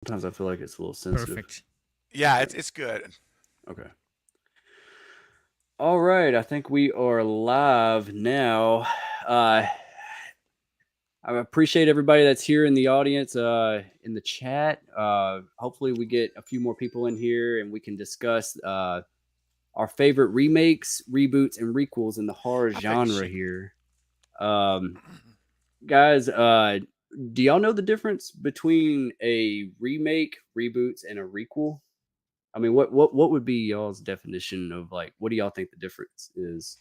Sometimes I feel like it's a little sensitive. Perfect. Yeah, it's good. Okay. All right, I think we are live now. Uh, I appreciate everybody that's here in the audience, in the chat. Hopefully, we get a few more people in here and we can discuss our favorite remakes, reboots, and requels in the horror I think you genre should. here. Um, guys, do y'all know the difference between a remake, reboots, and a requel? I mean, what would be y'all's definition of like what do y'all think the difference is?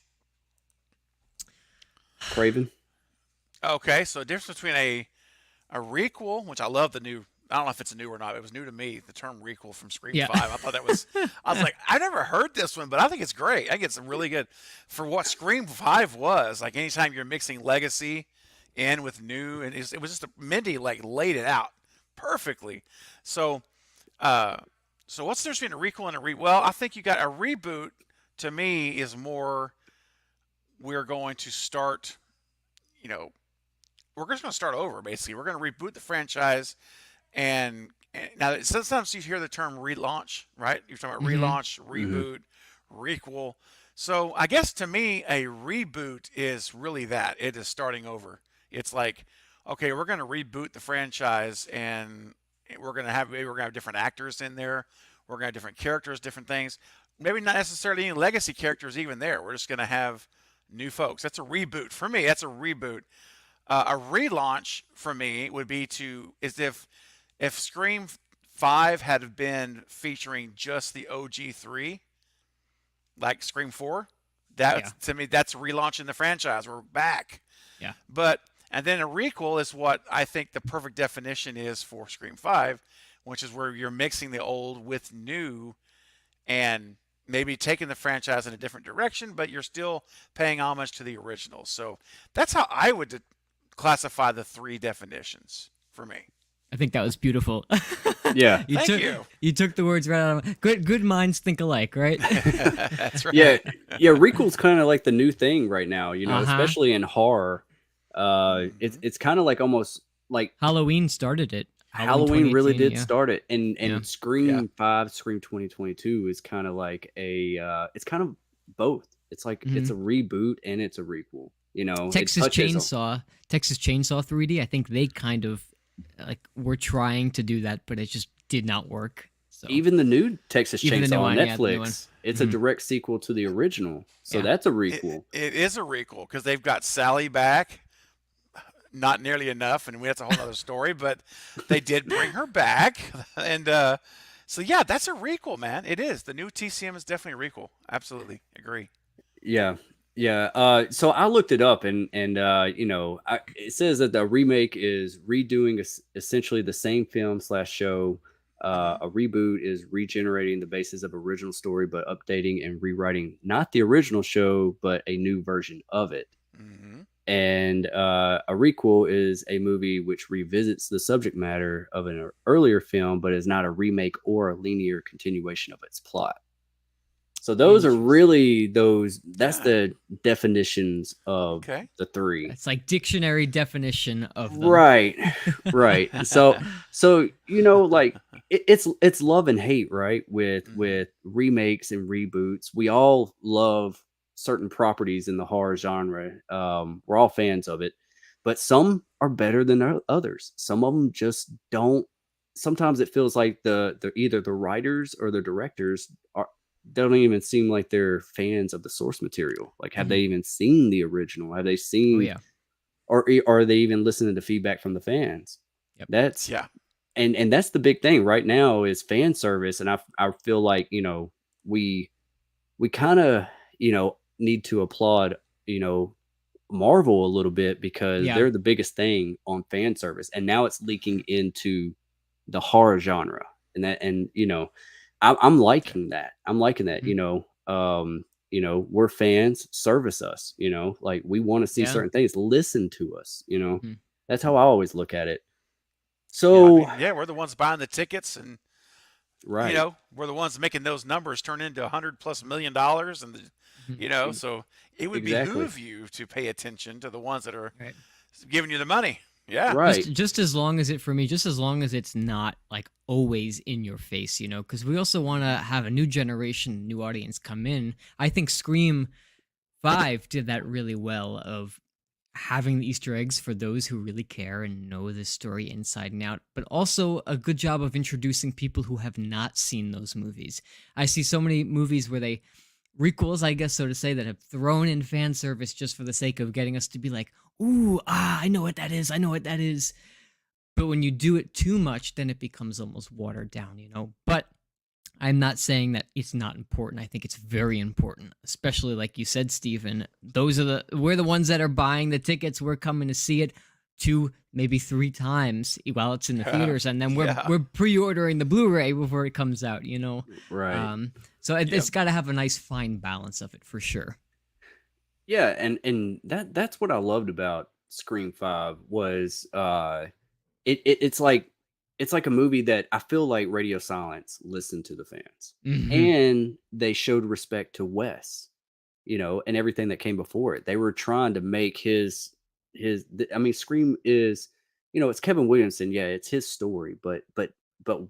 Craven? Okay, so the difference between a requel, which I love the new. I don't know if it's new or not. It was new to me. The term requel from Scream Yeah. Five. I thought that was. I was like, I never heard this one, but I think it's great. I think it's really good for what Scream Five was. Like anytime you're mixing legacy in with new, and it was just Mindy like laid it out perfectly. So, uh, so what's the difference between a requel and a re? Well, I think you got a reboot. To me, is more. We're going to start. You know, we're just going to start over. Basically, we're going to reboot the franchise. And now sometimes you hear the term relaunch, right? You're talking about Hmm. relaunch, Hmm. reboot, requel. So I guess to me, a reboot is really that. It is starting over. It's like, okay, we're going to reboot the franchise, and we're going to have different actors in there. We're going to have different characters, different things. Maybe not necessarily any legacy characters even there. We're just going to have new folks. That's a reboot for me. That's a reboot. A relaunch for me would be to is if Scream 5 had been featuring just the OG3, like Scream 4, Yeah. that to me that's relaunching the franchise. We're back. Yeah. But and then a requel is what I think the perfect definition is for Scream 5, which is where you're mixing the old with new and maybe taking the franchise in a different direction, but you're still paying homage to the original. So that's how I would classify the three definitions for me. I think that was beautiful. Yeah. you Thank took you. you took the words right out of good minds think alike, right? That's Yeah, right. yeah, requel's kind of like the new thing right now, Uh-huh. especially in horror. Hmm. It's kind of like almost like Halloween started it. Halloween Halloween really 2018, did yeah. start it, Yeah. and Yeah. Scream 5, Scream 2022 is kind of like it's kind of both. It's like it's Hmm. a reboot and it's a requel. It Texas touches on Chainsaw, Texas Chainsaw 3D, I think they kind of like were trying to do that, but it just did not work. So, even the new Texas even the new Chainsaw on one, yeah, the new one. Netflix. It's a Hmm. direct sequel to the original, so Yeah. that's a It, requel. it is a requel because they've got Sally back. Not nearly enough, and that's a whole other story. But they did bring her back, and so yeah, that's a requel, man. It is. The new TCM is definitely a requel. Absolutely agree. Yeah. Yeah. So I looked it up and it says that the remake is redoing essentially the same film slash show. Hmm. A reboot is regenerating the basis of original story, but updating and rewriting not the original show, but a new version of it. Hmm. And a requel is a movie which revisits the subject matter of an earlier film, but is not a remake or a linear continuation of its plot. So those are Interesting. really that's Yeah. the definitions of Okay. the three. That's like dictionary definition of them. Right. Right. So like it's love and hate, right? Hmm. With remakes and reboots. We all love certain properties in the horror genre. We're all fans of it, but some are better than others. Some of them just don't. Sometimes it feels like the either the writers or the directors don't even seem like they're fans of the source material. Like, have they Hmm. even seen the original? Have they Oh seen, yeah. or are they even listening to feedback from the fans? Yep. That's Yeah. and that's the big thing right now is fan service, and I feel like we we kind of need to applaud you know Marvel a little bit because Yeah. they're the biggest thing on fan service, and now it's leaking into the horror genre, and I'm Yeah. liking that. I'm liking that. Mhm. We're fans. Service us. Like we want to see Yeah. certain things. Listen to us. Mhm. That's how I always look at it. Yeah. I So mean, yeah, we're the ones buying the tickets, and right, we're the ones making those numbers turn into $100+ million, and Mhm. so it would exactly. behoove you to pay attention to the ones that are Right. giving you the money. Yeah. Right. Just as long as it for me, just as long as it's not like always in your face, because we also want to Mhm. have a new generation, new audience come in. I think Scream 5 did that really well of having the Easter eggs for those who really care and know the story inside and out, but also a good job of introducing people who have not seen those movies. I see so many movies where they requels, I guess so to say, that have thrown in fan service just for the sake of getting us to be like, ooh, I know what that is. I know what that is. But when you do it too much, then it becomes almost watered down. But I'm not saying that it's not important. I think it's very important, especially like you said, Stephen. We're the ones that are buying the tickets. We're coming to see it 2, maybe 3 times while it's in the theaters, and then we're Yeah. we're pre-ordering the Blu-ray before it comes out. Right. So Yep. it's got to have a nice fine balance of it for sure. Yeah, and that's what I loved about Scream 5 was it's like a movie that I feel like Radio Silence listened to the fans. Hmm. And they showed respect to Wes, and everything that came before it. They were trying to make I mean, Scream is, it's Kevin Williamson, yeah, it's his story, but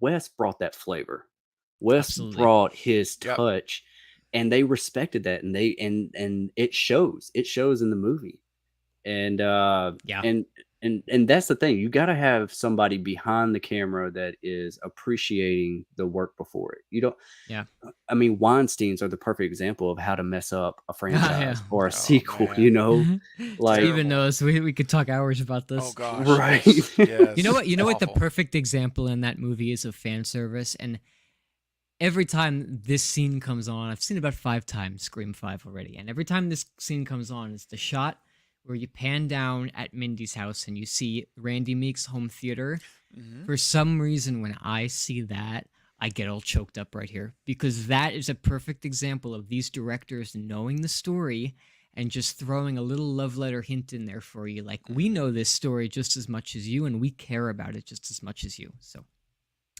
Wes brought that flavor. Wes Absolutely. brought his Yep. touch, and they respected that, and it shows. It shows in the movie. And Yeah. and that's the thing. You got to have somebody behind the camera that is appreciating the work before it. You don't Yeah. I mean, Weinsteins are the perfect example of how to mess up a Yeah. franchise or a Oh sequel, man. like Steven Terrible. knows we could talk hours about Oh this. gosh. right. Yes. You know Yes. what? You know what the Awful. perfect example in that movie is of fan service, and every time this scene comes on, I've seen it about 5 times, Scream 5 already, and every time this scene comes on, it's the shot where you pan down at Mindy's house and you see Randy Meek's home theater. Hmm. For some reason, when I see that, I get all choked up right here because that is a perfect example of these directors knowing the story and just throwing a little love letter hint in there for you. Like, we Hmm. know this story just as much as you, and we care about it just as much as you. So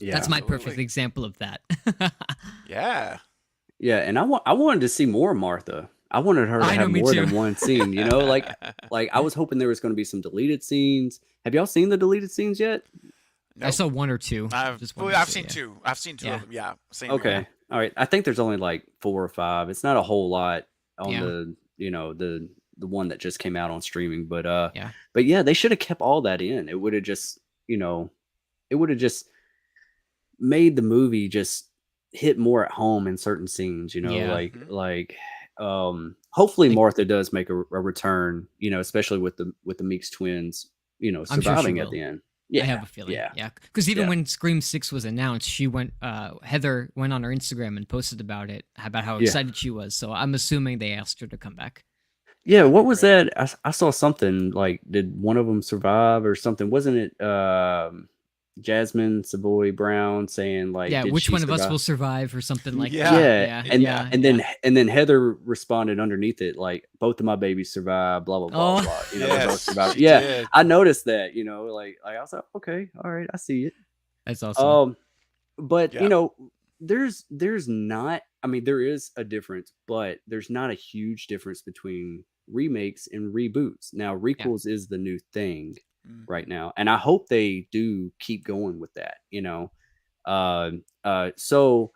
that's Yeah. my perfect Absolutely. example of that. Yeah. Yeah, and I wanted to see more Martha. I wanted her to I know, have me more too. than one scene, like I was hoping there was going to be some deleted scenes. Have y'all seen the deleted scenes yet? I Nope. saw 1 or 2, I've just 1 well, or I've 2. seen Yeah, two. I've seen two yeah, of them. Yeah. Same here. Okay. All right. I think there's only like 4 or 5. It's not a whole lot on yeah, the one that just came out on streaming, yeah, but yeah, they should have kept all that in. It would have just, it would have just made the movie just hit more at home in certain scenes, yeah. Hmm. hopefully Like, Martha does make a return, especially with the Meeks twins, I'm sure she surviving at will. the end. I have Yeah. a feeling. Yeah. Yeah, because even Yeah. when Scream 6 was announced, Heather went on her Instagram and posted about it, about how Yeah. excited she was. So I'm assuming they asked her to come back. Yeah, That'd be what was great. that? I saw something like, did one of them survive or something? Wasn't it Jasmine Savoy Brown saying like, Yeah, did which she one of us survive? will survive or something like Yeah. that. Yeah, Yeah, and Yeah. yeah, and yeah. then and then Heather responded underneath it like, both of my babies survived, blah blah blah Oh, blah. They both Yes, survived. she Yeah, did. I noticed that. Like I was like, okay, all right, I see it. that's awesome. Um, but Yeah. there's not. I mean, there is a difference, but there's not a huge difference between remakes and reboots. Now, Yeah, requels is the new thing right Hmm. now, and I hope they do keep going with that. So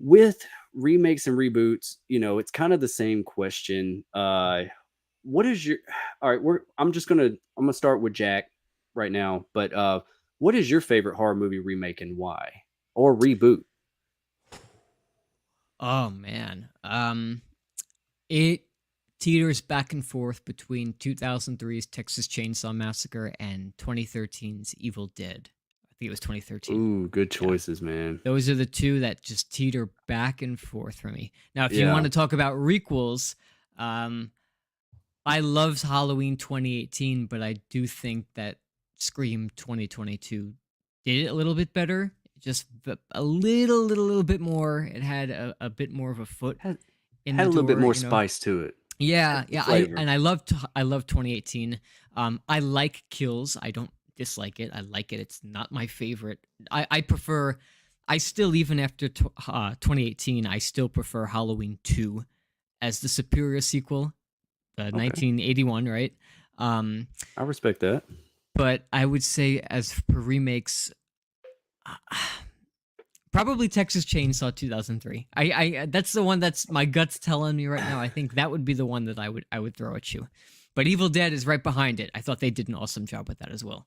with remakes and reboots, it's kind of the same question. What is your all right, I'm gonna start with Jack right now, but what is your favorite horror movie remake and why? Or reboot? oh man. It teeters back and forth between 2003's Texas Chainsaw Massacre and 2013's Evil Dead. I think it was 2013. Ooh, good Yeah. choices, man. Those are the two that just teeter back and forth for me. Now, if you want Yeah. to talk about requels, um, I loved Halloween 2018, but I do think that Scream 2022 did it a little bit better. Just a little bit more. It had a bit more of a foot Had in had the a little bit door, more spice to it. Yeah, Had some yeah. I flavor. and I love 2018. I like Kills. I don't dislike it. I like it. It's not my favorite. I prefer. I still, even after 2018, I still prefer Halloween 2 as the superior sequel, Okay. 1981, right? Um, I respect that. but I would say as for remakes, probably Texas Chainsaw 2003. I that's the one that's my gut's telling me right now. I think that would be the one that I would throw at you. But Evil Dead is right behind it. I thought they did an awesome job with that as well.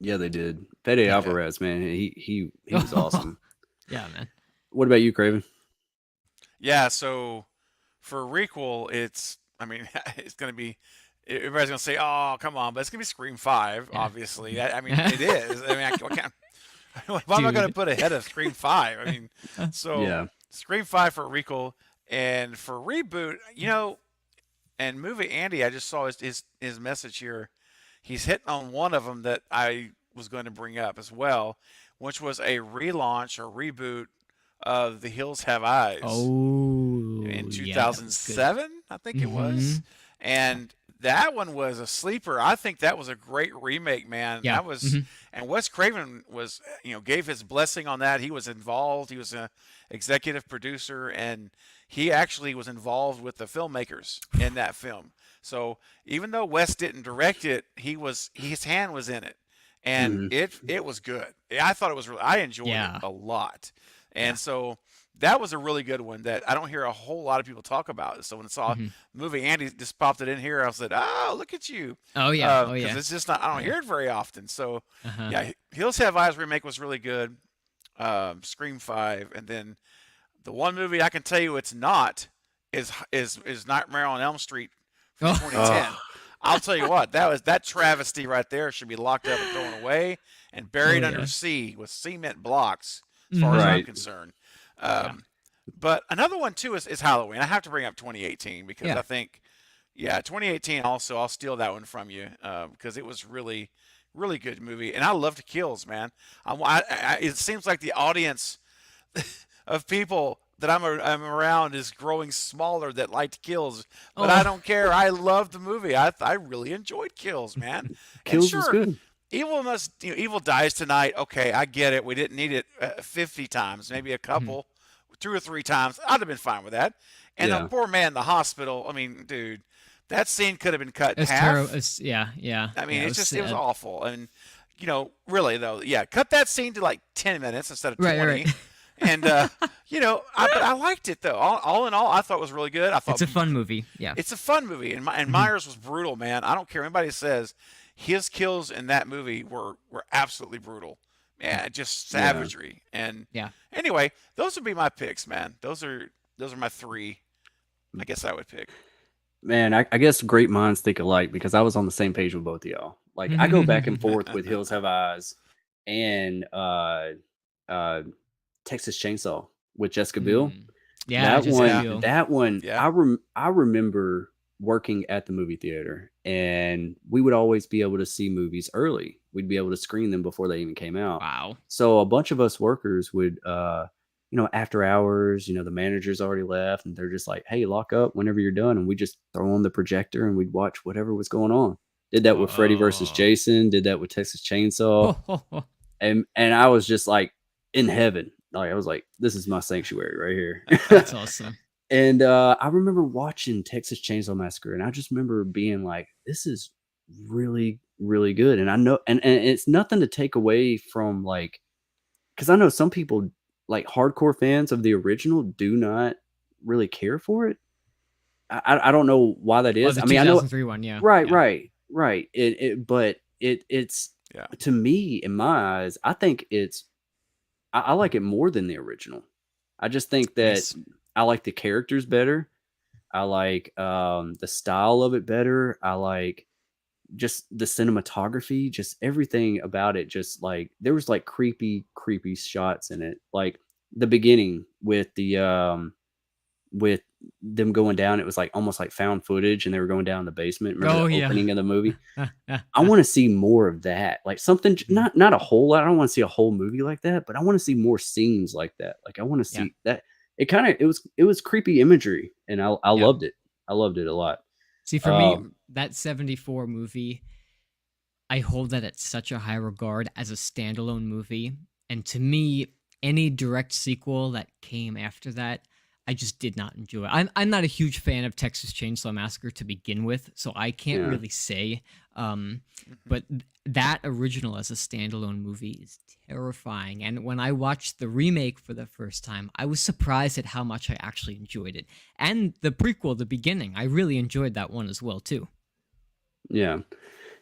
Yeah, they did. Fede Yeah. Alvarez, man, he was awesome. Yeah, man. What about you, Craven? Yeah, so for Requel, it's I mean, it's gonna be everybody's gonna say, "Oh, come on," but it's gonna be Scream 5, Yeah. obviously. I mean, it is. I mean, I can't. Why am I gonna Dude. put ahead of Scream 5? I mean, so Yeah. Scream 5 for Requel, and for reboot, and movie Andy, I just saw his message here. He's hitting on one of them that I was going to bring up as well, which was a relaunch or reboot of The Hills Have Eyes in Oh, yeah, that was good. 2007, I think it was. And that one was a sleeper. I think that was a great remake, man. Yeah. That was, and Wes Craven was, gave his blessing on that. He was involved. He was a executive producer, and he actually was involved with the filmmakers in that film. So even though Wes didn't direct it, his hand was in it, and Hmm. it was good. I thought it was really, I enjoyed it Yeah. a lot, Yeah. and so that was a really good one that I don't hear a whole lot of people talk about. So when I saw Mhm. the movie, Andy just popped it in here. I said, "Oh, look at you," Oh yeah. Oh because yeah. it's just not. I Oh don't yeah. hear it very often. So Uh-huh. yeah, Hills Have Eyes remake was really good. Scream 5, and then the one movie I can tell you it's not is Nightmare on Elm Street from Oh. 2010. Oh, I'll tell you what, that travesty right there should be locked up and thrown away and Oh buried under yeah. sea with cement blocks, as far as Mhm. I'm right. concerned. Yeah. Um, but another one too is Halloween. I have to bring up 2018 because Yeah. I think, yeah, 2018 also. I'll steal that one from you because it was really, really good movie, and I loved Kills, man. It seems like the audience of people that I'm around is growing smaller that liked Kills, but I Oh. don't care. I loved the movie. I really enjoyed Kills, man. And Kills was sure, good. Evil dies tonight. Okay, I get it. We didn't need it 50 times, maybe a Mhm. couple, 2 or 3 times. I'd have been fine with that. And the Yeah. poor man in the hospital. I mean, dude, that scene could have been cut in It's terrible. half. It's yeah. Yeah. I mean, Yeah. It it's was just it was sad. awful. And really though, yeah, cut that scene to like 10 minutes instead of Right. Right. 20. And but I liked it though. All in all, I thought it was really good. I It's thought a fun movie. Yeah. it's a fun movie, and Mhm. Myers was brutal, man. I don't care what anybody says. His kills in that movie were absolutely brutal. Yeah. Man, just Yeah. savagery. And Yeah. anyway, those would be my picks, man. Those are my three. I guess I would pick. Man, I guess great minds think alike because I was on the same page with both of y'all. Like I go back and forth with Hills Have Eyes and uh Texas Chainsaw with Jessica Biel. Mm. Yeah. That Jessica Yeah, one, Biel. that one, yeah. I remember working at the movie theater, and we would always be able to see movies early. We'd be able to screen them before they even came out. Wow. So a bunch of us workers would, after hours, the manager's already left, and they're just like, "Hey, lock up whenever you're done," and we just throw on the projector and we'd watch whatever was going on. Did that with Freddy versus Oh. Jason. Did that with Texas Chainsaw, and I was just like in heaven. Like I was like, "This is my sanctuary right here." That's awesome. And I remember watching Texas Chainsaw Massacre, and I just remember being like, "This is really, really good." And I know, and it's nothing to take away from like, because I know some people like hardcore fans of the original do not really care for it. I don't know why that Oh, is. the I mean, I know 2003 one. Yeah. right, Yeah. right. But it's Yeah. to me in my eyes, I think I like it more than the original. I just think that Nice. I like the characters better. I like the style of it better. I like just the cinematography, just everything about it. Just like there was like creepy shots in it. Like the beginning with them going down, it was like almost like found footage, and they were going down in the basement. Remember Oh the yeah. opening of the movie? I want to see more of that. Like something Mhm. not a whole lot. I don't want to see a whole movie like that, but I want to see more scenes like that. Like I want to Yeah. see that it was creepy imagery, and I Yeah. loved it. I loved it a lot. See, for me, Um that 74 movie, I hold that at such a high regard as a standalone movie. And to me, any direct sequel that came after that, I just did not enjoy it. I'm not a huge fan of Texas Chainsaw Massacre to begin with, so I can't Yeah. really say. Mhm. But that original as a standalone movie is terrifying. And when I watched the remake for the first time, I was surprised at how much I actually enjoyed it. And the prequel, the beginning, I really enjoyed that one as well too. Yeah.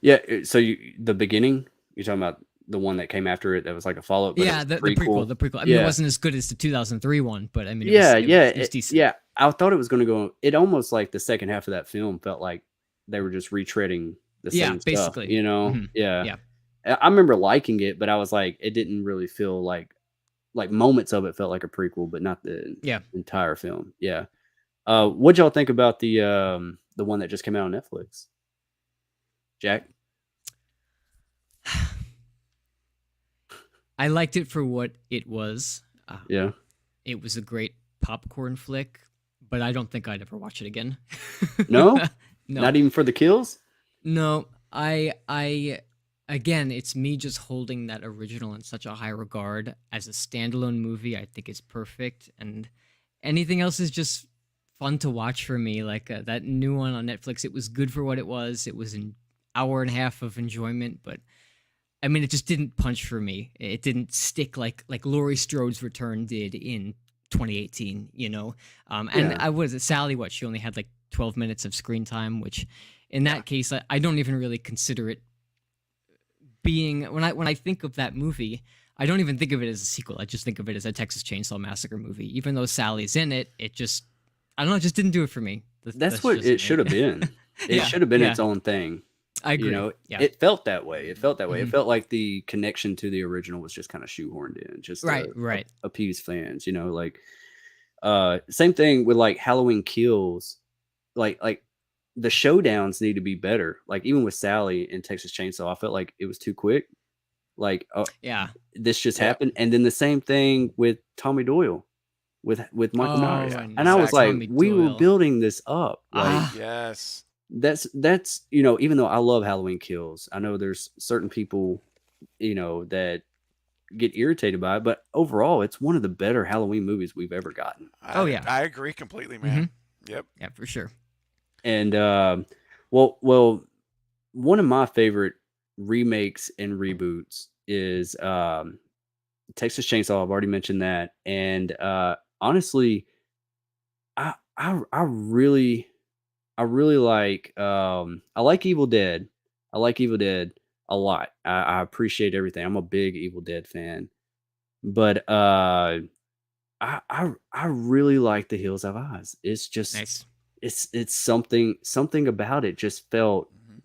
Yeah. So the beginning, you're talking about the one that came after it that was like a follow up, but it Yeah, was the prequel, prequel. the prequel. I mean, it Yeah. wasn't as good as the 2003 one, but I mean, Yeah. Yeah. it was decent. Yeah. I thought it was going to go. It almost like the second half of that film felt like they were just retreading the Yeah, same stuff, basically. you know? Mhm. Yeah. Yeah. I remember liking it, but I was like, it didn't really feel like moments of it felt like a prequel, but not the Yeah. entire film. Yeah. What'd y'all think about the one that just came out on Netflix? Jack? I liked it for what it was. Yeah. It was a great popcorn flick, but I don't think I'd ever watch it again. No? No. Not even for the kills? No, I again, it's me just holding that original in such a high regard. As a standalone movie, I think it's perfect, and anything else is just fun to watch for me. Like that new one on Netflix, it was good for what it was. It was an hour and a half of enjoyment, but I mean, it just didn't punch for me. It didn't stick like Laurie Strode's return did in 2018. You know, and Yeah. I was Sally. What she only had like 12 minutes of screen time, which in that case, I don't even really consider it being when I think of that movie. I don't even think of it as a sequel. I just think of it as a Texas Chainsaw Massacre movie. Even though Sally's in it, it just I don't know, it just didn't do it for me. That's what just it me. should have been. It Yeah, should have been yeah. its own thing. I agree. You know, Yeah. it felt that way. It felt that way. It Mhm. felt like the connection to the original was just kind of shoehorned in, just Right, to right. appease fans. You know, like same thing with like Halloween Kills. Like the showdowns need to be better. Like even with Sally in Texas Chainsaw, I felt like it was too quick. Like Yeah. this just Yep. happened, and then the same thing with Tommy Doyle, with Michael Oh, Myers, Yeah, and I was like, Tommy we were Doyle. building this up. Like Ah, Yes. that's you know, even though I love Halloween Kills, I know there's certain people, you know, that get irritated by it, but overall, it's one of the better Halloween movies we've ever gotten. Oh, yeah. I agree completely, man. Yep. yeah, for sure. And well, one of my favorite remakes and reboots is Texas Chainsaw. I've already mentioned that, and honestly, I really like I like Evil Dead. I like Evil Dead a lot. I appreciate everything. I'm a big Evil Dead fan. But I really like The Hills Have Eyes. It's just Nice. it's something about it just felt Mhm.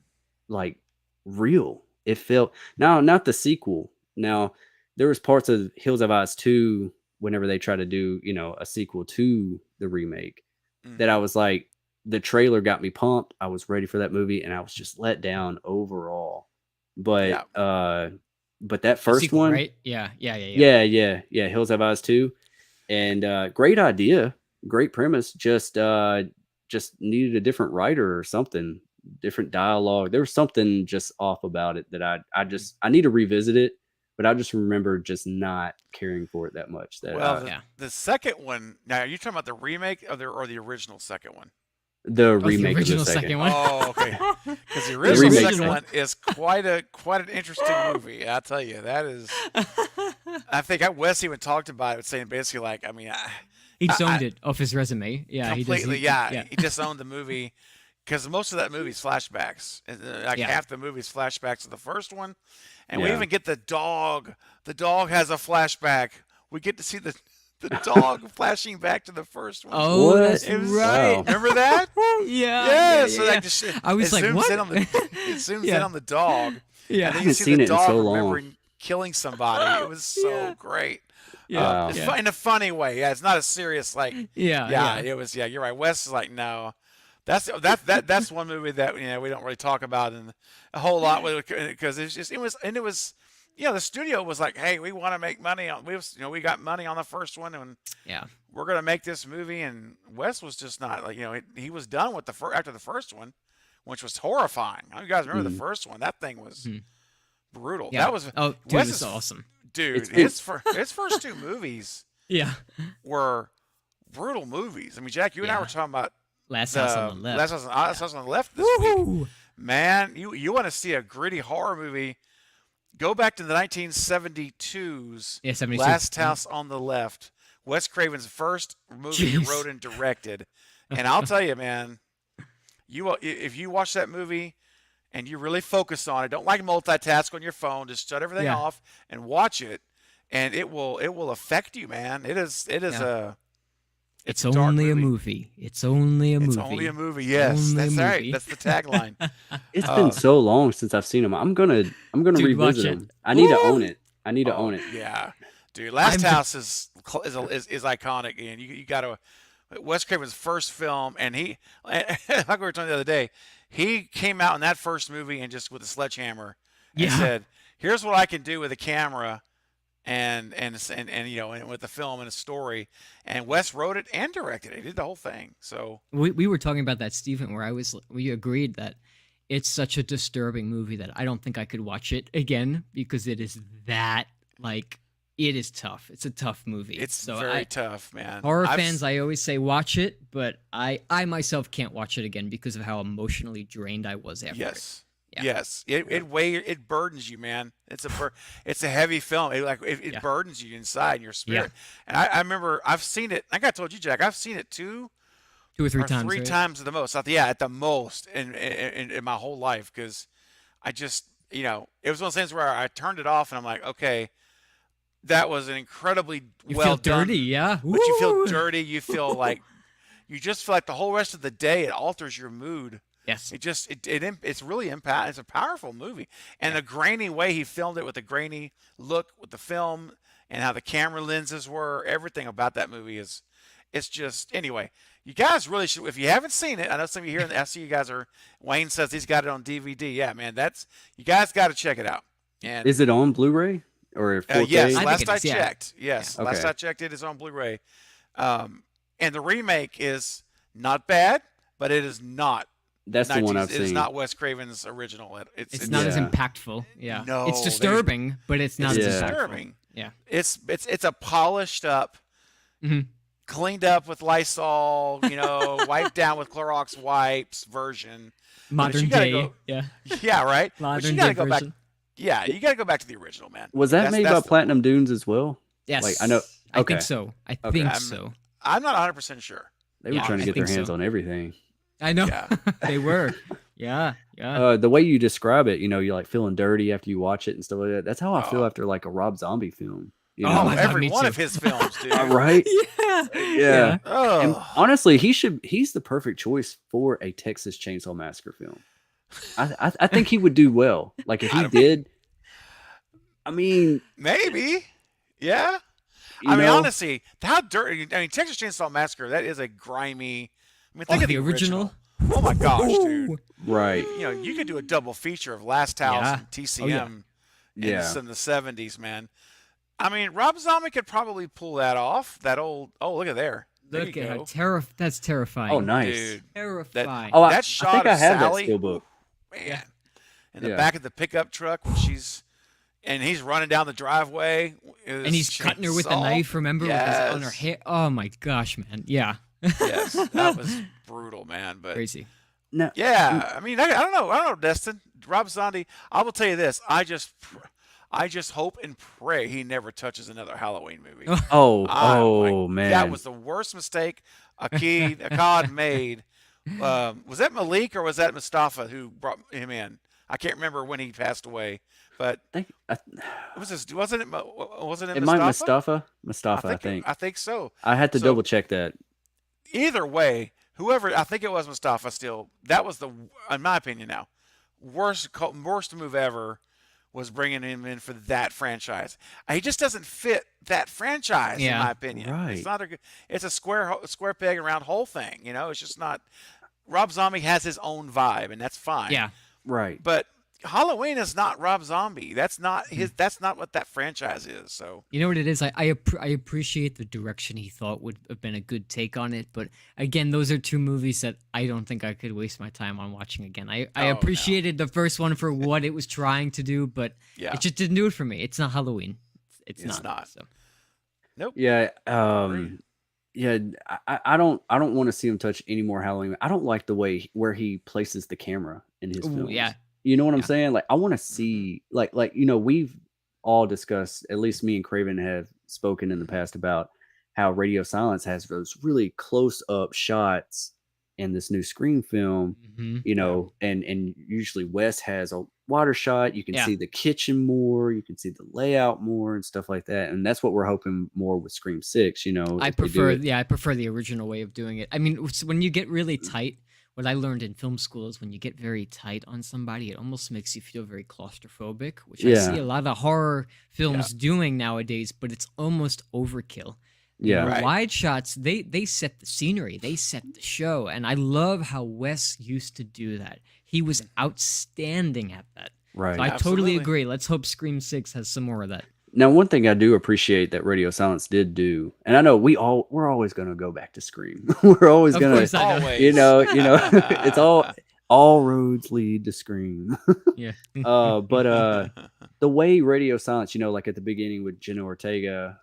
like real. It felt now not the sequel. Now there was parts of Hills Have Eyes 2 whenever they try to do, you know, a sequel to the remake that I Mhm. was like the trailer got me pumped. I was ready for that movie and I was just let down overall. Yeah. But that The first sequel, one, right? Yeah. yeah, Hills Have Eyes 2. And great idea, great premise, just needed a different writer or something, different dialogue. There was something just off about it that I need to revisit it, but I just remember just not caring for it that much. That Well, Yeah. the second one. Now, are you talking about the remake or the original second one? the Oh, the remake of the original second. one. Oh, okay. Because the The original remake second is one is quite an interesting movie. I'll tell you, that is. I think Wes even talked about it, saying basically like, I mean, He I- disowned it off his resume. Yeah, completely, he yeah, he disowned the movie because most of that movie's flashbacks. Like Yeah. half the movie's flashbacks of the first one, and we Yeah. even get the dog. The dog has a flashback. We get to see the dog flashing back to the first one. Oh, What? that's It was- right. Wow. Remember that? Yeah. So like just I was it like, zooms what? in on the it zooms in Yeah. on the dog. Yeah. And then I you haven't see seen the it in dog so long. remembering killing somebody. It was so Yeah. great. Wow. It's Yeah. in a funny way. Yeah, it's not a serious like. Yeah. It was. Yeah, you're right. Wes is like, no, that's one movie that we don't really talk about in a whole lot because it was. The studio was like, hey, we want to make money on we got money on the first one and Yeah. we're gonna make this movie, and Wes was just not like he was done with after the first one, which was horrifying. You guys remember the Mhm. first one? That thing was Mhm. brutal. Yeah. That was Oh, dude, Wes it's is awesome. dude. It's- His first two movies Yeah. were brutal movies. I mean, Jack, you and I were Yeah. talking about Last House on the Left. Last House on the Left this week. Woo! Man, you want to see a gritty horror movie? Go back to the 1972's Yeah, 72. Last House on the Left. Wes Craven's first movie he Jeez. wrote and directed. And I'll tell you, man, if you watch that movie and you really focus on it, don't like multitask on your phone, just shut everything Yeah. off and watch it, and it will affect you, man. It's a dark only a movie. It's only a movie. It's only a movie. Yes, Only a that's right. movie. That's the tagline. It's been so long since I've seen them. I'm gonna Dude, revisit watch it. them. I need to own it. I need to own it. Yeah, dude. Last I'm- House is iconic, and you got to Wes Craven's first film, and he like we were talking the other day, he came out in that first movie and just with a sledgehammer and Yeah. said, "Here's what I can do with a camera." And you know, and with the film and a story, and Wes wrote it and directed it. He did the whole thing. So We were talking about that, Stephen, where we agreed that it's such a disturbing movie that I don't think I could watch it again because it is that like it is tough. It's a tough movie. it's so very tough, man. horror I've fans, I always say watch it, but I myself can't watch it again because of how emotionally drained I was after it. Yes. Yeah. Yes. It burdens you, man. It's a heavy film. It Yeah. burdens you inside your spirit. And I remember I've seen it. Like I told you, Jack, I've seen it 2 or 3 times. three right? times at the most. At the most in my whole life, because I just, you know, it was one of those things where I turned it off and I'm like, okay, that was an incredibly You well feel dirty, done, yeah. but you feel Woo! dirty. You feel like you just feel like the whole rest of the day it alters your mood. Yes. It's really impact. It's a powerful movie, and the grainy way he filmed it with the grainy look with the film and how the camera lenses were, everything about that movie it's just anyway. You guys really should. If you haven't seen it, I know some of you here. I see you guys are. Wayne says he's got it on DVD. Yeah, man, you guys got to check it out. And Is it on Blu-ray or 4K? yes, I think last it I is, yeah. checked. Yes, Yeah. last Okay. I checked, it is on Blu-ray. And the remake is not bad, but it is not. That's the one I've It is seen. not Wes Craven's original. It's not as Yeah. impactful. Yeah. No, It's disturbing, but it's not It's as Yeah. impactful. disturbing. Yeah. It's a polished up, Mhm. cleaned up with Lysol, you know, wiped down with Clorox wipes version. Modern you gotta day. go- Yeah. Yeah, right. But Modern you gotta day go back. version. Yeah, you gotta go back to the original, man. Was that made by that's- Platinum Dunes as well? Yes. Like, I know- I okay. think so. I Okay. think I'm- so. I'm not 100% sure. They were Yeah, trying to I get their think hands so. on everything. I know. Yeah. They were. Yeah. Yeah. The way you describe it, you know, you're like feeling dirty after you watch it and stuff like that. That's how I feel Oh. after like a Rob Zombie film. You Oh know? my God, every me one too. of his films, dude. Right? yeah. Yeah. And Oh, honestly, he's the perfect choice for a Texas Chainsaw Massacre film. I think he would do well. Like if he did, I mean, maybe. Yeah. you I mean, know, honestly, how dirty. I mean, Texas Chainsaw Massacre. That is a grimy. I mean, think Oh, of the original? Oh my gosh, dude. right? You know, you could do a double feature of Last House Yeah. and TCM Yeah. in the 70s, man. I mean, Rob Zombie could probably pull that off. That old. Oh, look at there. There Look you at go. how that's terrifying. Oh, nice. Dude. Terrifying. Oh, That I shot think I of have Sally, that steelbook. Man. In the Yeah. back of the pickup truck when he's running down the driveway. and he's cutting her with the chainsaw. knife, remember? With his, on her Yes. hair. Oh my gosh, man. Yeah. Yes, that was brutal, man. But Crazy. No, yeah, I mean, I don't know, Destin. Rob Zombie. I will tell you this. I just hope and pray he never touches another Halloween movie. oh man, That was the worst mistake Akkad made. Was that Malik or was that Mustafa who brought him in? I can't remember when he passed away, but wasn't it it Mustafa? might Mustafa. I think. I think so. I had to So- double check that. Either way, whoever, I think it was Mustafa still, that was in my opinion now, worst move ever was bringing him in for that franchise. He just doesn't fit that franchise, in Yeah. my opinion. Right. It's not it's a square peg and round hole thing, you know? It's just not, Rob Zombie has his own vibe, and that's fine. Yeah. Right. But Halloween is not Rob Zombie. That's not that's not what that franchise is, so. You know what it is? I appreciate the direction he thought would have been a good take on it, but again, those are two movies that I don't think I could waste my time on watching again. I Oh, no. appreciated the first one for what it was trying to do, but Yeah. it just didn't do it for me. It's not Halloween. It's It's not. So. Nope. Yeah. Yeah, I don't want to see him touch any more Halloween. I don't like the way where he places the camera in his Ooh, yeah, films. You know what I'm yeah. saying? Like I want to Mm-hmm. see like we've all discussed, at least me and Craven have spoken in the Mm-hmm. past about how Radio Silence has those really close up shots in this new Scream film, Hmm. Yeah. and usually Wes has a water shot. You can Yeah. see the kitchen more, you can see the layout more and stuff like that. And that's what we're hoping more with Scream 6, I if they do prefer, it. yeah, I prefer the original way of doing it. I mean, when you get really tight, what I learned in film school is when you get very tight on somebody, it almost makes you feel very claustrophobic, which I see Yeah. a lot of horror Yeah. films doing nowadays, but it's almost overkill. You know, Yeah. Right. wide shots, they set the scenery, they set the show, and I love how Wes used to do that. He was outstanding at that. So Right. I totally Absolutely. agree. Let's hope Scream 6 has some more of that. Now, one thing I do appreciate that Radio Silence did do, and I know we're always going to go back to Scream. We're always Of going course to, I know. Always. it's all roads lead to Scream. Yeah. But the way Radio Silence, like at the beginning with Jenna Ortega,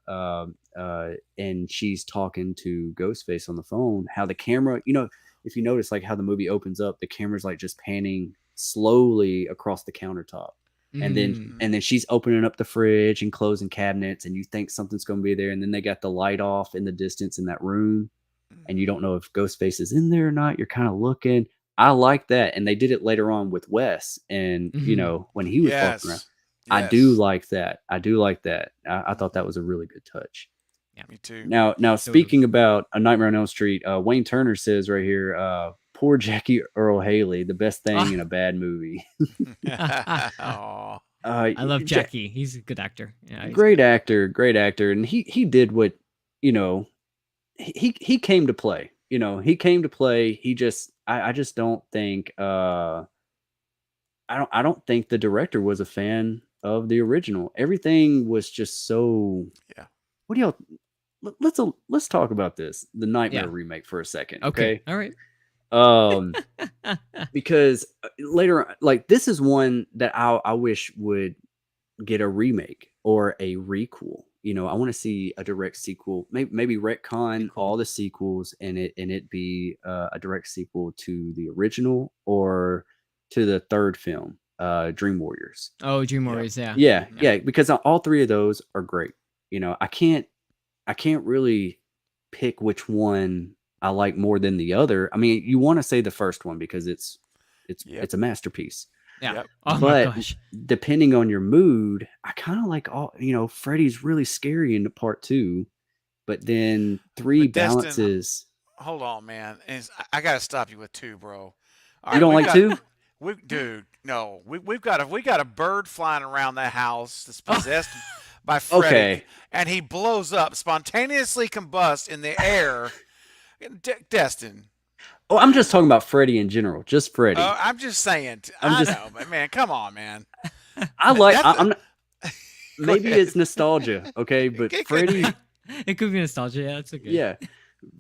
and she's talking to Ghostface on the phone, how the camera, if you notice, like how the movie opens up, the camera's like just panning slowly across the countertop, and then Mm. and then she's opening up the fridge and closing cabinets, and you think something's going to be there, and then they got the light off in the distance in that room, and you don't know if Ghostface is in there or not. You're kind of looking. I like that, and they did it later on with Wes, and Mhm. when he was walking around. Yes. I do Yes. like that. I do like that. I thought that Mhm. was a really good touch. Yeah, Me too. Now totally. speaking about A Nightmare on Elm Street, Wayne Turner says right here, poor Jackie Earl Haley, the best thing in a bad movie. Aw. I love Ja- Jackie. He's a good actor. Yeah, he's great good. actor, and he did what you know he came to play. He came to play. He just I just don't think I don't think the director was a fan of the original. Everything was just so. Yeah. What do y'all? Let's talk about this, the Nightmare Yeah. remake for a second, Okay. okay? All right. Um, because later, like this is one that I wish would get a remake or a requel. I want to see a direct sequel, maybe retcon Cool. all the sequels and it be a direct sequel to the original or to the third film, Dream Warriors. Oh, Dream Yep. Warriors. Yeah. Yeah, because all three of those are great. I can't really pick which one I like more than the other. I mean, you want to say the first one because it's Yep. a masterpiece. Yeah. Yep. Oh my But gosh. depending on your mood, I kind of like Freddy's really scary in part 2, but then 3 But Destin, balances. hold on, man. I gotta stop you with two, bro. All You right, don't like 2? dude, no, we've got a bird flying around the house that's Oh. possessed by Freddy, Okay. and he blows up, spontaneously combusts in the air. Destin, Oh, I'm just talking about Freddy in general, just Freddy. I'm just saying. I'm I just know, but man, come on, man. I like That's I'm not, Go maybe ahead. it's nostalgia, okay, but It could Freddy be. It could be nostalgia. Yeah, it's okay. yeah.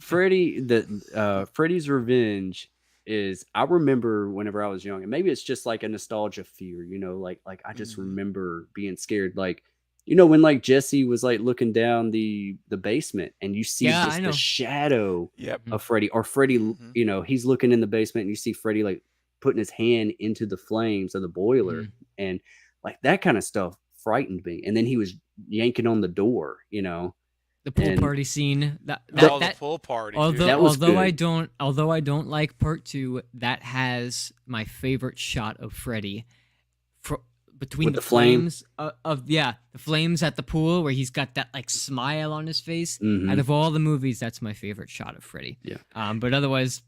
Freddy's Revenge is I remember whenever I was young, and maybe it's just like a nostalgia fear, like I just Mhm. remember being scared, like when like Jesse was like looking down the basement and you see Yeah, just I the know. shadow Yep. of Freddy, or Freddy, Mhm. he's looking in the basement and you see Freddy like putting his hand into the flames of the boiler, Mhm. and like that kind of stuff frightened me. And then he was yanking on the door, The pool and party scene. That The- Oh, the that pool party, although dude. that was good. although I don't like part 2, that has my favorite shot of Freddy between With the the flame? flames the flames at the pool where he's got that like smile on his face. Mhm. Out of all the movies, that's my favorite shot of Freddy. Yeah. But otherwise,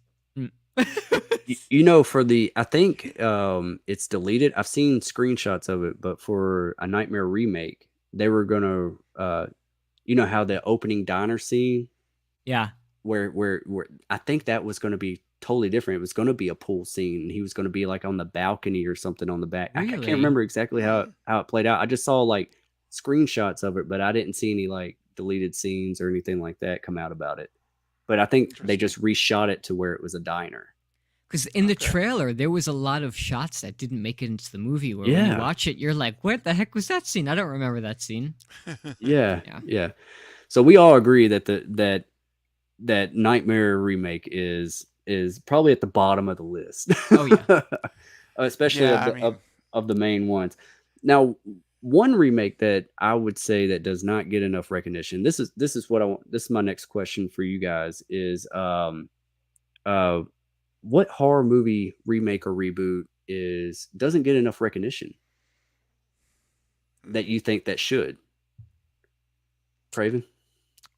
For the I think it's deleted. I've seen screenshots of it, but for a Nightmare remake, they were gonna how the opening diner scene yeah. where I think that was gonna be totally different. It was gonna be a pool scene, and he was gonna be like on the balcony or something on the back. I can't Really? remember exactly Mm. how it played out. I just saw like screenshots of it, but I didn't see any like deleted scenes or anything like that come out about it. But I think they just reshot it to where it was a diner. Because in the Okay. trailer, there was a lot of shots that didn't make it into the movie. Where when you Yeah. watch it, you're like, "What the heck was that scene?" I don't remember that scene. Yeah, Yeah. yeah. So we all agree that that Nightmare remake is probably at the bottom of the list. Oh yeah. Especially Yeah, I mean, of the main ones. Now, one remake that I would say that does not get enough recognition. This is what I want. This is my next question for you guys. Is uh what horror movie remake or reboot is doesn't get enough recognition that you think that should? Craven?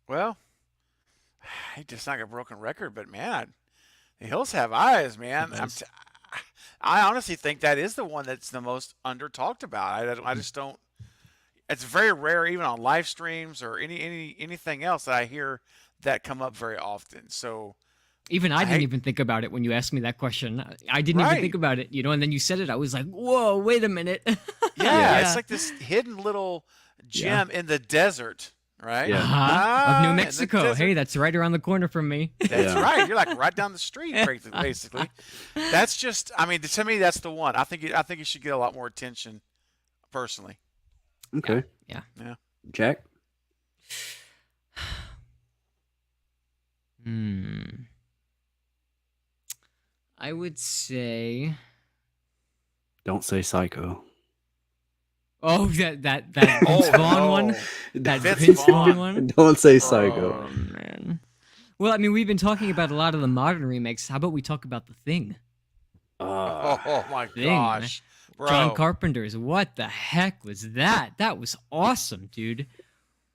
well, he just not a broken record, but man, the Hills Have Eyes, man. Does. I honestly think that is the one that's the most under talked about. I just don't. It's very rare, even on live streams or anything else that I hear that come up very often. So Even I I didn't hate even think about it when you asked me that question. I didn't even think right. about it, and then you said it. I was like, "Whoa, wait a minute." Yeah, it's Yeah. like this hidden little Yeah. gem in the desert, right? Yeah. Of New In the Mexico. Hey, desert. that's right around the corner from me. That's Yeah. right. You're like right down the street, basically. That's just. I mean, to me, that's the one. I think it should get a lot more attention, personally. Okay. Yeah. Yeah. Jack? Hmm. I would say. Don't say Psycho. Oh, that Vince Oh Vaughn one. no, That Vince Vince Vaughn Vaughn, one. Don't say bro. Psycho. Oh man. Well, I mean, we've been talking about a lot of the modern remakes. How about we talk about The Thing? Oh my Thing. gosh, John bro. Carpenter's. What the heck was that? That was awesome, dude.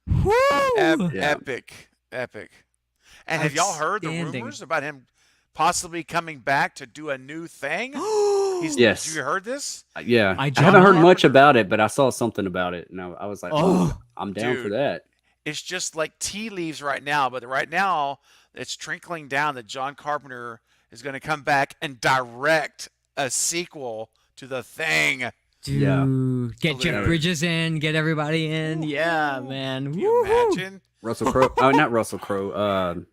Woo! Yeah. Epic, epic. And have y'all heard the Outstanding. rumors about him possibly coming back to do a new thing? Yes. Have you heard this? Yeah. I I John haven't heard much Carpenter, about it, but I saw something about it and I was like, oh, Oh, I'm down for dude, that. it's just like tea leaves right now. But right now, it's trickling down that John Carpenter is going to come back and direct a sequel to The Thing. Yeah. dude. Get Jeff Believe it. Bridges in. Get everybody in. Yeah, Woo-hoo. man. Can you Woo-hoo. imagine? Russell Crowe. Oh, not Russell Crowe.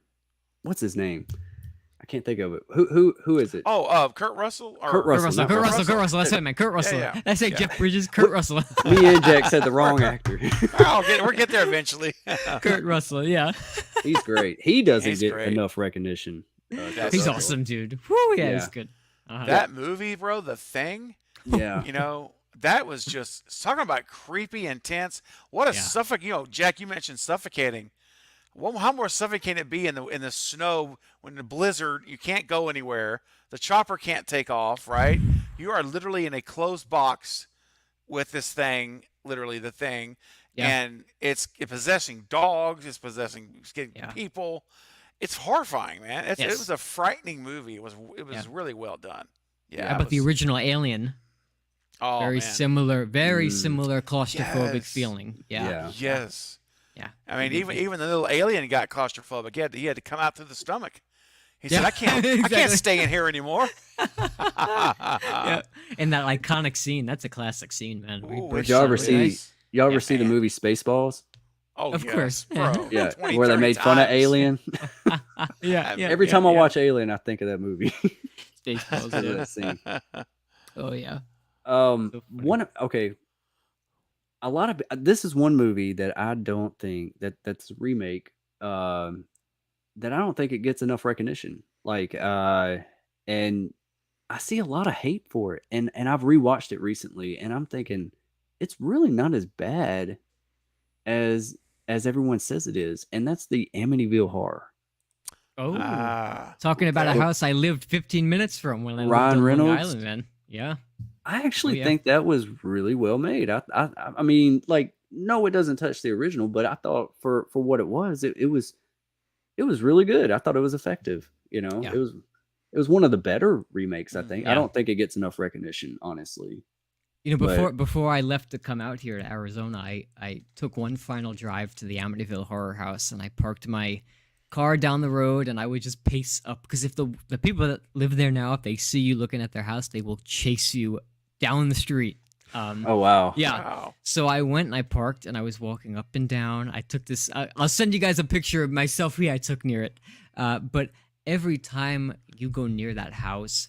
What's his name? I can't think of it. Who is it? Oh, Kurt Russell? Or, Kurt Kurt Russell, Russell. not Kurt Russell. Russell. Kurt Russell. That's what I meant. Kurt Russell. yeah, I said yeah. Jeff Bridges. Kurt Russell. Me and Jack said the wrong actor. We'll get there eventually. Kurt Russell. Yeah. He's great. He doesn't He's get great. enough recognition. That's Kurt He's true. Russell. awesome, dude. Woo, yeah, he's Yeah. good. Uh-huh. That movie, bro, The Thing, Yeah. you know, that was just talking about creepy, intense. What a Yeah. Jack, you mentioned suffocating. Well, how more suffocating it be in the snow when the blizzard, you can't go anywhere. The chopper can't take off, right? You are literally in a closed box with this thing, literally the thing, Yeah. and it's possessing dogs, it's possessing Yeah. people. It's horrifying, man. It Yes. was a frightening movie. It was Yeah. really well done. Yeah. How it about the was- original Alien? Oh, Very man. similar, very Mm. similar claustrophobic Yes. feeling. Yeah. Yeah. Yes. Yeah. I mean, even the little alien got claustrophobic. He had to come out through the stomach. He said, Yeah, I can't exactly. stay in here anymore. Yeah. And that iconic scene, that's a classic scene, man. We Ooh, burst it's Did y'all out ever with see ice. y'all ever Yeah. see the movie Spaceballs? Oh, Of yes, course. bro. Yeah. 20, Where they 30 made fun of times. Alien. Yeah, yeah. Every yeah, time I yeah. watch Alien, I think of that movie. Spaceballs, Because of yeah. that scene. Oh yeah. So funny. Okay. A lot of this is one movie that I don't think that's a remake. That I don't think it gets enough recognition. And I see a lot of hate for it, and I've rewatched it recently, and I'm thinking it's really not as bad as everyone says it is, and that's the Amityville Horror. Oh. Ah, Talking about a okay. house I lived 15 minutes from when I lived Ryan on Long Reynolds? Island, man. Yeah. I actually yeah. think that was really well made. I mean, like, no, it doesn't touch the original, but I thought for what it was really good. I thought it was effective. You know, Yeah. it was one of the better remakes. I think. I Yeah. don't think it gets enough recognition, honestly. You know, But- before I left to come out here to Arizona, I took one final drive to the Amityville Horror House, and I parked my car down the road, and I would just pace up, because if the people that live there now, if they see you looking at their house, they will chase you down the street. Oh wow. Yeah. Wow. So I went and I parked, and I was walking up and down. I took this. I'll send you guys a picture of my selfie I took near it. But every time you go near that house,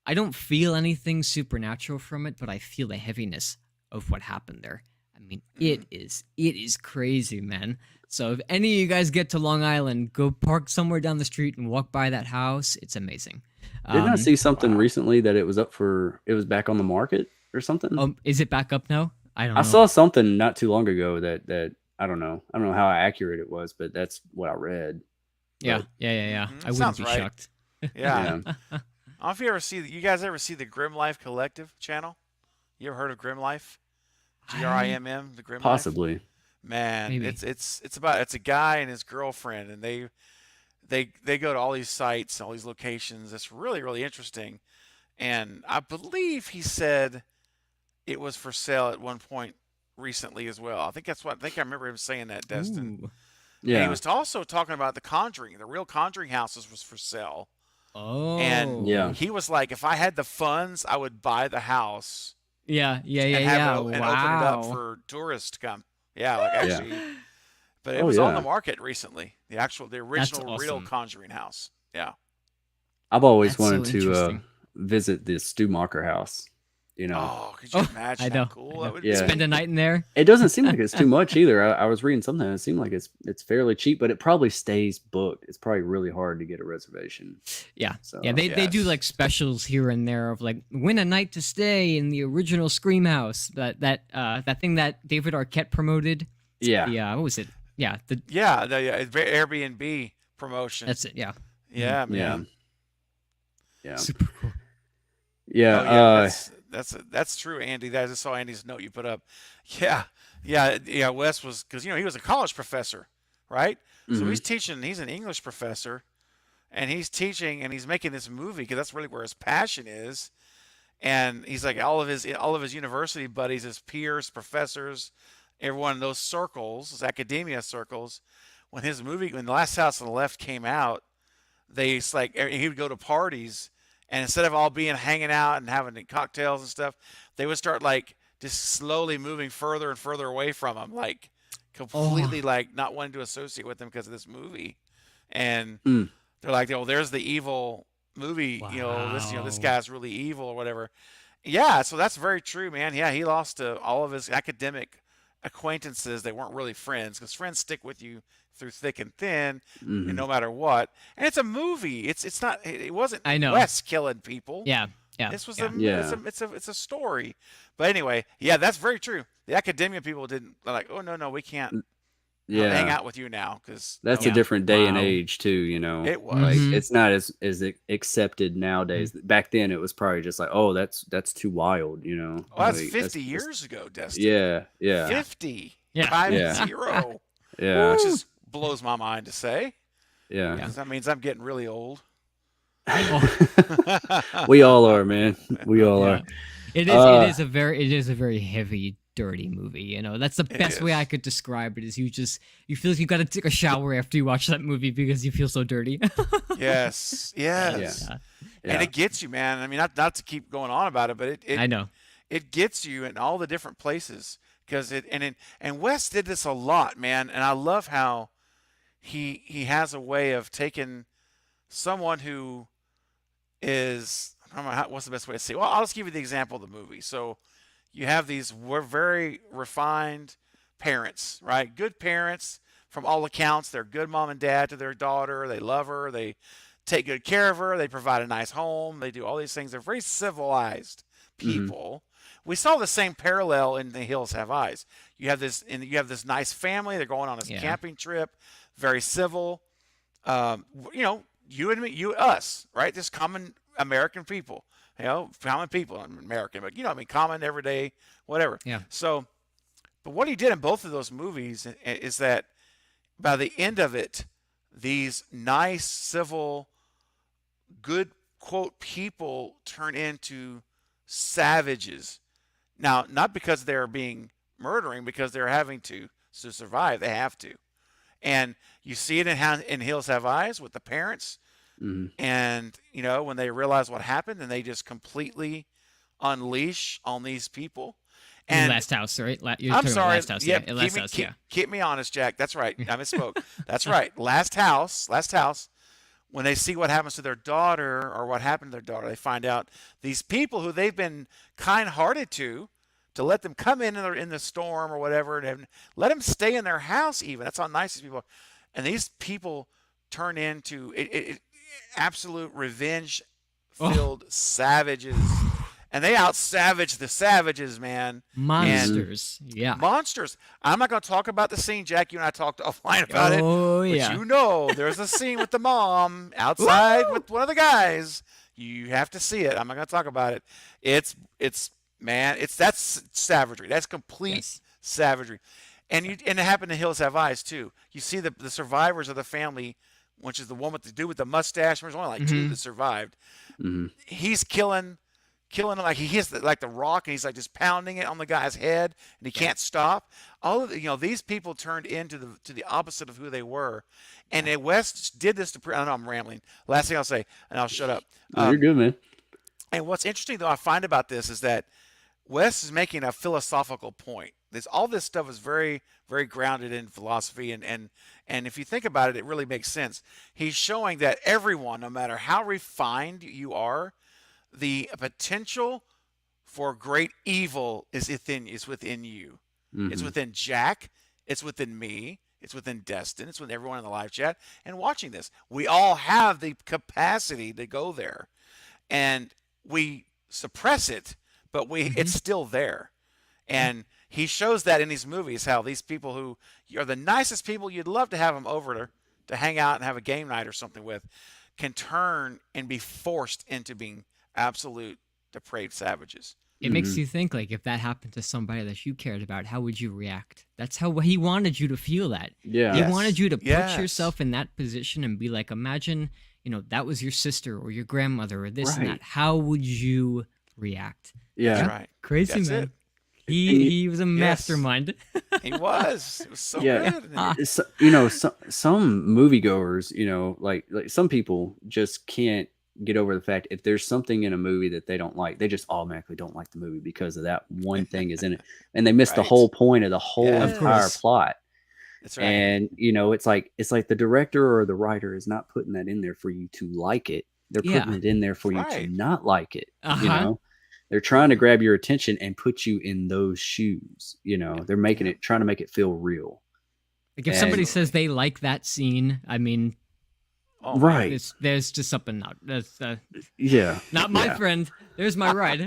I don't feel anything supernatural from it, but I feel the heaviness of what happened there. I mean, Mm. it is crazy, man. So if any of you guys get to Long Island, go park somewhere down the street and walk by that house. It's amazing. Didn't I Um, see something Wow. recently that it was back on the market or something? is it back up now? I don't I know. saw something not too long ago that I don't know. I don't know how accurate it was, but that's what I read. Yeah, But yeah. Hmm. I wouldn't Sounds be right. shocked. Yeah. I yeah, don't know if you guys ever see the Grim Life Collective channel? You ever heard of Grim Life? I GRIMM, the Grim Life. possibly. Man, maybe. it's a guy and his girlfriend, and they go to all these sites, all these locations. It's really really interesting. And I believe he said it was for sale at one point recently as well. I think I remember him saying that, Destin. Ooh. And he Yeah, was also talking about the Conjuring. The real Conjuring houses was for sale. And yeah. Oh. he was like, if I had the funds, I would buy the house and Yeah. and open it up Wow. for tourists to come. Yeah, like Yeah. actually, but it Oh was on the yeah. market recently. The That's original real awesome. Conjuring house. Yeah. I've always That's wanted so to interesting. visit the Stumacher house. You know. Oh, could you Oh, imagine I how know. I cool that know. would Yeah. Spend a be? night in there. It doesn't seem like it's too much either. I was reading something. It seemed like it's fairly cheap, but it probably stays booked. It's probably really hard to get a reservation. Yeah. Yeah, So they do Yes. like specials here and there of like win a night to stay in the original Scream house. That thing that David Arquette promoted. yeah, The what was it? Yeah, Yeah, the Airbnb promotion. that's it. Yeah. Mhm. Yeah, yeah, man. yeah, Super cool. yeah. Oh yeah, that's true, Andy. I just saw Andy's note you put up. Yeah, yeah. Wes was because he was a college professor, right? So hmm he's teaching. He's an English professor, and he's teaching, and he's making this movie because that's really where his passion is. And he's like all of his university buddies, his peers, professors, everyone in those circles, those academia circles. When the Last House on the Left came out, it's like he would go to parties, and instead of all being hanging out and having cocktails and stuff, they would start like just slowly moving further and further away from him, like Oh, completely like not wanting to associate with him because of this movie. And mm, they're like, oh, there's the evil movie, this wow. guy's really evil or whatever. Yeah, so that's very true, man. Yeah, he lost all of his academic acquaintances. They weren't really friends because friends stick with you through thick and thin, and hmm no matter what. And it's a movie. It's not. It wasn't I know. Wes killing people. Yeah. Yeah. This was Yeah. yeah, it's a story. But anyway, yeah, that's very true. The academia people didn't they're like, oh no, we can't hang yeah. out with you now because That's a Yeah. different day and Wow. age too. it Like was. Mhm. it's not as accepted Mhm. nowadays. Back then, it was probably just like, oh, that's too wild. Oh, that's Like 50 that's years ago, Destin. yeah, yeah, Yeah. 50, Yeah. five yeah, zero, yeah, which Woo. is blows my mind to say yeah. Yeah. because that means I'm getting really old. Oh, We all are, man. We all yeah. are. It Uh, is a very heavy, dirty movie. That's the It best way I is. could describe it. Is you feel like you got to take a shower after you watch that movie because you feel so dirty. Yes, yeah, yes. Yeah. And yeah. it gets you, man. I mean, not to keep going on about it, but I know. it gets you in all the different places because and Wes did this a lot, man. And I love how he has a way of taking someone who is I don't know what's the best way to say it? Well, I'll just give you the example of the movie. So you have these we're very refined parents, right? Good parents from all accounts. They're good mom and dad to their daughter. They love her. They take good care of her. They provide a nice home. They do all these things. They're very civilized hmm people. We saw the same parallel in The Hills Have Eyes. You have this nice family. They're going on this Yeah. camping trip. Very civil. You and me, us, right? Just common American people. Common people. I'm American, but common everyday, whatever. Yeah. So, but what he did in both of those movies is that by the end of it, these nice, civil, good quote people turn into savages. Now, not because they're being murdering, because they're having to survive. They have to, and you see it in Hills Have Eyes with the parents, hmm and when they realize what happened, and they just completely unleash on these people. You mean And Last House, right? You're I'm talking about sorry. Last House, yeah. Yep. Last House, yeah. Keep me honest, Jack. That's right. I misspoke. That's right. Last house. Last house. When they see what happens to their daughter or what happened to their daughter, they find out these people who they've been kind-hearted to to let them come in the storm or whatever, and let them stay in their house even. That's how nice these people are. And these people turn into absolute revenge filled savages, and they out savage the savages, man. Monsters. Yeah. Monsters. I'm not going to talk about the scene. Jack, you and I talked offline about it. Oh, But yeah. you know, there's a scene with the mom outside with one of the guys. You have to see it. I'm not going to talk about it. It's man, that's savagery. That's complete Yes. savagery. And it happened in Hills Have Eyes too. You see the survivors of the family, which is the one with the dude with the mustache. There's only like two that survived. He's killing him, like he hits like the rock, and he's like just pounding it on the guy's head, and he can't stop. All of these people turned into the opposite of who they were, and West did this to. I know I'm rambling. Last thing I'll say, and I'll shut up. You're good, man. And what's interesting though I find about this is that West is making a philosophical point. All this stuff is very, very grounded in philosophy, and if you think about it, it really makes sense. He's showing that everyone, no matter how refined you are, the potential for great evil is within you. It's within Jack. It's within me. It's within Destin. It's within everyone in the live chat and watching this. We all have the capacity to go there, and we suppress it, but it's still there. And he shows that in these movies, how these people who are the nicest people, you'd love to have them over to hang out and have a game night or something with, can turn and be forced into being absolute depraved savages. It makes you think, like, if that happened to somebody that you cared about, how would you react? That's how he wanted you to feel that. Yeah. He Yes. wanted you to put Yes. yourself in that position and be like, imagine, that was your sister or your grandmother or this and Right. that. How would you react? Yeah. That's right. Crazy, That's man. it. He was a mastermind. He was. It was so Yeah. good. So, some moviegoers, like some people just can't get over the fact if there's something in a movie that they don't like, they just automatically don't like the movie because of that one thing is in it, and they miss the Right. whole point of the whole Yes. entire course. plot. That's right. And it's like the director or the writer is not putting that in there for you to like it. They're Yeah. putting it in there for you to Right. not like it. Uh-huh. They're trying to grab your attention and put you in those shoes. They're making it, trying to make it feel real. Like if somebody And- says they like that scene, I mean, Oh, man. Right. there's just something not that's Yeah. not my Yeah. friend. There's my ride.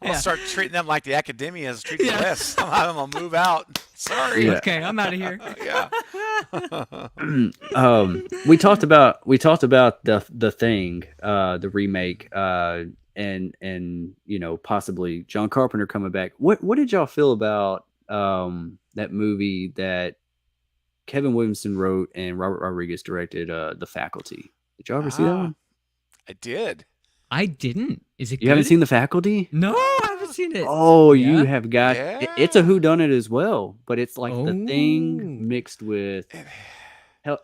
I'll start treating them like the academias treat the Yeah. West. I'm gonna move out. Sorry. Yeah. Okay, I'm out of here. Yeah. We talked about the thing, the remake, and possibly John Carpenter coming back. What did y'all feel about that movie that Kevin Williamson wrote and Robert Rodriguez directed, The Faculty? Did y'all ever see that Ah. one? I did. I didn't. Is it You haven't good? seen The Faculty? No, I haven't seen it. Oh, you Yeah? have got it's a Yeah. whodunit as well, but it's like the Oh. thing mixed with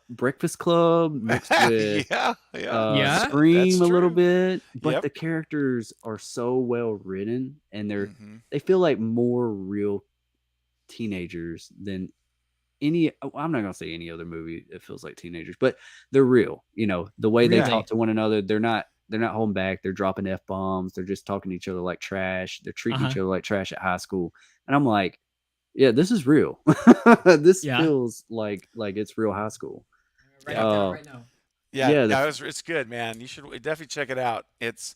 Breakfast Club mixed with Yeah. Yeah. Yeah? Scream That's a little true. bit, but Yep. the characters are so well written, and Mhm. they feel like more real teenagers than any. I'm not gonna say any other movie. It feels like teenagers, but they're real. The way they Really? talk to one another, they're not holding back. They're dropping F-bombs. They're just talking to each other like trash. They're treating each Uh-huh. other like trash at high school, and I'm like, yeah, this is real. This Yeah. feels like it's real high school. Write it down Uh, right now. Yeah. Yeah, Yeah. It's good, man. You should definitely check it out. It's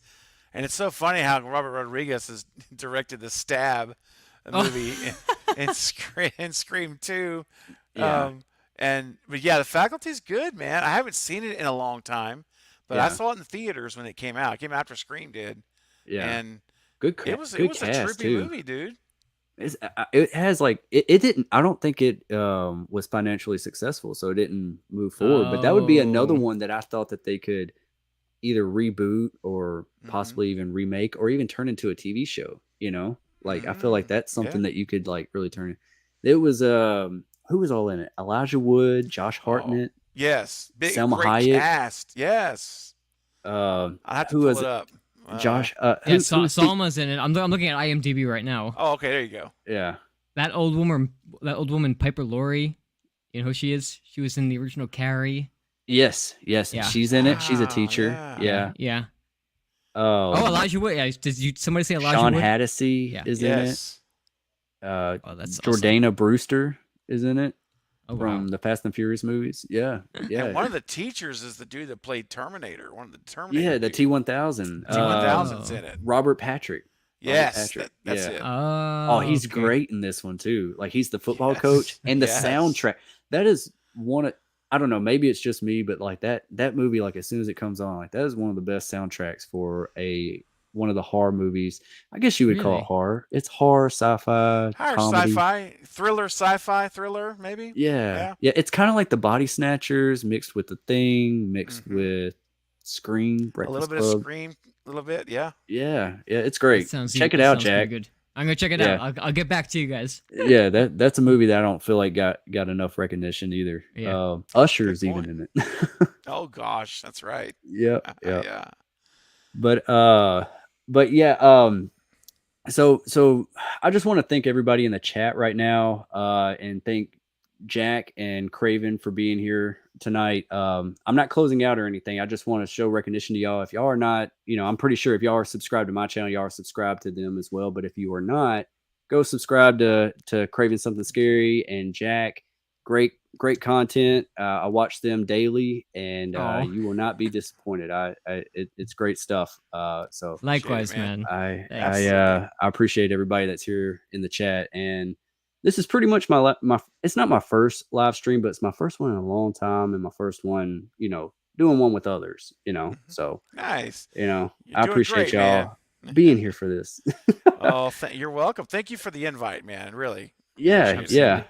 so funny how Robert Rodriguez has directed the Stab Oh. movie in Scream 2. Yeah. But yeah, The Faculty's good, man. I haven't seen it in a long time, but I Yeah. saw it in the theaters when it came out. It came after Scream did, Yeah, and good. it was good a cast trippy too. movie, dude. It has it didn't. I don't think it was financially successful, so it didn't move forward. But that would be another Oh. one that I thought that they could either reboot or Mhm. possibly even remake or even turn into a TV show. I feel like that's something Yeah. that you could really turn. It was who was all in it? Elijah Wood, Josh Hartnett, Yes, big Selma great Hayek. cast. Yes, I have to who pull was it it? up. Josh. Yeah, who's the- Salma's in it. I'm looking at IMDb right now. Oh, okay, there you go. Yeah. That old woman, Piper Laurie. You know who she is? She was in the original Carrie. Yes. Yeah. She's in it. She's a Wow, teacher. yeah. Yeah. Yeah. Oh, Elijah Wood. Yeah, did somebody say Elijah Sean Wood? Hattasey Yeah. is in it. Yes. Oh, that's awesome. Jordana Brewster is in it Oh wow. from the Fast and Furious movies. Yeah, And yeah, one of the teachers is the dude that played Terminator. One of the Terminator yeah. The dude. T1000. T1000's Oh. in it. Robert Patrick. Robert Yes, Patrick. that's Yeah. it. Oh, Oh, he's okay. great in this one too. Like he's the football coach Yes. and the Yes. soundtrack. That is one of, I don't know, maybe it's just me, but like that movie, like as soon as it comes on, like that is one of the best soundtracks for one of the horror movies. I guess you would call it Really? horror. It's horror, sci-fi, Higher comedy. sci-fi, thriller, sci-fi, thriller, maybe. Yeah. Yeah. Yeah. It's kind of like the Body Snatchers mixed with The Thing, mixed hmm with Scream, A little Breakfast bit of Club. Scream, a little bit. Yeah. Yeah. Yeah. It's That great. sounds Check it that out, sounds pretty Jack. good. I'm gonna check it Yeah. out. I'll get back to you guys. Yeah, that's a movie that I don't feel like got enough recognition either. Yeah. Usher's Good even point. in it. Oh gosh, that's right. Yeah, yeah. Yeah. But yeah, so I just want to thank everybody in the chat right now, and thank Jack and Craven for being here tonight. I'm not closing out or anything. I just want to show recognition to y'all. If y'all are not, I'm pretty sure if y'all are subscribed to my channel, y'all are subscribed to them as well. But if you are not, go subscribe to Craven Something Scary and Jack. Great content. I watch them daily, and Oh, you will not be disappointed. It's great stuff. So likewise, man. man. I Thanks. I appreciate everybody that's here in the chat, and this is pretty much my it's not my first live stream, but it's my first one in a long time, and my first one, doing one with others, so Nice. I You're doing appreciate great, man. y'all being here for this. Oh, you're welcome. Thank you for the invite, man. Really Yeah, appreciate it. yeah,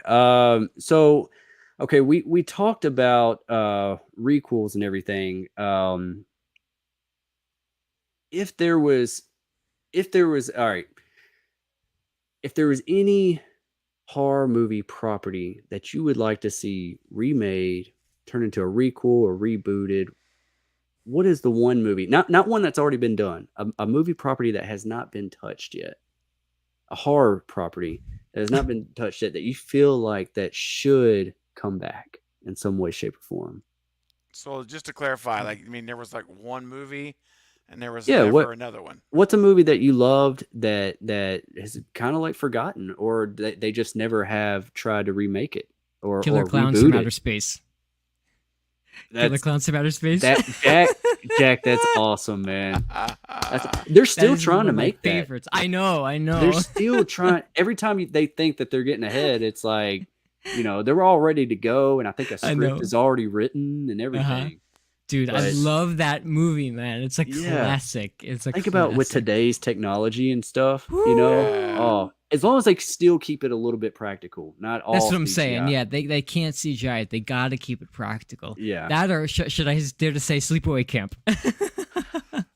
yeah. So okay, we talked about requels and everything. If there was all right, if there was any horror movie property that you would like to see remade, turned into a requel or rebooted, what is the one movie? Not one that's already been done. A movie property that has not been touched yet. A horror property that has not been touched yet that you feel like that should come back in some way, shape, or form. So just to clarify, like, I mean, there was like one movie, and there was Yeah, never another one. what's a movie that you loved that is kind of like forgotten, or they just never have tried to remake it or Killer Clowns from reboot Outer it? Space. Killer That's Clowns from Outer Space. that Jack, that's awesome, man. They're still That is trying one to of my make that. favorites. I know. They're still trying. Every time they think that they're getting ahead, it's like, they're all ready to go, and I think a I script know. is already written and everything. Dude, I But- love that movie, man. It's a Yeah. classic. It's a Think about with classic. today's technology and stuff, Yeah. oh, as long as they still keep it a little bit practical, not all. That's what I'm saying. CGI. Yeah, they can't CGI it. They got to keep it practical. Yeah. That or should I dare to say sleepaway camp?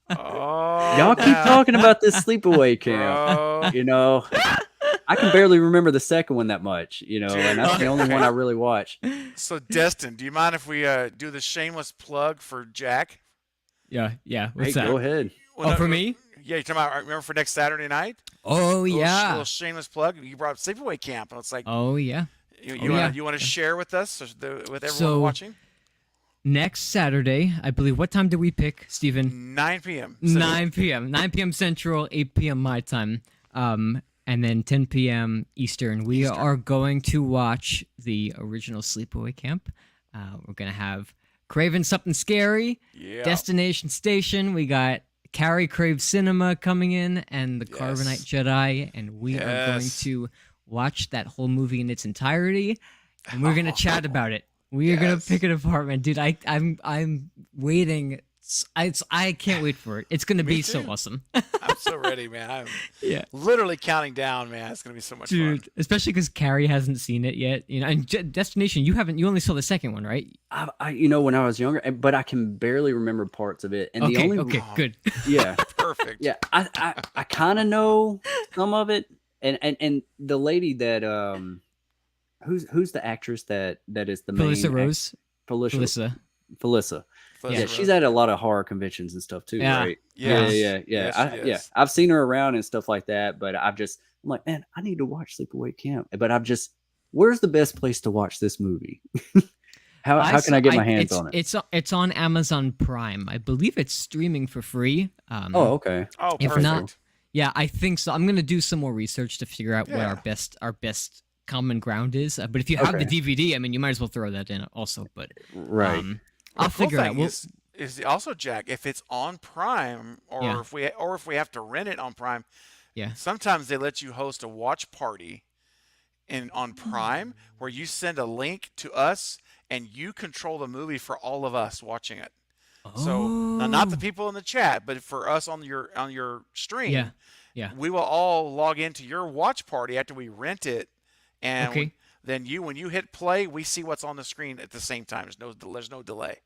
Oh, Y'all keep now, talking about this sleepaway camp. bro. I can barely remember the second one that much, and that's the only one I really watched. So, Destin, do you mind if we do the shameless plug for Jack? Yeah. What's Hey, that? go ahead. Oh, for me? Yeah, you're talking about, remember for next Saturday night? Oh yeah. Little shameless plug. You brought up Sleepaway Camp, and it's like, Oh yeah. you want to share with us, with everyone So- watching? Next Saturday, I believe. What time did we pick, Steven? 9 p.m. 9 p.m. 9 p.m. Central, 8 p.m. my time, and then 10 p.m. Eastern. We are going to watch the original Sleepaway Camp. We're gonna have Craven Something Scary, Yeah. Destination Station. We got Carrie Crave Cinema coming in, and the Carbonite Jedi, and we are going Yes. to watch that whole movie in its entirety, and we're gonna chat about it. We are gonna Yes. pick it apart, man, dude. I'm waiting. I can't wait for it. It's gonna Me be so too. awesome, I'm so ready, man. I'm yeah, literally counting down, man. It's going to be so much dude. fun. Especially because Carrie hasn't seen it yet, And Destination, you haven't. You only saw the second one, right? I when I was younger, but I can barely remember parts of it. And the only Okay, good. yeah, Perfect. yeah, I kind of know some of it, and the lady that who's the actress that is the main Felissa Rose. Felissa. Felissa. Yeah, she's at a lot of horror conventions and stuff too, Yeah. right? Yes. Yeah. Yes, she Yeah, is. I've seen her around and stuff like that, but I'm like, man, I need to watch Sleepaway Camp. But where's the best place to watch this movie? How can I get my hands it's on it? it's on Amazon Prime. I believe it's streaming for free. Oh, okay. Oh, If Okay, not, cool. perfect. yeah, I think so. I'm gonna do some more research to figure out what Yeah. our best common ground is. But if you have the Okay. DVD, I mean, you might as well throw that in also. But Right. um, Well, I'll the cool figure it out. thing Well, is also, Jack, if it's on Prime, yeah, or if we have to rent it on Prime, yeah. sometimes they let you host a watch party in on Prime Mm. where you send a link to us and you control the movie for all of us watching it. So now, not the Oh, people in the chat, but for us on your yeah, stream, yeah. we will all log into your watch party after we rent it, and Okay. then when you hit play, we see what's on the screen at the same time. There's no delay.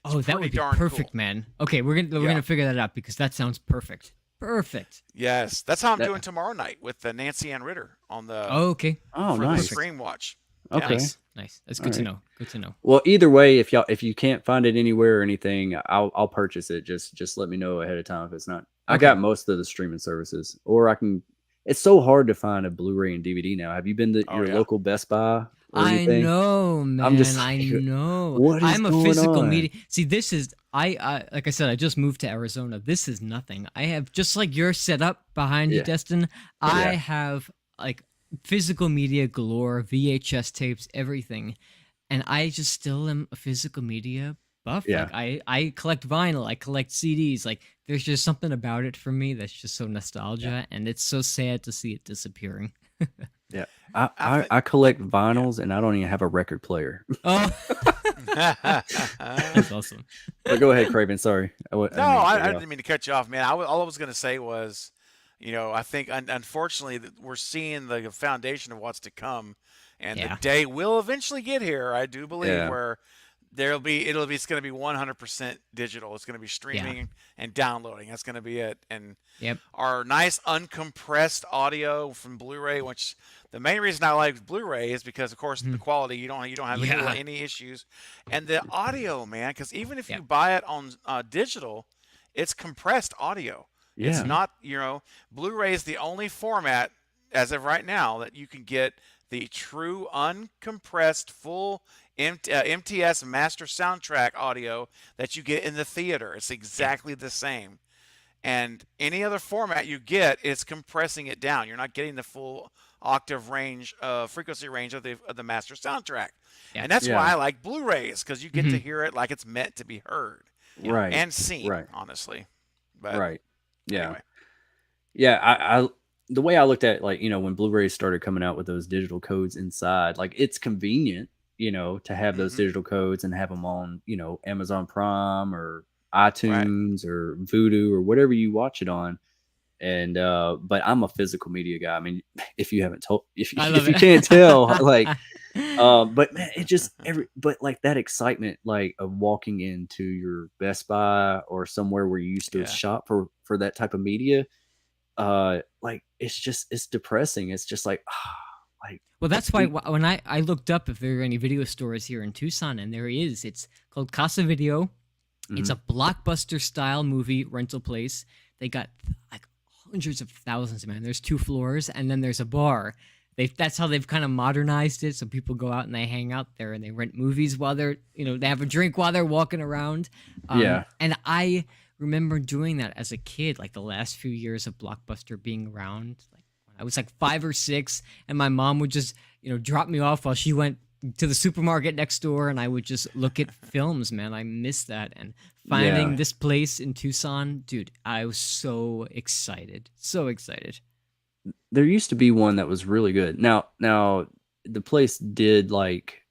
It's Oh, that pretty would be darn cool. perfect, man. Okay, we're Yeah. gonna figure that out because that sounds perfect. Perfect. Yes, that's how I'm doing That tomorrow night with Nancy Ann Ritter on the Oh, okay. Oh, for the nice. Perfect. Scream Watch. Yeah. Okay. Nice. Nice. That's All good to right. know. Good to know. Well, either way, if you can't find it anywhere or anything, I'll purchase it. Just let me know ahead of time if it's not. I Okay. got most of the streaming services, or I can. It's so hard to find a Blu-ray and DVD now. Have you been to Oh your yeah. local Best Buy or I anything? know, I'm just man. I like, know. what is I'm a going physical on? media. See, this is I like I said, I just moved to Arizona. This is nothing. I have just like your setup behind you, Yeah, Destin. I yeah, have like physical media galore, VHS tapes, everything, and I just still am a physical media buff. yeah, Like I collect vinyl, I collect CDs. Like there's just something about it for me that's just so yeah, nostalgia, and it's so sad to see it disappearing. yeah. I, I I think I collect yeah. vinyls and I don't even have a record player. Oh, that's awesome. But go ahead, Craven. Sorry, I No, didn't mean to cut I you off. didn't mean to cut you off, man. All I was going to say was, I think unfortunately that we're seeing the foundation of what's to come, and the Yeah. day will eventually get here. I do believe Yeah, where it's going to be 100% digital. It's going to be Yeah. streaming and downloading. That's going to be it. And Yep. our nice uncompressed audio from Blu-ray, which the main reason I like Blu-ray is because, of course, the Mhm. quality you don't have Yeah. any issues, and the audio, man. Because even if you Yep. buy it on digital, it's compressed audio. It's yeah, Mhm. not, Blu-ray is the only format as of right now that you can get the true uncompressed full MTS master soundtrack audio that you get in the theater. It's Yep. exactly the same. And any other format you get, it's compressing it down. You're not getting the full octave range, frequency range of the master soundtrack. Yep. And that's why yeah. I like Blu-rays because you get to Mhm. hear it like it's meant to be heard Yeah. Right, and seen, right, honestly. But right. Yeah. anyway, Yeah, I the way I looked at it, like, when Blu-rays started coming out with those digital codes inside, like it's convenient, to have those hmm, digital codes and have them on, Amazon Prime or right, iTunes or Vudu or whatever you watch it on. And but I'm a physical media guy. I mean, if you haven't told, I love if you it. can't tell, like, but man, it just but like that excitement, like of walking into your Best Buy or somewhere where you used to yeah, shop for that type of media, like it's depressing. It's just like like Well, that's why we when I looked up if there were any video stores here in Tucson, and there is. It's called Casa Video. It's mhm. a blockbuster style movie rental place. They got like hundreds of thousands, man. There's 2 floors, and then there's a bar. That's how they've kind of modernized it. So people go out and they hang out there and they rent movies while they have a drink while they're walking around. Yeah, And I remember doing that as a kid, like the last few years of Blockbuster being around. Like when I was like 5 or 6, and my mom would just drop me off while she went to the supermarket next door, and I would just look at films, man. I miss that. And yeah. finding this place in Tucson, dude, I was so excited. So excited. There used to be one that was really good. Now the place did like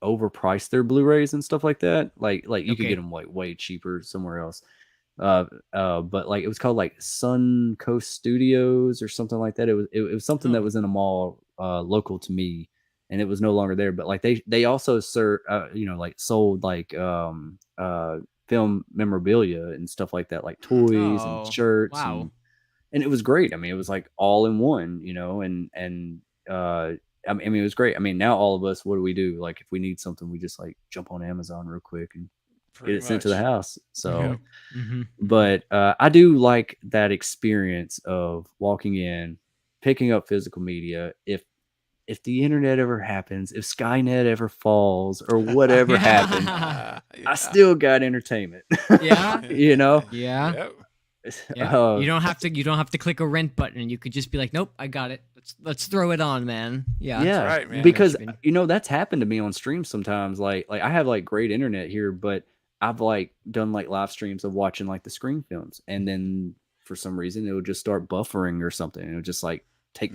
overprice their Blu-rays and stuff like that. Like you could get Okay. them like way cheaper somewhere else. But like it was called like Sun Coast Studios or something like that. It was something that Oh. was in a mall local to me, and it was no longer there. But like they also like sold like film memorabilia and stuff like that, like hmm, toys and Oh. shirts Wow. and it was great. I mean, it was like all in one, and I mean, it was great. I mean, now all of us, what do we do? Like, if we need something, we just like jump on Amazon real quick and get pretty it sent to the much. house. So, Yep. Mm-hmm. Mm-hmm. but I do like that experience of walking in, picking up physical media. if the internet ever happens, if Skynet ever falls, or whatever happens, I Yeah. still got entertainment. Yeah. You know? Yeah. Yep. Yeah. Uh, You don't have to click a rent button. You could just be like, nope, I got it. Let's throw it on, man. Yeah. That's yeah, right, man. because Mean. that's happened to me on streams sometimes. Like I have like great internet here, but I've like done like live streams of watching like the screen films, and then for some reason it would just start buffering or something. It would just like take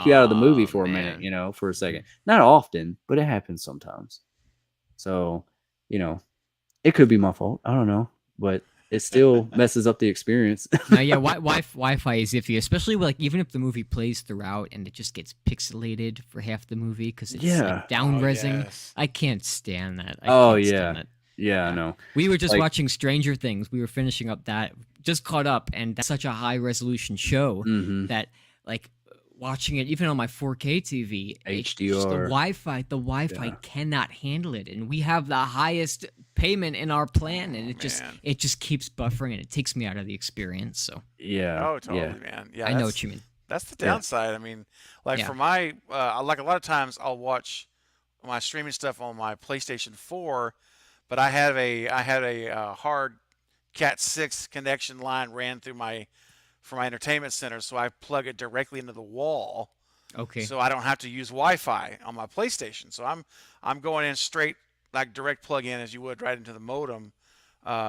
you out of the movie Oh, for a minute, man. for a second. Not often, but it happens sometimes. So, it could be my fault. I don't know, but it still messes up the experience. No, yeah, Wi-Fi is iffy, especially like even if the movie plays throughout and it just gets pixelated for half the movie because it's Yeah. like down Oh, resing. yes. I can't stand that. I Oh, can't yeah. stand that. Yeah, I know. We were just Like- watching Stranger Things. We were finishing up that, just caught up, and that's such a high resolution show Mhm. that like watching it even on my 4K TV, HDR. the Wi-Fi Yeah. cannot handle it, and we have the highest payment in our plan, and man. it just keeps buffering, and it takes me out of the experience. So Yeah. Oh, totally, Yeah. man. Yeah, I know that's- what you mean. That's the Yeah. downside. I mean, like Yeah. for my, like a lot of times I'll watch my streaming stuff on my PlayStation 4, but I had a hard Cat 6 connection line ran through for my entertainment center, so I plug it directly into the wall, Okay. so I don't have to use Wi-Fi on my PlayStation. So I'm going in straight like direct plug in as you would right into the modem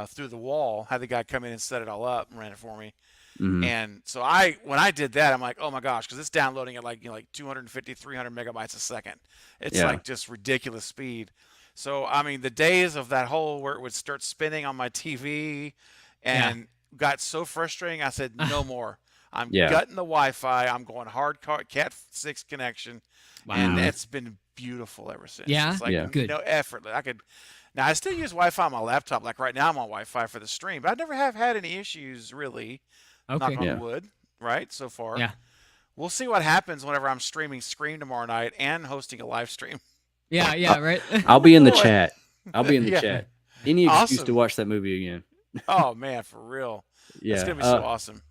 through the wall. Had the guy come in and set it all up and ran it for me. Mhm. And so when I did that, I'm like, oh my gosh, because it's downloading at like 250, 300 megabytes a second. It's Yeah. like just ridiculous speed. So I mean, the days of that whole where it would start spinning on my TV and got so frustrating. I said, no more. I'm Yeah. gutting the Wi-Fi. I'm going hard Cat 6 connection, and Wow. it's been beautiful ever since. Yeah? It's like Yeah. Good. effortless. Now I still use Wi-Fi on my laptop. Like right now, I'm on Wi-Fi for the stream, but I never have had any issues really. Okay. Knock on Yeah. wood, right? So far. Yeah. We'll see what happens whenever I'm streaming Scream tomorrow night and hosting a live stream. Yeah. Yeah. Right. I'll be in the Boy. chat. I'll be in the Yeah. chat. Any excuse Awesome. to watch that movie again. Oh man, for real. Yeah. It's gonna be so awesome.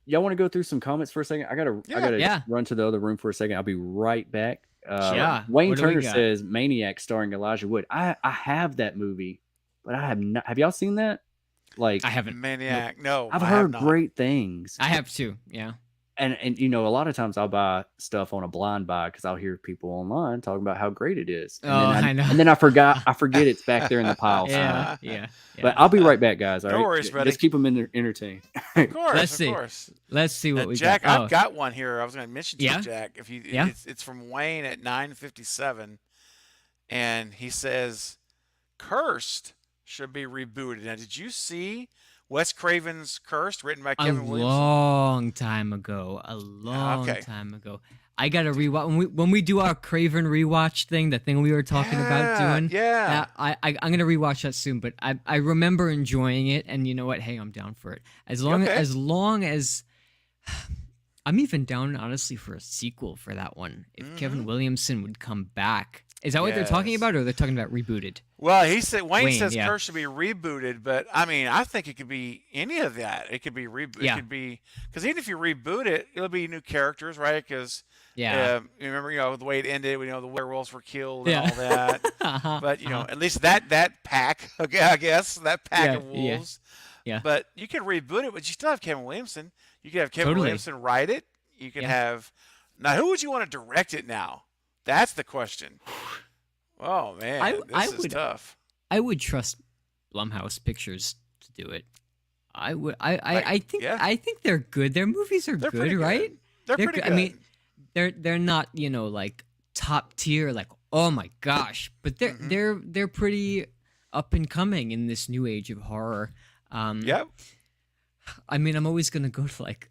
Y'all want to go through some comments for a second? I gotta Yeah. run to the other room for a second. I'll be right back. Yeah. Wayne What do we Turner got? says Maniac starring Elijah Wood. I have that movie, but I have not. Have y'all seen that? Like I haven't. Maniac. No, I've I have heard not. great things. I have too. Yeah. And a lot of times I'll buy stuff on a blind buy because I'll hear people online talking about how great it is. And Oh, then I know. And then I forget it's back there in the pile somewhere. Yeah. Yeah. But I'll be right back, guys. All No right, worries, buddy. Just keep them entertained. Of course, Let's of see. course. Let's see what we Jack, got. I've got one here. I was going to mention to Yeah? you, Jack. If you, Yeah? it's from Wayne at 9:57, and he says, "Cursed should be rebooted." Now, did you see Wes Craven's Cursed, written by A Kevin Williamson? long time ago. A long okay. time ago. I gotta rewatch when we do our Craven rewatch thing. The thing we were talking about doing. Yeah. I'm gonna rewatch that soon. But I remember enjoying it, and you know what? Hey, I'm down for it. As long as I'm even down, honestly, for a sequel for that one. If Kevin Williamson would come back. Is that what they're talking Yes. about, or they're talking about rebooted? Well, Wayne says yeah. Curse should be rebooted, but I mean, I think it could be any of that. It could be reboot. Yeah. It could be because even if you reboot it, it'll be new characters, right? Because Yeah. you remember, the way it ended. We know the werewolves were killed and Yeah. all that. But at least that pack, okay, I guess that pack of Yeah. wolves. Yeah. But you could reboot it, but you still have Kevin Williamson. You could have Kevin Totally. Williamson write it. You could Yeah. have now. Who would you want to direct it now? That's the question. Oh man, this is tough. I would trust Blumhouse Pictures to do it. I would. I think they're good. Their movies are They're good, pretty right? good. They're pretty good. good. I mean, they're not like top tier. Like, oh my gosh, but they're pretty up and coming in this new age of horror. Yep. I mean, I'm always gonna go to like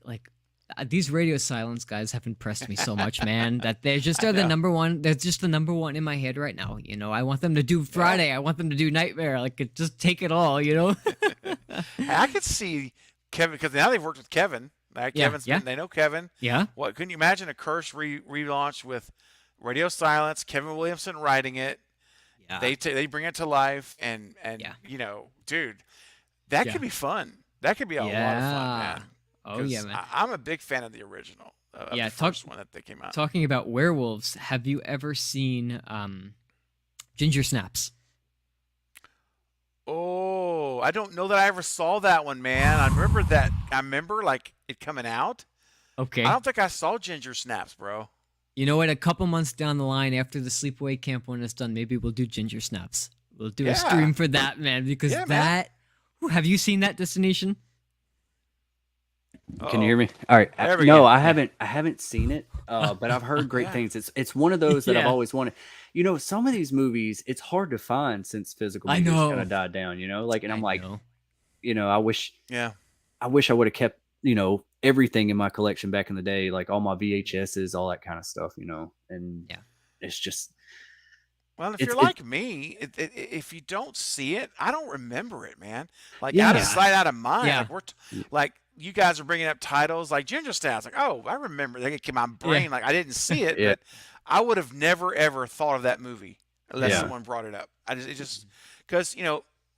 these Radio Silence guys have impressed me so much, man. That they just are the number one. They're just the number one in my head right now. I want them to do Friday. I want them to do Nightmare. Like, just take it all. I could see Kevin because now they've worked with Kevin. Right? Yeah, Kevin's yeah. they know Kevin. Yeah. What couldn't you imagine a Curse relaunch with Radio Silence, Kevin Williamson writing it? Yeah. They bring it to life and dude, that Yeah. could be fun. That could be a lot of fun, man. Oh yeah, 'Cause man. I'm a big fan of the original. of Yeah, the first one that they came out. talking about werewolves, have you ever seen Ginger Snaps? Oh, I don't know that I ever saw that one, man. I remember that. I remember like it coming out. I Okay. don't think I saw Ginger Snaps, bro. You know what? A couple months down the line, after the sleepaway camp when it's done, maybe we'll do Ginger Snaps. We'll do a Yeah, stream for that, man, because yeah, man. that. Have you seen that Destination? Can you Uh-oh. hear me? All right. There we No, go. I Yeah. haven't. I haven't seen it, but I've heard great Yeah. things. It's one of those that I've Yeah. always wanted. You know, some of these movies it's hard to find since physical I media's kind know. of died down. You know, like, and I I'm like, know. you know, Yeah. I wish I would have kept, you know, everything in my collection back in the day, like all my VHSs, all that kind of stuff. You know, and Yeah. it's just Well, if it's you're like me, if you don't see it, I don't remember it, man. Like out of yeah. sight, out of mind. Yeah. Like like you guys are bringing up titles like Ginger Snaps. Like, oh, I remember. Like it came in my brain. Yeah. Like I didn't see it, Yeah. but I would have never ever thought of that movie unless Yeah. someone brought it up. It just because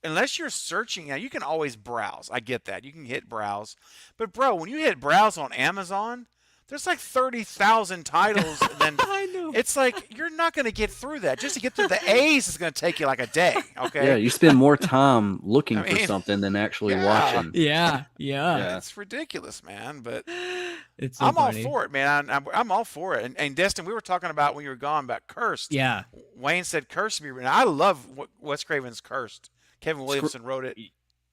unless you're searching, now you can always browse. I get that. You can hit browse, but bro, when you hit browse on Amazon, there's like 30,000 titles, and then I know. it's like you're not going to get through that. Just to get through the A's is going to take you like a day. Okay. Yeah, you spend more time looking I for mean, something than actually yeah. watching. Yeah. Yeah. It's ridiculous, man. But It's so I'm all funny. for it, man. I'm all for it. And Destin, we were talking about when you were gone about Cursed. Yeah. Wayne said Cursed to be written. I love Wes Craven's Cursed. Kevin Williamson wrote it.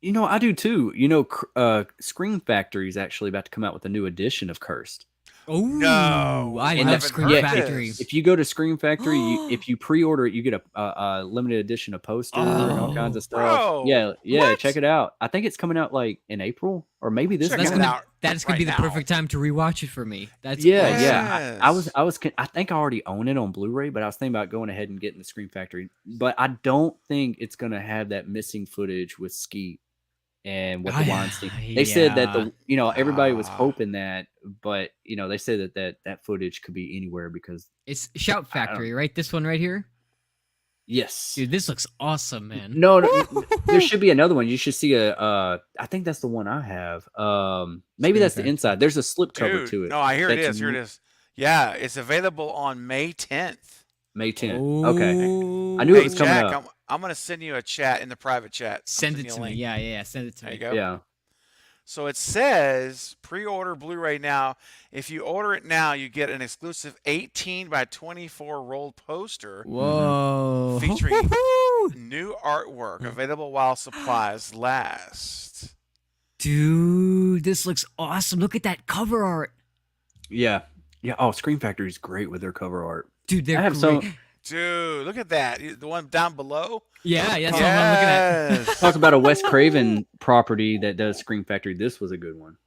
You know, I do too. You know, Scream Factory is actually about to come out with a new edition of Cursed. Oh No, I And love that's- Scream heard Factory. this. If you go to Scream Factory, if you pre-order it, you get a limited edition of poster and all kinds of stuff. Bro, yeah, what? check it out. I think it's coming out like in April or maybe this Check That's it month. gonna out that's gonna right be the now. perfect time to rewatch it for me. That's Yeah, awesome. yeah. Yes. I think I already own it on Blu-ray, but I was thinking about going ahead and getting the Scream Factory. But I don't think it's gonna have that missing footage with Skeet and with the Weinstein. They said that everybody was Ah. hoping that, but they said that footage could be anywhere because It's Shout Factory, right? This one right here. yes, Dude, this looks awesome, man. no, there should be another one. You should see I think that's the one I have. Maybe Screen that's the Factory. inside. There's a slip cover Dude, to it. no, I hear it That's is. Here it is. Yeah, it's available on May 10th. May 10th. Okay. Oh. I knew it Hey, was coming Jack, up. I'm going to send you a chat in the private chat. I'm Send sending it you a to me. link. Yeah. Send it to There me. you go. Yeah. So it says pre-order Blu-ray now. If you order it now, you get an exclusive 18 by 24 rolled poster Whoa. featuring new artwork available while supplies last. Dude, this looks awesome. Look at that cover art. Yeah. Yeah. Oh, Scream Factory is great with their cover art. Dude, they're I have great. some. Dude, look at that. The one down below. Yeah, that's what I'm looking at. Yes. Talk about a Wes Craven property that does Scream Factory. This was a good one.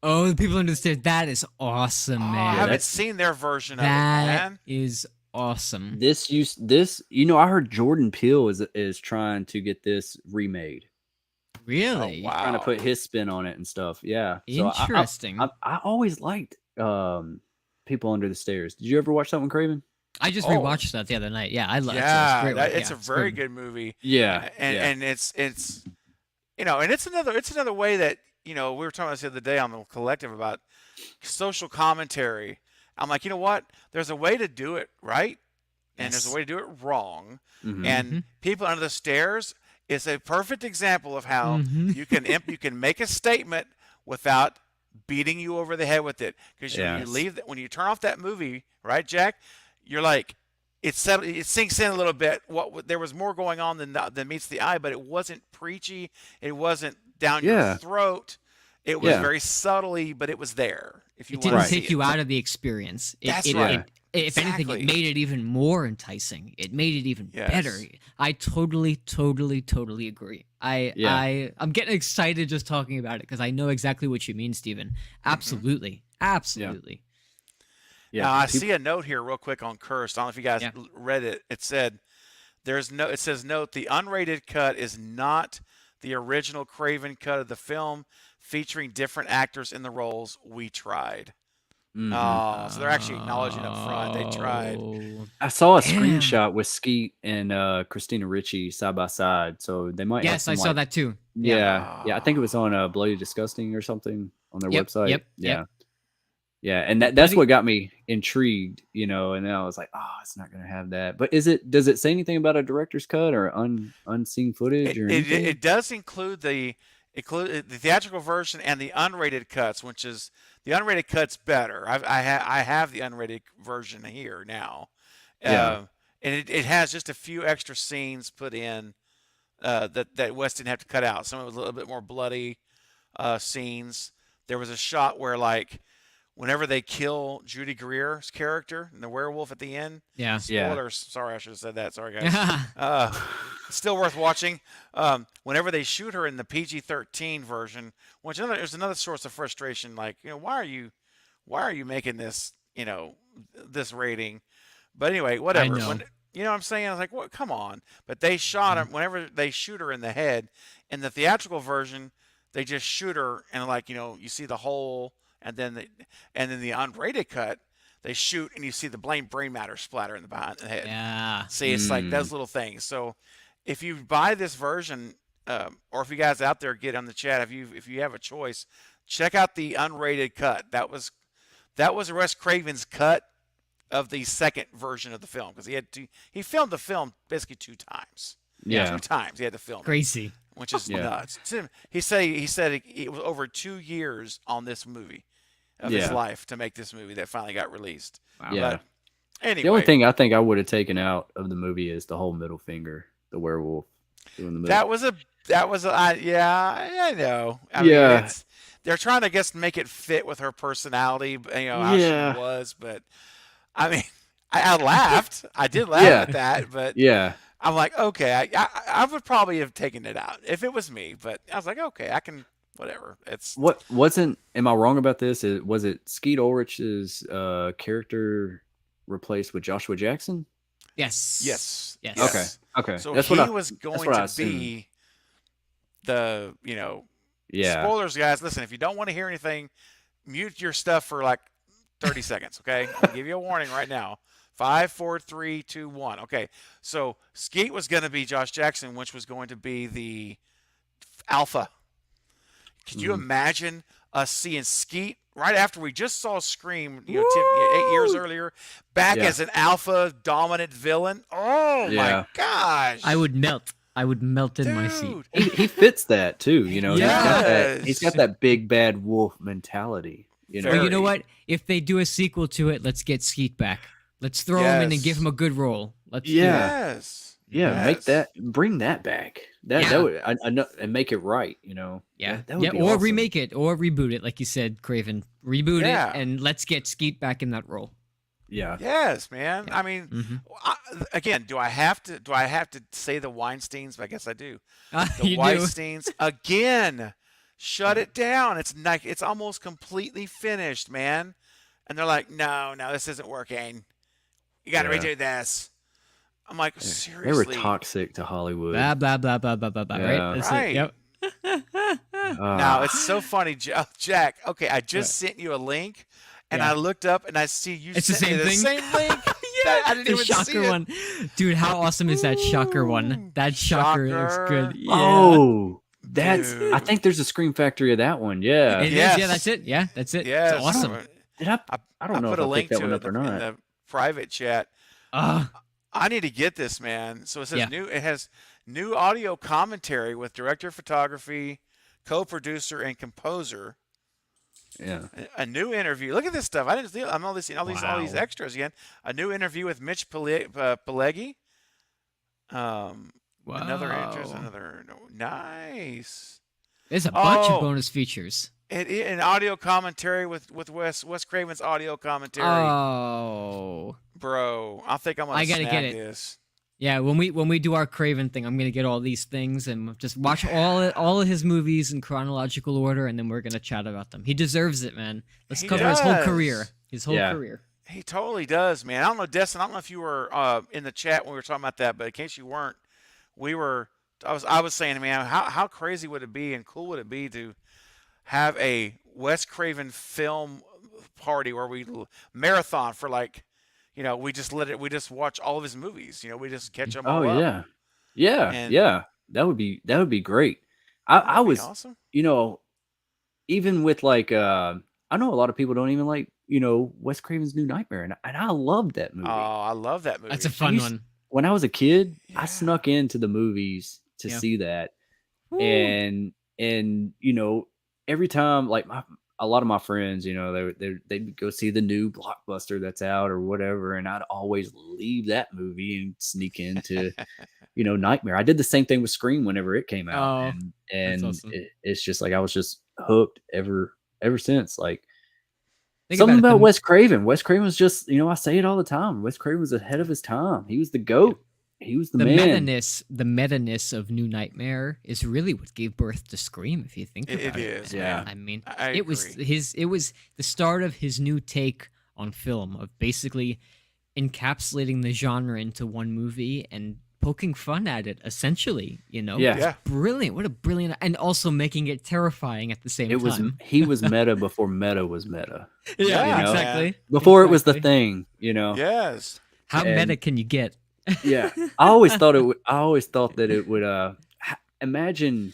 Oh, the people under the stairs. That is awesome, Oh, I man. haven't that's- seen their version of it, That man. is awesome. I heard Jordan Peele is trying to get this remade. Really? Oh, wow. Trying to put his spin on it and stuff. Yeah. So Interesting. I always liked People Under the Stairs. Did you ever watch that one, Craven? I just Oh. rewatched that the other night. Yeah, I love it. Yeah, It's, great. it's a very good movie. Yeah. And it's and it's another way that we were talking about this the other day on the collective about social commentary. I'm like, you know what? There's a way to do it right, and there's a Yes. way to do it wrong. Mhm. And People Under the Stairs is a perfect example of how Mhm. you can make a statement without beating you over the head with it. Because Yes. when you turn off that movie, right, Jack? You're like, it sinks in a little bit. There was more going on than meets the eye, but it wasn't preachy. It wasn't down Yeah. your throat. It was Yeah. very subtly, but it was there. If you It want didn't to see take you it. out of the experience. That's It, right. if anything, Exactly. it made it even more enticing. It made it even Yes. better. I totally agree. I'm getting excited just talking about it because I know exactly what you mean, Steven. Absolutely. Absolutely. Yeah. Now I see a note here real quick on Cursed. I don't know if you guys Yeah. read it. It said it says note the unrated cut is not the original Craven cut of the film featuring different actors in the roles. We tried. Mhm. Oh, so they're actually acknowledging up front they tried. Oh. I saw a Damn. screenshot with Skeet and Christina Ricci side by side, so they might. Yes, I saw that too. Yeah, I think it was on Bloody Disgusting or something on their Yep, website. yep, yeah. yep. Yeah, and But that's putting what got me intrigued, and then I was like, "Oh, it's not gonna have that." But does it say anything about a director's cut or unseen footage or anything? It does include the theatrical version and the unrated cuts, which is the unrated cut's better. I have the unrated version here now, Yeah. and it has just a few extra scenes put in that West didn't have to cut out. Some of it was a little bit more bloody scenes. There was a shot where like whenever they kill Judy Greer's character and the werewolf at the end. yeah. Yeah. Spoilers. Sorry, I should have said that. Sorry, guys. Uh, Still worth watching. Whenever they shoot her in the PG-13 version, which there's another source of frustration. Like, why are you making this, this rating? But anyway, I whatever. know. When you know what I'm saying, I was like, what? Come on. But they shot him. Whenever they shoot her in the head, in the theatrical version, they just shoot her and like you see the hole, and then the unrated cut, they shoot and you see the brain matter splatter in the behind the head. Yeah. See, it's like those little things. So if you buy this version, or if you guys out there get on the chat, if you have a choice, check out the unrated cut. That was Wes Craven's cut of the second version of the film because he filmed the film basically 2 times. Yeah. 2 times he had to film it, Crazy. which is Yeah. nuts. He said it was over 2 years on this movie of his Yeah. life to make this movie that finally got released. Wow. Yeah. But anyway, The only thing I think I would have taken out of the movie is the whole middle finger, the werewolf doing the middle. yeah, I know. I mean, Yeah. they're trying to, I guess, make it fit with her personality, how Yeah. she was. But I mean, I laughed. I did laugh Yeah. at that, but Yeah. I'm like, okay, I would probably have taken it out if it was me. But I was like, okay, I can, whatever. It's Am I wrong about this? Was it Skeet Ulrich's character replaced with Joshua Jackson? Yes. yes, Yes. yes. Okay. So That's he what I was that's going what I to assumed. be the, Yeah. spoilers, guys. Listen, if you don't want to hear anything, mute your stuff for like 30 seconds, okay? I'll give you a warning right now. 5, 4, 3, 2, 1. Okay. So Skeet was going to be Josh Jackson, which was going to be the alpha. Could you imagine us seeing Skeet right after we just saw Scream, 8 years earlier, back Yeah. as an alpha dominant villain? Oh Yeah. my gosh! I would melt. I would melt in my seat. Dude, He fits that too, He's Yes. got that big bad wolf mentality, But you know Very. what? If they do a sequel to it, let's get Skeet back. Let's throw him in and give Yes. him a good role. Let's do Yeah. it. Yes. Yeah, Yes. bring that back. That Yeah. would I know, and make it right, Yeah. That would Yeah. be Or awesome. remake it or reboot it, like you said, Craven. Reboot Yeah. it and let's get Skeet back in that role. Yeah. Yes, man. I mean, Mhm. again, do I have to say the Weinsteins? I guess I do. The You do. Weinsteins again. Shut it down. It's like it's almost completely finished, man. And they're like, no, this isn't working. You got to Yeah. redo this. I'm like, They were seriously. toxic to Hollywood. Blah blah blah blah blah blah blah. Yeah. Right? That's Right. it. Yep. Now it's so funny, Jack. Okay, I just sent you a link, and Yeah. I looked up and I see you It's the sent me same the thing? same link. That I didn't The even see shocker it. one. Dude, how awesome is that shocker one? That shocker looks good. Yeah. Oh, that's. Dude. I think there's a Scream Factory of that one. Yeah. It is, Yes. yeah, that's it. Yeah, that's it. Yes. It's awesome. Did I? I don't know put if a I link picked that to one it up or in not. the private chat. Uh, I need to get this, man. So it says Yeah. new. It has new audio commentary with director of photography, co-producer, and composer. Yeah. A new interview. Look at this stuff. I didn't see. I'm all these Wow. extras again. A new interview with Mitch Pileggi. Another interest. Wow. Nice. There's a bunch Oh. of bonus features. An audio commentary with Wes Craven's audio commentary. Oh. Bro, I think I'm gonna I gotta snag get it. this. Yeah, when we do our Craven thing, I'm gonna get all these things and just watch all of his movies in chronological order, and then we're gonna chat about them. He deserves it, man. Let's He cover his whole does. career. His whole Yeah. career. He totally does, man. I don't know, Destin. I don't know if you were in the chat when we were talking about that, but in case you weren't, we were. I was saying, man, how crazy would it be and cool would it be to have a Wes Craven film party where we marathon for like, we just watch all of his movies. We just catch them all Oh up. yeah. Yeah. And- Yeah. That would be great. I That'd be was awesome. even with like I know a lot of people don't even like Wes Craven's New Nightmare, and I loved that Oh, movie. I love that That's a movie. I fun used one. When I was a kid, I Yeah. snuck into the movies to Yeah. see that, Woo. and every time, like a lot of my friends, they'd go see the new blockbuster that's out or whatever, and I'd always leave that movie and sneak into Nightmare. I did the same thing with Scream whenever it came out, Oh, and that's awesome. it's just like I was just hooked ever since. Like Think something about it. about Wes Craven. Wes Craven was just, I say it all the time. Wes Craven was ahead of his time. He was the goat. He was the man. The meta-ness of New Nightmare is really what gave birth to Scream, if you think It about it, is, man. Yeah. man. I mean, I it was agree. it was the start of his new take on film, of basically encapsulating the genre into one movie and poking fun at it, essentially. Yeah. It's Yeah. brilliant. What a brilliant, and also making it terrifying at the same time. He was meta before meta was meta. Yeah, Yeah, exactly. Before it was the Exactly. thing, Yes. How meta And can you get? yeah, I always thought that it would imagine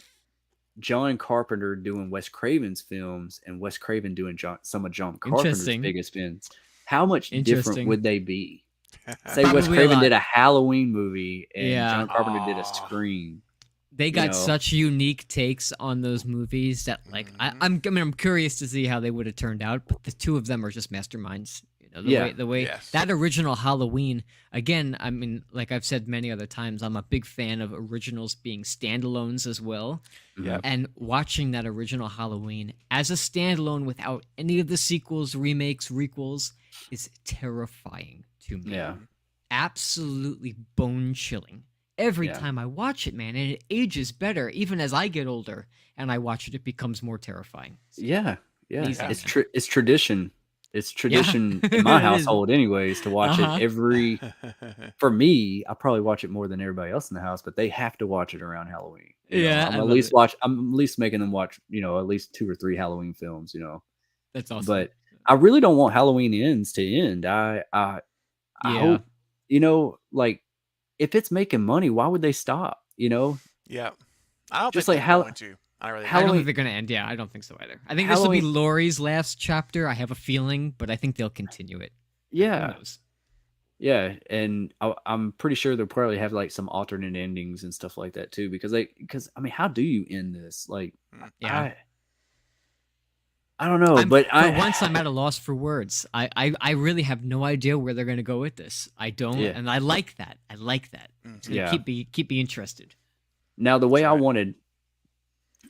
John Carpenter doing Wes Craven's films and Wes Craven doing some of John Carpenter's Interesting. biggest films. How much different Interesting. would they be? Say Wes Probably a Craven lot. did a Halloween movie and Yeah. John Carpenter did a Aw. Scream. They You got know? such unique takes on those movies that, like, I'm curious to see how they would have turned out. But the two of them are just masterminds. Yeah. The way Yes. that original Halloween. Again, I mean, like I've said many other times, I'm a big fan of originals being standalones as well. Yep. And watching that original Halloween as a standalone without any of the sequels, remakes, requels is terrifying to me. Yeah. Absolutely bone chilling every Yeah. time I watch it, man, and it ages better even as I get older and I watch it. It becomes more terrifying. Yeah. Amazing, It's man. it's tradition. It's tradition in It my is. household, anyways, to watch Uh-huh. it every. For me, I probably watch it more than everybody else in the house, but they have to watch it around Halloween. Yeah, I I'm love it. I'm at least making them watch, at least 2 or 3 Halloween films. That's awesome. But I really don't want Halloween ends to end. I Yeah. hope, like if it's making money, why would they stop? Yeah. I don't Just think like they're going to. I really I don't Halloween- think they're gonna end. Yeah, I don't think so either. I think this will be Halloween- Laurie's last chapter. I have a feeling, but I think they'll continue it. Who Yeah, knows? yeah, and I'm pretty sure they'll probably have like some alternate endings and stuff like that too, because I mean, how do you end this? Like, Yeah. I don't know, but for once I'm at a loss for words. I really have no idea where they're gonna go with this. I don't, Yeah. and I like that. I like that. It's gonna Yeah. keep me interested. Now the way That's I right. wanted,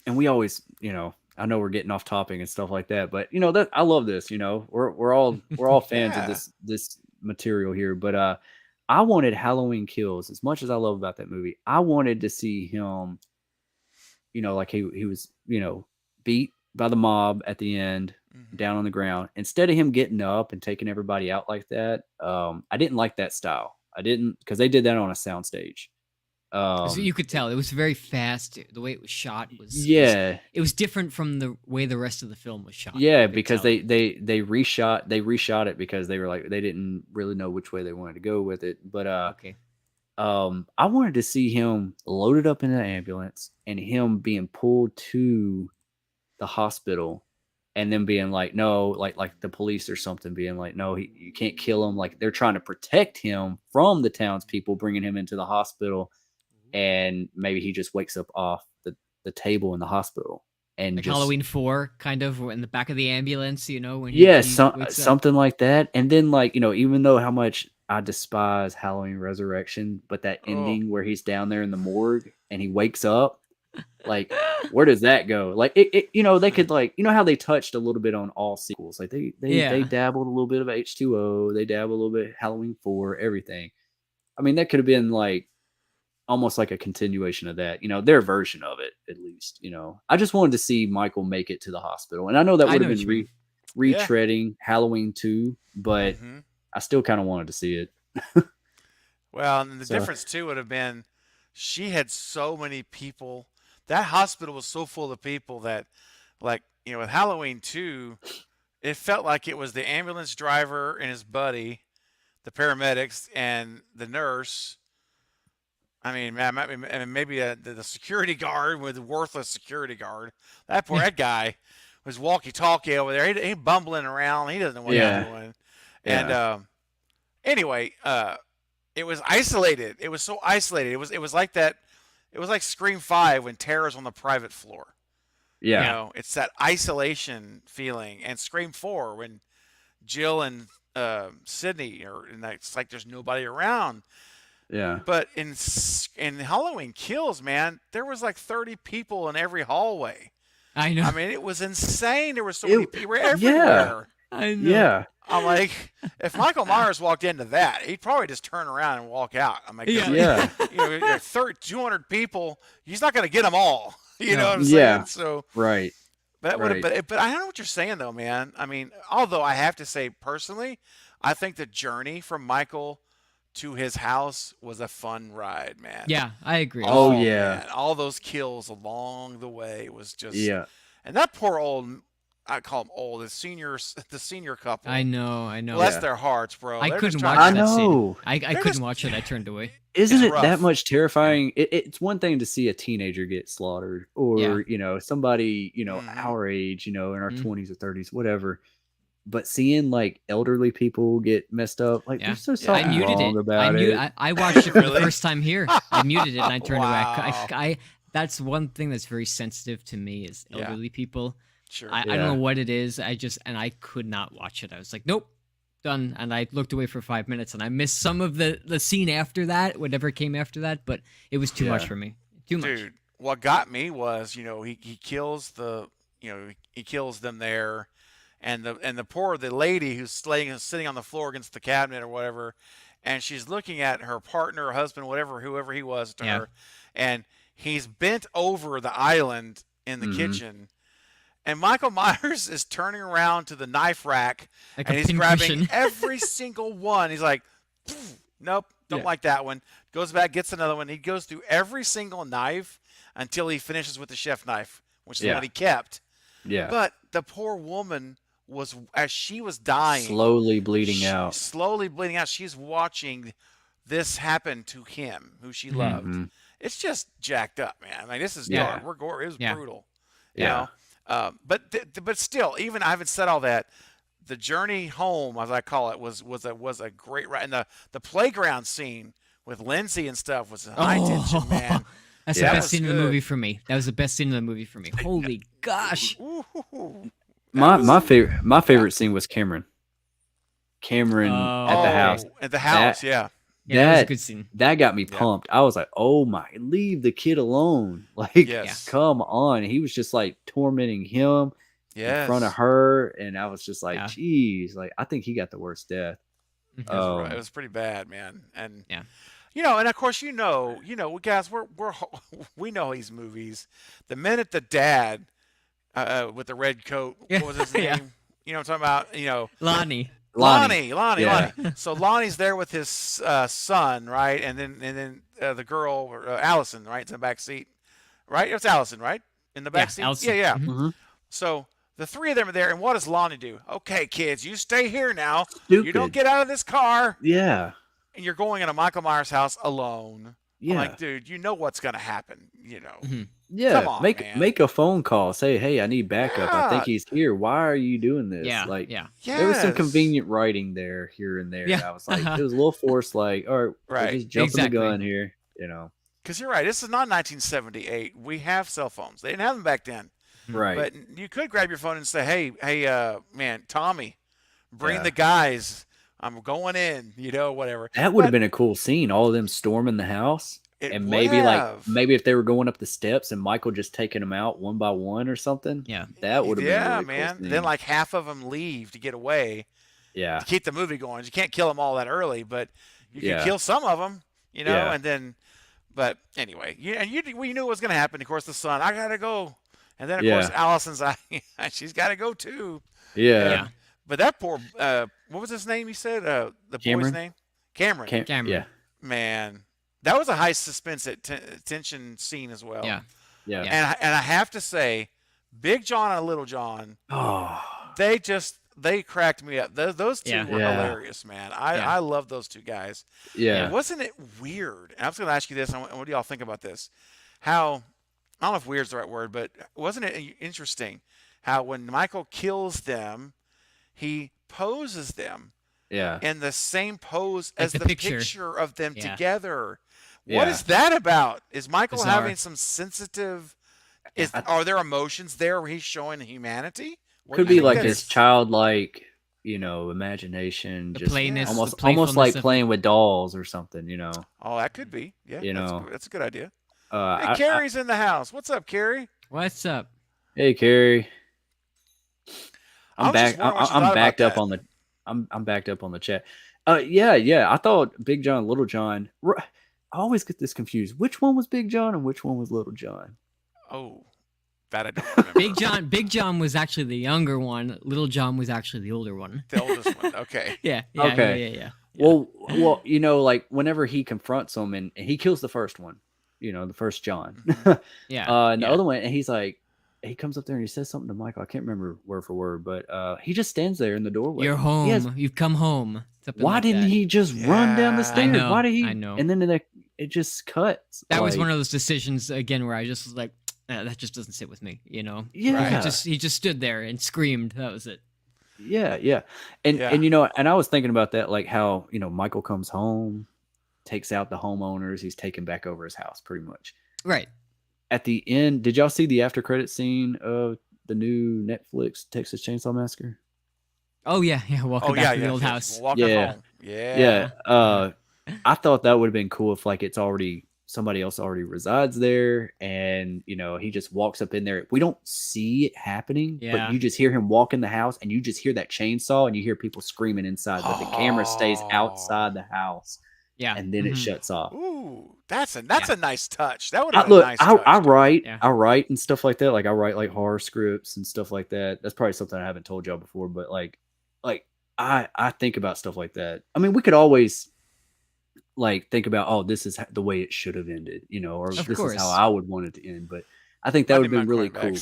and we always, I know we're getting off topic and stuff like that, but that I love this. We're all fans of Yeah. this material here, but I wanted Halloween Kills as much as I love about that movie. I wanted to see him, like he was, beat by the mob at the end, down on the ground. Instead of him getting up and taking everybody out like that, I didn't like that style. I didn't, because they did that on a soundstage. So you could tell it was very fast. The way it was shot was Yeah, it was different from the way the rest of the film was shot. yeah, You could because tell. they reshot it because they were like they didn't really know which way they wanted to go with it. But Okay. I wanted to see him loaded up in an ambulance and him being pulled to the hospital, and then being like, no, like the police or something being like, no, you can't kill him. Like they're trying to protect him from the townspeople bringing him into the hospital, and maybe he just wakes up off the table in the hospital and Like just Halloween 4, kind of in the back of the ambulance, when yeah, he wakes up. something like that. And then like, even though how much I despise Halloween Resurrection, but that Oh. ending where he's down there in the morgue and he wakes up, like where does that go? Like they could, like, how they touched a little bit on all sequels. Like they Yeah. dabbled a little bit of H2O, they dabbled a little bit of Halloween 4, everything. I mean, that could have been like almost like a continuation of that, their version of it, at least. I just wanted to see Michael make it to the hospital, and I know that I would know have what been you mean. retreading Halloween 2, but Mhm. I still kind of wanted to see it. Well, and the So- difference too would have been she had so many people. That hospital was so full of people that, like, with Halloween 2, it felt like it was the ambulance driver and his buddy, the paramedics, and the nurse. I mean, maybe the security guard with a worthless security guard. That poor that guy his walkie-talkie over there. He bumbling around. He doesn't know what he's Yeah. doing. And Yeah. anyway, it was isolated. It was so isolated. It was like that. It was like Scream 5 when Tara's on the private floor. You Yeah. Yeah. know, it's that isolation feeling. And Scream 4 when Jill and Sydney are, and it's like there's nobody around. Yeah. But in Halloween Kills, man, there was like 30 people in every hallway. I know. I mean, it was insane. There were so many It, people yeah. everywhere. I know. Yeah. I'm like, if Michael Myers walked into that, he'd probably just turn around and walk out. I'm like, Yeah. Yeah. you know, 200 people, he's not going to get them all. You know No. what I'm saying? Yeah. So Right. that would have, Right. but I know what you're saying though, man. I mean, although I have to say personally, I think the journey from Michael to his house was a fun ride, man. Yeah, I agree. Oh, yeah. Man, all those kills along the way was just, Yeah. and that poor old, I call them old, the senior couple. I know. I know. Bless Yeah. their hearts, bro. I They're couldn't just watch trying I that to, scene. know. I they're couldn't just, watch it. I turned away. Isn't it's it that rough. much terrifying? It's one thing to see a teenager get slaughtered, Yeah. or somebody Mhm. our age, in our Mhm. 20s or 30s, whatever. But seeing like elderly people get messed up, like Yeah. there's just Yeah. I something muted wrong it. about it. I watched it for the Really? first time here. I muted it and I turned away. Wow. That's one thing that's very sensitive to me is Yeah. elderly people. Sure. I don't Yeah. know what it is. I could not watch it. I was like, nope, done. And I looked away for 5 minutes and I missed some of the scene after that, whatever came after that. But it was too much Yeah. for me. Too much. Dude, what got me was, he kills he kills them there, and the lady who's sitting on the floor against the cabinet or whatever, and she's looking at her partner, or husband, whatever, whoever he was to Yeah. her, and he's bent over the island in the Mhm. kitchen, and Michael Myers is turning around to the knife rack, Like and a he's grabbing pincushion. every single one. He's like, nope, don't Yeah. like that one. Goes back, gets another one. He goes through every single knife until he finishes with the chef knife, which is the Yeah. one he kept. Yeah. But the poor woman was, as she was dying, Slowly bleeding out. slowly bleeding out. She's watching this happen to him, who she loved. Mhm. It's just jacked up, man. Like, this is Yeah. dark. We're gore. It was Yeah. brutal. You Yeah. know? But still, even I haven't said all that. The journey home, as I call it, was a great ride. And the playground scene with Lindsay and stuff was high tension, man. That's Yeah. the That best was scene in the good. movie for me. That was the best scene in the movie for me. Holy gosh. Ooh. My favorite scene was Cameron. Cameron at the house. At the house, That- yeah. Yeah, that was a That good scene. that got me Yeah. pumped. I was like, "Oh my, leave the kid alone!" Like, Yes. come on. He was just like tormenting him in front of Yes. her, and I was just like, Yeah. "Geez!" Like, I think he got the worst death. Mhm. It Um, was pretty bad, man. And Yeah. and of course, guys, we know these movies. The minute the dad with the red coat, Yeah. what was his name? Yeah. You know what I'm talking about? Lonnie. Lonnie. Yeah. So Lonnie's there with his son, right? And then the girl, Allison, right, in the back seat, right? It's Allison, right, in the back seat. Allison. Yeah. Mhm. Mhm. So the three of them are there, and what does Lonnie do? Okay, kids, you stay here now. You don't Stupid. get out of this car, Yeah. and you're going into Michael Myers' house alone. I'm Yeah. like, dude, you know what's gonna happen, Mhm. Yeah. Come on, make man. make a phone call. Say, "Hey, I need backup. I think Yeah. he's here. Why are you doing this?" Yeah. Like, Yeah. there was some Yes. convenient writing there, here and there. Yeah. I was like, it was a little forced. Like, all right, we're Right. just jumping Exactly. the gun here. Because you're right. This is not 1978. We have cell phones. They didn't have them back then. Right. But you could grab your phone and say, hey, man, Tommy, bring Yeah. the guys. I'm going in, whatever. That would have But been a cool scene. All of them storming the house, it and would maybe have. if they were going up the steps and Michael just taking them out one by one or something. Yeah. That would have been a Yeah, really man. cool scene. Then like half of them leave to get away yeah, to keep the movie going. You can't kill them all that early, but you can Yeah. kill some of them, Yeah. and then. But anyway, we knew what was going to happen. Of course, the son, I gotta go, and then of course Yeah. Allison's, she's got to go too. yeah, Yeah. But that poor, what was his name? You said the boy's Cameron? name, Cameron. Cameron. yeah, Man, that was a high suspense tension scene as well. Yeah. yeah. Yeah. And I have to say, Big John and Little John, Oh, they cracked me up. Those two Yeah. were Yeah. hilarious, man. Yeah. I love those two guys. yeah, Wasn't it weird? And I was going to ask you this. And what do y'all think about this? How, I don't know if weird's the right word, but wasn't it interesting how when Michael kills them, he poses them Yeah. in the same pose Like as the the picture. picture of them Yeah. together. What Yeah. is that about? Is Michael Bizarre. having some sensitive? Yeah. Are there emotions there where he's showing humanity? What Could do you be think like that his is? childlike, imagination, The just plainness, the almost playfulness like of it. playing with dolls or something. Oh, that could be. Yeah, You that's know. that's a good idea. Hey, I Carrie's in the house. What's up, Carrie? What's up? Hey, Carrie. I I'm was just back. wondering what you I'm thought about backed up that. on the. I'm backed up on the chat. Yeah. I thought Big John, Little John. I always get this confused. Which one was Big John and which one was Little John? Oh, that I don't remember. Big John was actually the younger one. Little John was actually the older one. The oldest one. Okay. Yeah. Okay. Yeah. Well, like whenever he confronts him and he kills the first one, the first John. Yeah. And the other one, and he's like, he comes up there and he says something to Michael. I can't remember word for word, but he just stands there in the doorway. You're home. You've come home. Why didn't he just run down the Yeah. stairs? know, Why did he? I know. And then it just cuts. That was one of those decisions again where I just was like, that just doesn't sit with me. Yeah. He just stood there and screamed. That was it. Yeah. And and I was thinking about that, like how, Michael comes home, takes out the homeowners, he's taken back over his house pretty much. Right. At the end, did y'all see the after credit scene of the new Netflix Texas Chainsaw Massacre? Oh yeah. Welcome back to the old house. Walking Yeah. home. Yeah. I thought that would have been cool if like it's already somebody else already resides there, and he just walks up in there. We don't see it happening, but you just hear him walk in the house, and you just hear that chainsaw, and you hear people screaming inside, but the camera stays outside the house. Yeah. And then it shuts off. Ooh, that's a nice touch. That would have been Look, a nice touch. I write and stuff like that. Like I write like horror scripts and stuff like that. That's probably something I haven't told y'all before, but like I think about stuff like that. I mean, we could always like think about, oh, this is the way it should have ended, or Of this course. is how I would want it to end. But I think that would have been really cool.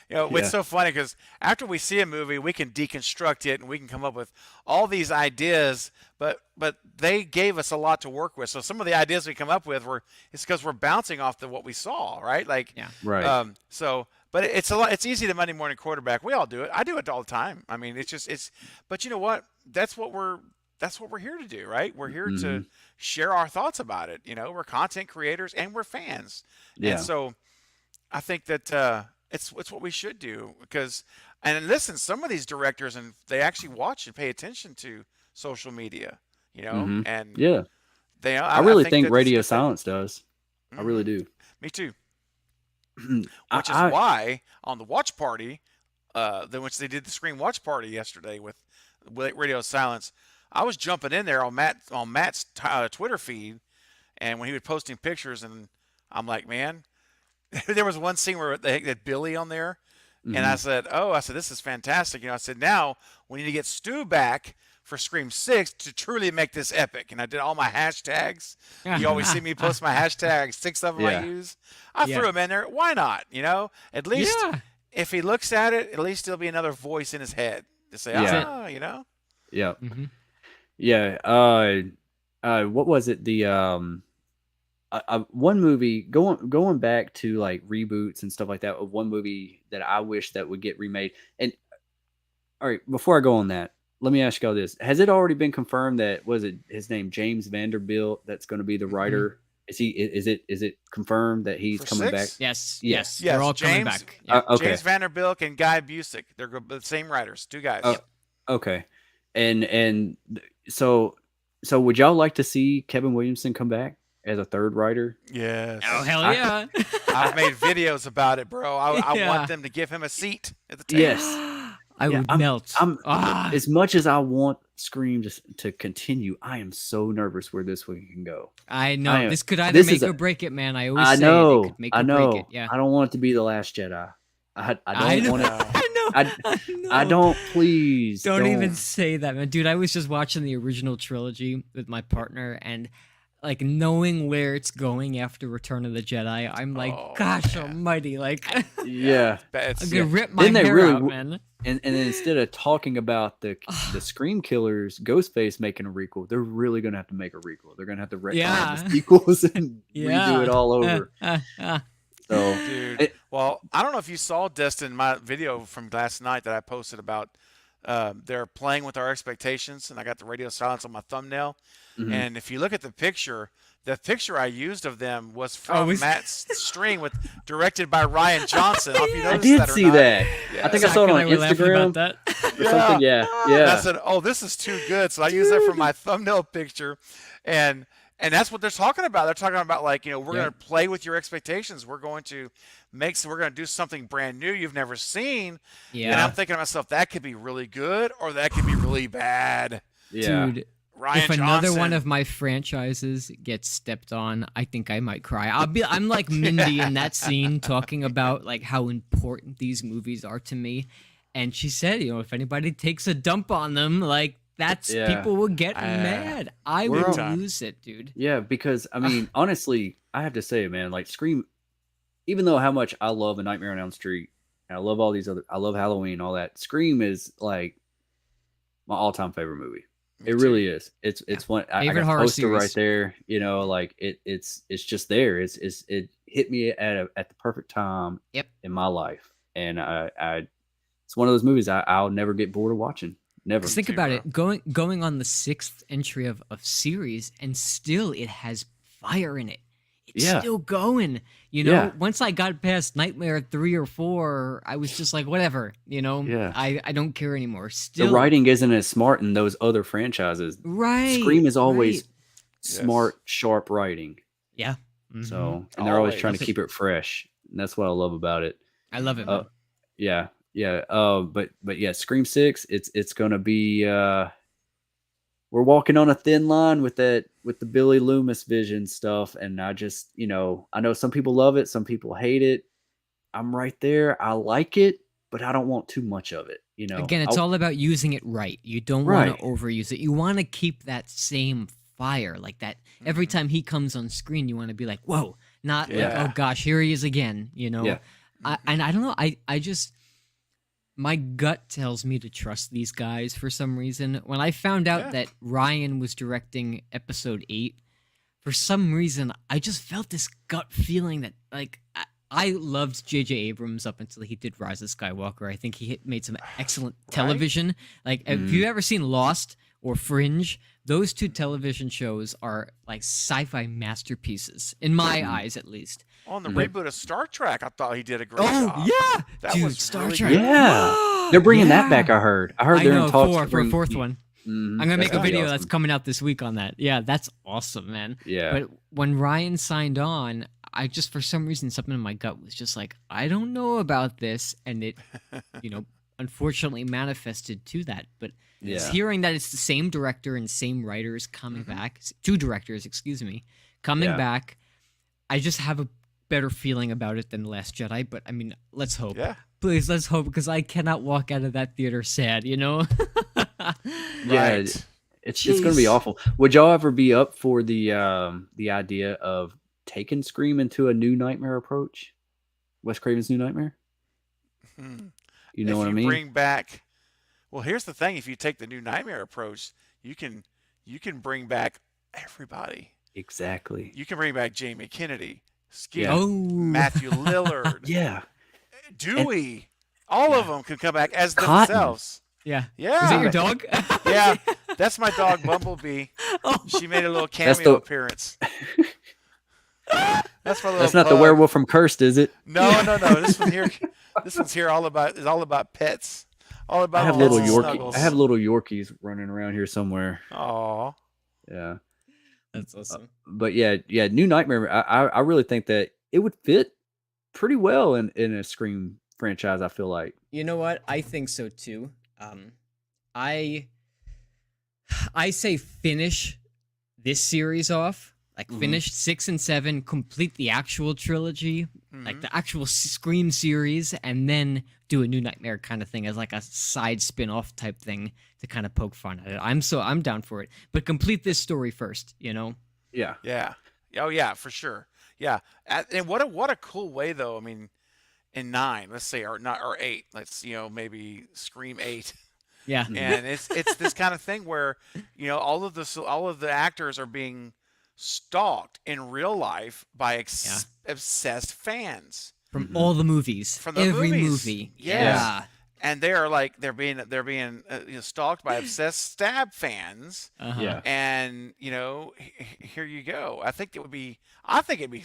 It's so funny because after we see a movie, we can deconstruct it and we can come up with all these ideas. But they gave us a lot to work with. So some of the ideas we come up with it's because we're bouncing off what we saw, right? Like, right. But it's easy to Monday morning quarterback. We all do it. I do it all the time. I mean, but you know what? That's what we're here to do, right? We're here to share our thoughts about it. We're content creators and we're fans. Yeah. And so I think that it's what we should do and listen, some of these directors, and they actually watch and pay attention to social media, and yeah, I really think radio silence does. I really do. Me too. Which is why on the watch party, which they did the Scream watch party yesterday with Radio Silence, I was jumping in there on Matt's Twitter feed, and when he was posting pictures, and I'm like, man, there was one scene where they had Billy on there, and I said, this is fantastic. I said, now we need to get Stu back for Scream 6 to truly make this epic. And I did all my hashtags. You always see me post my hashtags, 6 of them I use. I threw them in there. Why not? At least if he looks at it, at least there'll be another voice in his head to say, Yeah. Mm-hmm. Yeah. What was it? The one movie going back to like reboots and stuff like that, of one movie that I wish that would get remade. And all right, before I go on that, let me ask y'all this: has it already been confirmed that his name James Vanderbilt that's going to be the writer? Is it confirmed that he's coming back? Yes. They're all coming back. Okay. James Vanderbilt and Guy Busick. They're the same writers, 2 guys. Okay. And so would y'all like to see Kevin Williamson come back as a third writer? Yes. Oh, hell yeah. I've made videos about it, bro. I want them to give him a seat at the table. Yes. I would melt. As much as I want Scream to continue, I am so nervous where this one can go. I know. This could either make or break it, man. I always say it could make or break it. Yeah. I don't want it to be The Last Jedi. I don't want it. I don't. Please don't even say that, man. Dude, I was just watching the original trilogy with my partner, and like knowing where it's going after Return of the Jedi, I'm like, gosh almighty, like yeah. I'm gonna rip my hair out, man. And then instead of talking about the Scream killers, Ghostface making a requel, they're really gonna have to make a requel. They're gonna have to retcon the sequels and redo it all over. So, Dude. it, Well, I don't know if you saw, Destin, my video from last night that I posted about they're playing with our expectations, and I got the radio silence on my thumbnail. mhm. And if you look at the picture I used of them was Oh, from Matt's string with directed by Ryan Johnson. I don't know if you I noticed did that or see not. that. I think I Yeah. Zach saw it and on I were laughing about Instagram that. or something. Yeah, And I yeah, said, "Oh, this is too good." So I used that for my thumbnail picture, and that's what they're talking about. They're talking about, like, we're going Yep. to play with your expectations. We're going to we're going to do something brand new you've never seen. And I'm Yeah. thinking to myself, that could be really good or that could be really bad. yeah. Dude, Ryan if another one Johnson. of my franchises gets stepped on, I think I might cry. I'm like Mindy in that scene talking about like how important these movies are to me. And she said, if anybody takes a dump on them, like that's Yeah. people will get Uh, mad. I We're will all- time. lose it, dude. Yeah, because I mean, honestly, I have to say, man, like Scream, even though how much I love A Nightmare on Elm Street, and I love all these other, I love Halloween, all that. Scream is like my all-time favorite movie. Me It too. really is. It's one. I Favorite got horror a poster right series. there. Like it's just there. It hit me at the perfect time. Yep. In my life, and it's one of those movies I'll never get bored of watching. Never. 'Cause think too, about bro. it, going on the 6th entry of series, and still it has fire in it. It's Yeah. still going. Yeah. Once I got past Nightmare 3 or 4, I was just like, whatever. Yeah. I don't care anymore. The Still, writing isn't as smart in those other franchises. right? Scream is always right. smart, sharp writing. Yeah. Mhm. So, and they're always trying to Always. keep it fresh. And that's what I love about it. I love it. Man. Yeah, yeah. But yeah, Scream 6. It's gonna be. We're walking on a thin line with the Billy Loomis vision stuff, and I just I know some people love it, some people hate it. I'm right there. I like it, but I don't want too much of it. Again, it's all about using it right. You don't want Right. to overuse it. You want to keep that same fire, like that. Every time he comes on screen, you want to be like, "Whoa!" Not like, Yeah. "Oh gosh, here he is again." Yeah. And I don't know. I just my gut tells me to trust these guys for some reason. When I found out Yeah. that Ryan was directing episode 8, for some reason, I just felt this gut feeling that like. I loved J.J. Abrams up until he did Rise of Skywalker. I think he made some excellent television. Like, have you ever seen Lost or Fringe? Those two television shows are like sci-fi masterpieces, in my eyes at least. On the reboot of Star Trek, I thought he did a great Oh, job. yeah! That Dude, was Star really Trek. good. Yeah. They're bringing that back. Yeah. I heard. I heard I they're know, in talks for to bring a fourth one. I'm gonna make a gonna be video that's awesome. coming out this week on that. Yeah, that's awesome, man. Yeah. But when Ryan signed on, I just for some reason something in my gut was just like, I don't know about this, and it, unfortunately manifested to that. But Yeah. hearing that it's the same director and same writers coming back, 2 directors, excuse me, coming Yeah. back, I just have a better feeling about it than Last Jedi. But I mean, let's hope. Yeah. Please, let's hope, because I cannot walk out of that theater sad. Yeah, Right. it's gonna be Jeez. awful. Would y'all ever be up for the idea of taking Scream into a new Nightmare approach? Wes Craven's New Nightmare? Hmm. You know If what I you mean? bring back, well, here's the thing: if you take the new Nightmare approach, you can bring back everybody. Exactly. You can bring back Jamie Kennedy, Skeet, Yeah. Oh, Matthew Lillard, Yeah. Dewey. All of them can come back as Cotton. themselves. yeah. Yeah. Is that your dog? Yeah, that's my dog Bumblebee. Oh. She made a little That's cameo the- appearance. That's my little. That's not the pug. werewolf from Cursed, is it? No, no, no. This one's here all about pets. All about I have pets little and Yorkie. snuggles. I have little Yorkies running around here somewhere. Aw. Yeah. That's awesome. But yeah, New Nightmare. I really think that it would fit pretty well in a Scream franchise. I feel like. You know what? I think so too. I say finish this series off. Like finish 6 and 7, complete the actual trilogy, like the actual Scream series, and then do a New Nightmare kind of thing as like a side spin-off type thing to kind of poke fun at it. I'm down for it. But complete this story first, Yeah. Yeah. Oh yeah, for sure. Yeah. And what a cool way though. I mean, in 9, let's say, or not, or 8. Let's maybe Scream 8. Yeah. And it's this kind of thing where all of the actors are being stalked in real life by Yeah. obsessed fans From Mhm. all the movies, from the every movies. movie. Yes, Yeah. Yeah. and they're like they're being stalked by obsessed stab fans. Uh-huh. Yeah. And here you go. I think it'd be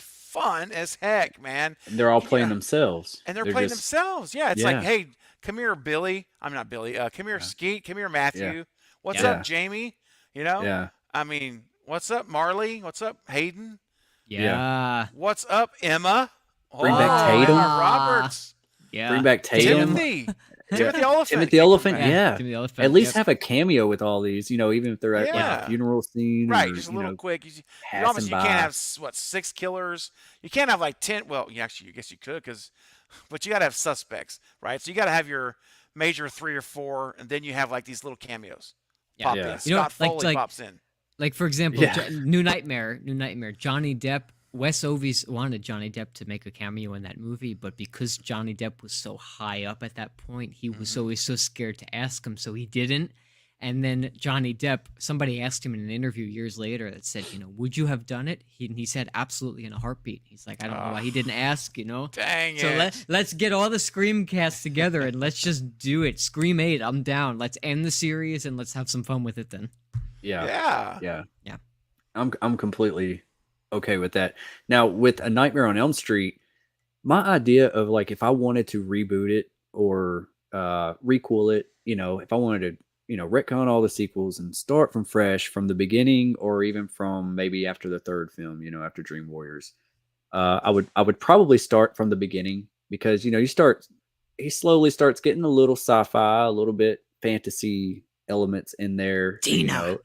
fun as heck, man. And they're all playing Yeah, themselves. and they're They're playing just themselves. Yeah, it's like, yeah. hey, come here, Billy. I'm not Billy. Come here, Yeah. Skeet. Come here, Yeah. Matthew. What's Yeah. up, Yeah. Jamie? You know, Yeah. I mean, what's up, Marley? What's up, Hayden? Yeah. Yeah. What's up, Emma? Bring back Oh, Emma Tatum. Ah. Roberts. Bring Yeah. back Tatum. Timothy. Yeah. Timothy Oliphant Timothy can come Elephant. back. Yeah. Yeah. Timothy the At Elephant. least Yep. have a cameo with all these, even if they're at like a Yeah. funeral scene Right, or, just a little quick. passing You can't by. have what 6 killers. You can't have like 10. Well, actually, I guess you could, but you got to have suspects, right? So you got to have your major 3 or 4, and then you have like these little cameos Yeah. pop Yeah. in. You know, Scott Foley pops in. like for example, Yeah. New Nightmare, Johnny Depp. Wes Ovies wanted Johnny Depp to make a cameo in that movie, but because Johnny Depp was so high up at that point, he was always so scared to ask him, so he didn't. And then Johnny Depp, somebody asked him in an interview years later that said, would you have done it? He said absolutely in a heartbeat. He's like, I don't know why he didn't ask, Dang So it. let's get all the Scream cast together and let's just do it. Scream 8, I'm down. Let's end the series and let's have some fun with it then. Yeah. Yeah. Yeah. Yeah. I'm completely okay with that. Now, with A Nightmare on Elm Street, my idea of like if I wanted to reboot it or requel it, if I wanted to, retcon all the sequels and start from fresh from the beginning or even from maybe after the third film, after Dream Warriors, I would probably start from the beginning because he slowly starts getting a little sci-fi, a little bit fantasy elements in there. Tina.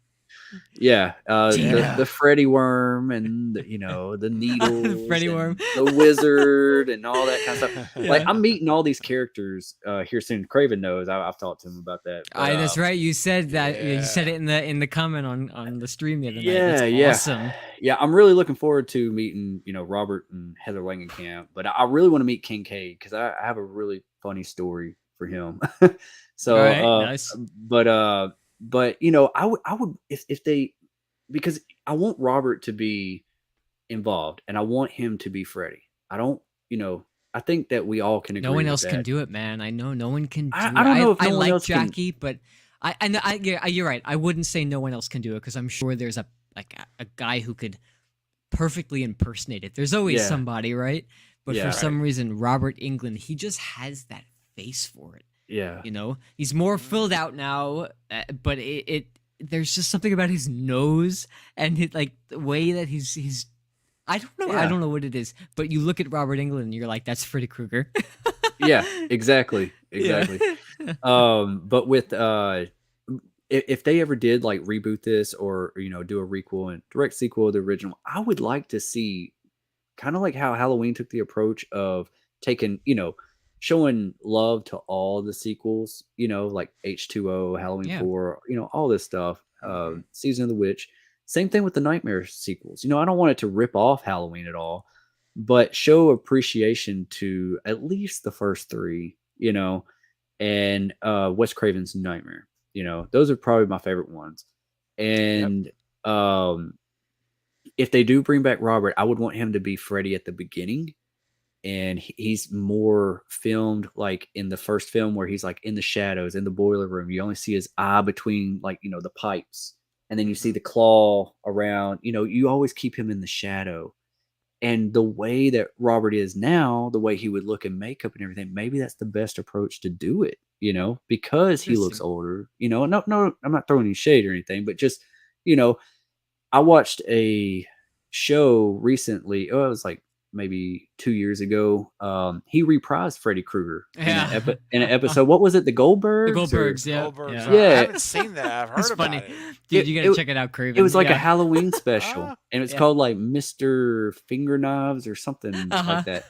Yeah, Tina. the Freddy worm and the needles, Freddy and worm. the wizard, and all that kind of stuff. Like Yeah. I'm meeting all these characters here soon. Craven knows. I've talked to him about that. But, That's right. You said that. You said Yeah. it in the comment on the stream the other night. Yeah, That's yeah, awesome. yeah. I'm really looking forward to meeting Robert and Heather Langenkamp. But I really want to meet Kincaid because I have a really funny story for him. So, All right, nice. but I would if they, because I want Robert to be involved and I want him to be Freddy. I don't, I think that we all can agree. No one with else can that. do it, man. I know no one can do it. I don't know if I no one like else can- Jackie, but yeah, you're right. I wouldn't say no one else can do it because I'm sure there's a guy who could perfectly impersonate it. There's always Yeah. somebody, right? But Yeah. for some reason, Robert Englund, he just has that face for it. Yeah. He's more filled out now, but there's just something about his nose and the way that he's. I don't know. I Yeah. don't know what it is, but you look at Robert Englund and you're like, that's Freddy Krueger. Yeah, exactly. Exactly. But with if they ever did like reboot this or do a requel and direct sequel of the original, I would like to see kind of like how Halloween took the approach of taking, showing love to all the sequels, like H2O, Halloween Yeah. 4, all this stuff, Season of the Witch. Same thing with the Nightmare sequels. I don't want it to rip off Halloween at all, but show appreciation to at least the first 3, and Wes Craven's Nightmare. Those are probably my favorite ones. And if they do bring back Robert, I would want him to be Freddy at the beginning. And he's more filmed like in the first film where he's like in the shadows in the boiler room. You only see his eye between the pipes, and then you see the claw around. You always keep him in the shadow. And the way that Robert is now, the way he would look in makeup and everything, maybe that's the best approach to do it. Because he looks Interesting. older. No, I'm not throwing any shade or anything, but just I watched a show recently. Oh, it was like maybe 2 years ago. He reprised Freddy Krueger in an episode. What was it? The Goldbergs? The Goldbergs, yeah. Goldbergs. Yeah. I Yeah. haven't seen that. I've heard It's about funny. it. Dude, you It- gotta check it out, Craven. It was like a Yeah. Halloween special, Ah, and it's yeah. called like Mr. Finger Knives or something Uh-huh. like that.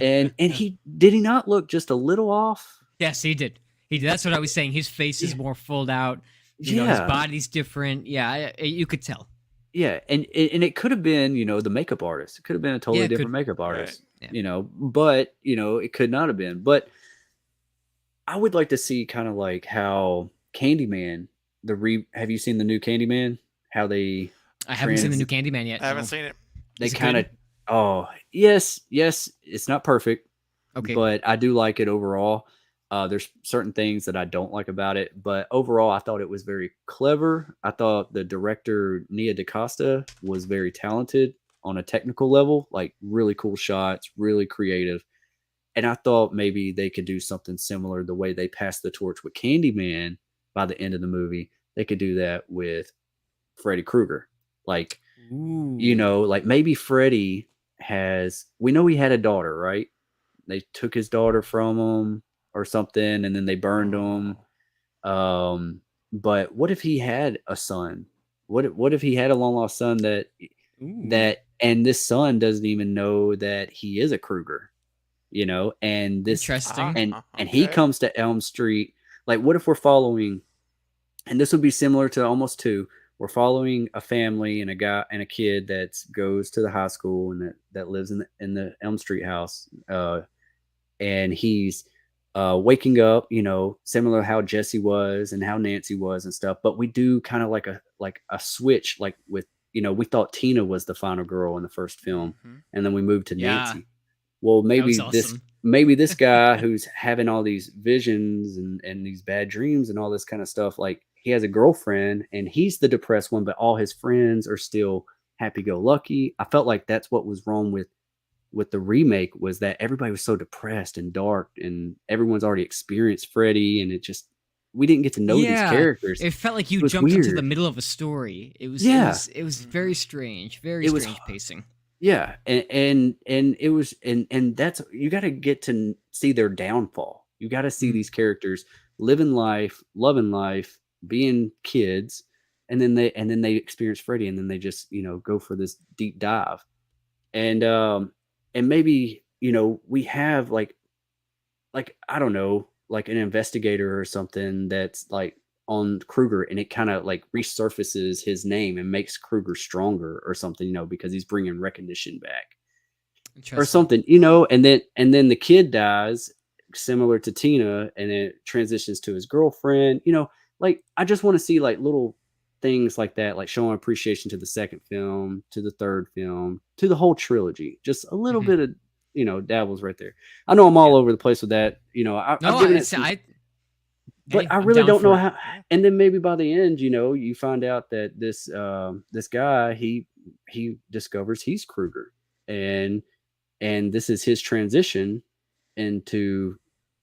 And he did he not look just a little off? Yes, he did. That's what I was saying. His face is Yeah. more fulled out. His Yeah. body's different. Yeah, you could tell. Yeah, and it could have been, the makeup artist. It could have been a totally Yeah, it different could- makeup Right. artist, Yeah. but it could not have been. But I would like to see kind of like how Candyman, have you seen the new Candyman? How they I haven't seen the new trans Candyman I yet. haven't No, seen it. they is it kind good? of oh, yes, it's not perfect, Okay. but I do like it overall. There's certain things that I don't like about it, but overall, I thought it was very clever. I thought the director Nia DaCosta was very talented on a technical level, like really cool shots, really creative. And I thought maybe they could do something similar the way they passed the torch with Candyman by the end of the movie. They could do that with Freddy Krueger. Like, Ooh. like maybe Freddy we know he had a daughter, right? They took his daughter from him or something, and then they burned him. Oh. But what if he had a son? What if he had a long lost son Ooh. and this son doesn't even know that he is a Krueger, and this Interesting. and he Okay. comes to Elm Street. Like, what if we're following, and this would be similar to almost two. We're following a family and a guy and a kid that goes to the high school and that lives in the Elm Street house. And he's waking up, similar to how Jesse was and how Nancy was and stuff. But we do kind of like a switch, like with we thought Tina was the final girl in the first film, Mm-hmm. and then we moved to Yeah, Nancy. Well, that was maybe this awesome. maybe this guy who's having all these visions and these bad dreams and all this kind of stuff, like he has a girlfriend and he's the depressed one, but all his friends are still happy go lucky. I felt like that's what was wrong with the remake, was that everybody was so depressed and dark and everyone's already experienced Freddy, and we didn't get to know these Yeah, characters. it felt like you It was jumped into the weird. middle of a story. It was it Yeah. was it was Mm-hmm. very It was strange pacing. Yeah, and it was and that's you got to get to see their downfall. You got to see Mhm. these characters living life, loving life, being kids, and then they experience Freddy, and then they just go for this deep dive, and maybe we have like I don't know, like an investigator or something that's like on Kruger, and it kind of like resurfaces his name and makes Kruger stronger or something, because he's bringing recognition back or Interesting. something, and then the kid dies, similar to Tina, and it transitions to his girlfriend. Like I just want to see like little things like that, like showing appreciation to the second film, to the third film, to the whole trilogy. Just a little Mhm. bit of dabbles right there. I know I'm all Yeah. over the place with that. I've No, given it it's some, I. but Hey, I I'm really down don't know for it. how. Yeah. And then maybe by the end, you find out that this guy, he discovers he's Kruger, and this is his transition into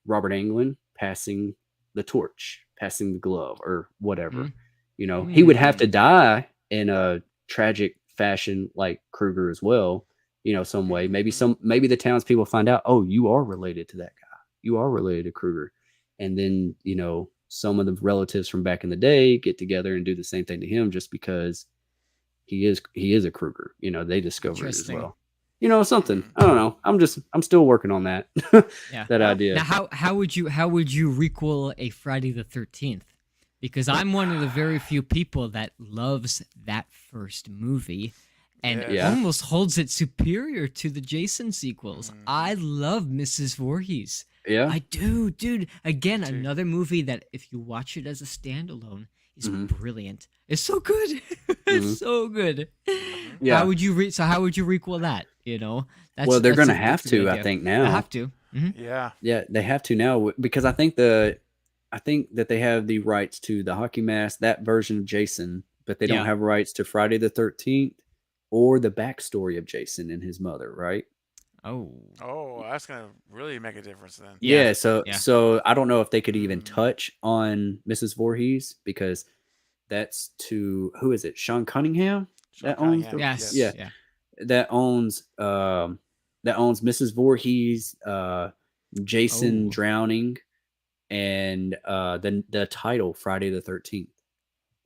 Robert Englund passing the torch, passing the glove, or whatever. Mhm. He would have to Mm. die in a tragic fashion like Kruger as well. Some way. Maybe Mm-hmm. maybe the townspeople find out, oh, you are related to that guy. You are related to Kruger, and then some of the relatives from back in the day get together and do the same thing to him, just because he is a Kruger. They discover it as Interesting. well. Something. Hmm. I don't know. I'm still working on that. Yeah. That Yeah. Now, idea. how would you requel a Friday the 13th? Because I'm one of the very few people that loves that first movie and Yeah. Yes. almost holds it superior to the Jason sequels. Mm-hmm. I love Mrs. Voorhees. Yeah. I do, dude. Me Again, too. another movie that if you watch it as a standalone is Hmm. brilliant. It's so good. Hmm. It's so good. Mm-hmm. How Yeah. would you how would you requel that? Well, they're gonna have That's a good to, I idea. think I now. have to. Hmm. Yeah. Yeah, they have to now, because I think that they have the rights to the hockey mask, that version of Jason, but they don't Yeah. have rights to Friday the 13th or the backstory of Jason and his mother, right? Oh. Oh, that's gonna really make a difference then. Yeah. Yeah, so Yeah. so I don't know if they could even Mm. touch on Mrs. Voorhees, because that's to who is it? Sean Cunningham Sean that owns Cunningham. the Yes. yeah, Yes. Yeah. that owns Mrs. Voorhees, Jason Oh. drowning, and the title Friday the 13th.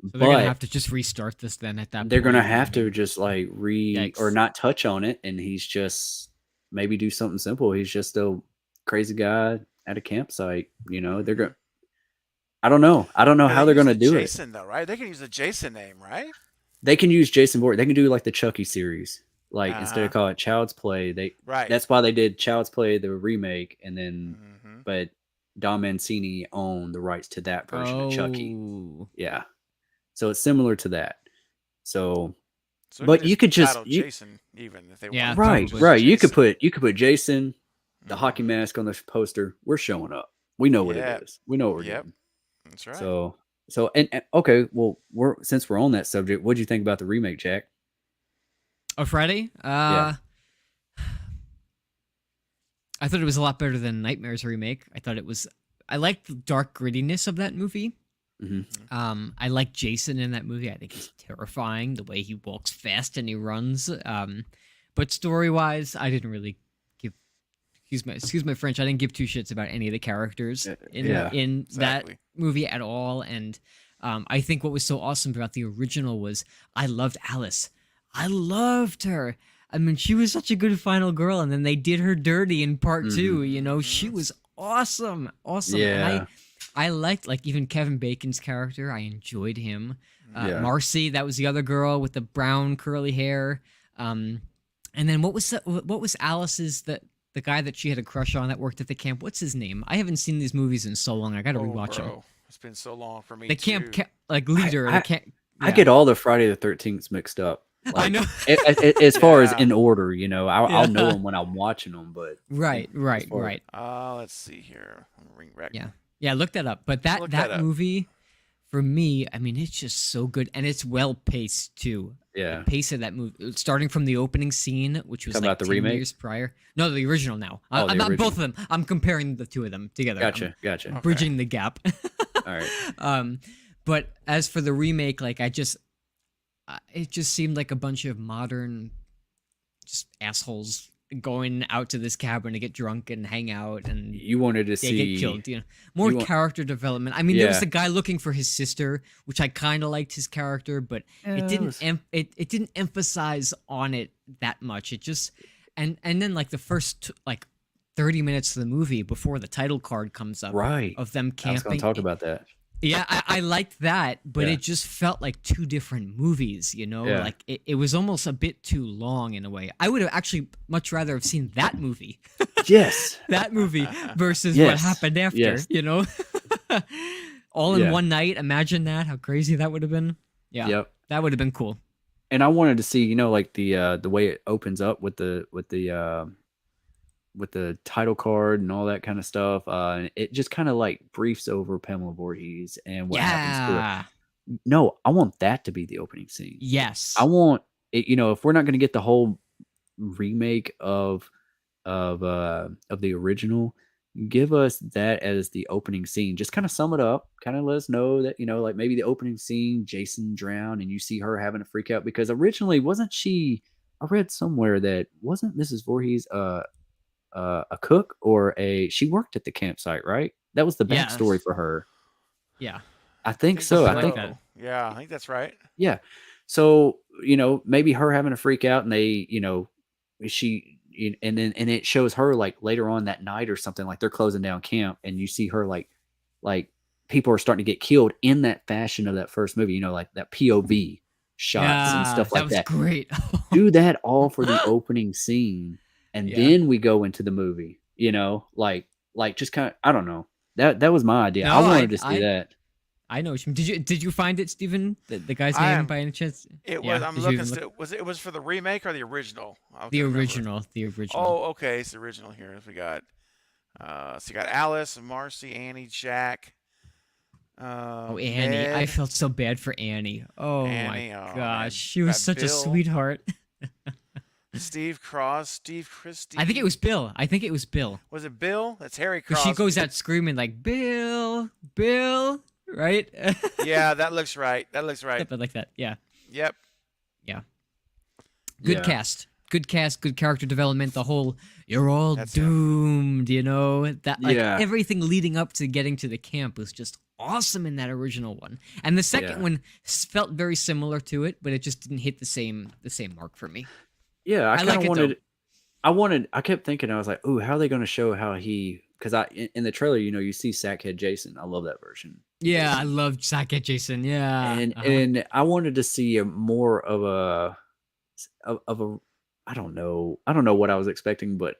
So they're gonna But have to just restart this then at that they're gonna point. I have to mean, just like or yikes. not touch on it, and he's just maybe do something simple. He's just a crazy guy at a campsite. They're Mm-hmm. going. I don't know Can they how they're use gonna the do it. Jason though? Right? They can use the Jason name, right? They can use Jason Voorhees. They can do like the Chucky series. Like, Uh instead huh. of calling it Child's Play, Right. that's why they did Child's Play the remake, and then Mm-hmm. but Don Mancini owned the rights to that version of Chucky. Oh. Yeah. So it's similar to that. So So we could But you just could just title Jason even if they Yeah, wanted. right, Just right. Jason. You could put Jason, the hockey Mhm. mask on the poster. We're showing up. We know what it Yep. is. We know what we're Yep. getting. That's right. So and okay, well, since we're on that subject, what do you think about the remake, Jack? Oh, Friday? Yeah. I thought it was a lot better than Nightmares remake. I liked the dark grittiness of that movie. Hmm. I like Jason in that movie. I think he's terrifying the way he walks fast and he runs. But story wise, I didn't really give excuse my French. I didn't give two shits about any of the characters Yeah. in that Exactly. movie at all. And I think what was so awesome about the original was I loved Alice. I loved her. I mean, she was such a good final girl, and then they did her dirty in part two. You know, she was awesome, awesome. And Yeah. I liked like even Kevin Bacon's character. I enjoyed him. Yeah. Marcy, that was the other girl with the brown curly hair. And then what was Alice's the guy that she had a crush on that worked at the camp? What's his name? I haven't seen these movies in so long. I got to rewatch them. It's been so long for me The too. camp like leader. I- the camp. I get all the Friday the 13th mixed up. I know. As far as Yeah. in order, you know, I'll know Yeah. them when I'm watching them, but Right. far- Let's see here. Ring back. Yeah, look that up. But that Look that up. movie, for me, I mean, it's just so good, and it's well paced too. yeah. The pace of that movie, starting from the opening scene, which was Talking like about the 10 remake? years prior. No, the original. Now, Oh, the I'm not original. both of them. I'm comparing the two of them together. Gotcha. I'm bridging the gap. All right. But as for the remake, like it just seemed like a bunch of modern, just assholes going out to this cabin to get drunk and hang out and You wanted to they see get killed. You know, more you want- character development. I mean, there was Yeah. the guy looking for his sister, which I kind of liked his character, but it didn't. It didn't emphasize on it that much. It just and then like the first like 30 minutes of the movie before the title card comes up right. of them I was going camping. to talk about that. Yeah, I liked that, but Yeah. it just felt like two different movies, you know? Yeah. Like it was almost a bit too long in a way. I would have actually much rather have seen that movie. Yes. That movie versus what Yes. happened after, Yes. you know? All in Yeah. one night. Imagine that, how crazy that would have been. Yeah. Yep. That would have been cool. And I wanted to see, you know, like the way it opens up with the title card and all that kind of stuff. It just kind of like briefs over Pamela Voorhees and what happens to her. Yeah. No, I want that to be the opening scene. Yes. I want it, you know, if we're not going to get the whole remake of the original, give us that as the opening scene. Just kind of sum it up, kind of let us know that, you know, like maybe the opening scene, Jason drowned and you see her having a freak out because originally wasn't she, I read somewhere that wasn't Mrs. Voorhees a cook or she worked at the campsite, right? That was the Yes. backstory for her. Yeah. I think so. I like think that. Yeah, I think that's right. yeah. So, you know, maybe her having a freak out and they, you know, and it shows her like later on that night or something, like they're closing down camp and you see her like people are starting to get killed in that fashion of that first movie, you know, like that POV shots and stuff like that was great. Do that all for the opening scene. And Yeah. then we go into the movie, you know, like just kind of, I don't know. That was my idea. No, I wanted to see that. I know what you mean. Did you find it, Steven? The guy's I name am- by any chance? It Yeah, was. I'm did you looking. even look- Was it for the remake or the original? I The can't remember. original. The original. Oh, okay. It's the original here. We got. So you got Alice, Marcy, Annie, Jack. Oh, Annie. I Ned, felt so bad for Annie. Oh Annie, my oh, gosh. man. She was Got such a Bill. sweetheart. Steve Cross, Steve Christie. I think it was Bill. Was it Bill? That's Harry Because Cross. she goes out screaming like, Bill, right? Yeah, that looks right. That looks right. Something like that. Yeah. Yep. Good Yeah. cast. Good cast, good character development. The whole you're all That's it. doomed, you know? That like Yeah. everything leading up to getting to the camp was just awesome in that original one. And the second Yeah. one felt very similar to it, but it just didn't hit the same mark for me. Yeah, I I kind like of it, though. wanted. I kept thinking, I was like, "Ooh, how are they going to show how he?" Because in the trailer, you know, you see Sackhead Jason. I love that version. Yeah, I love Sackhead Jason. Yeah. And I wanted to see a more of a I don't know what I was expecting, but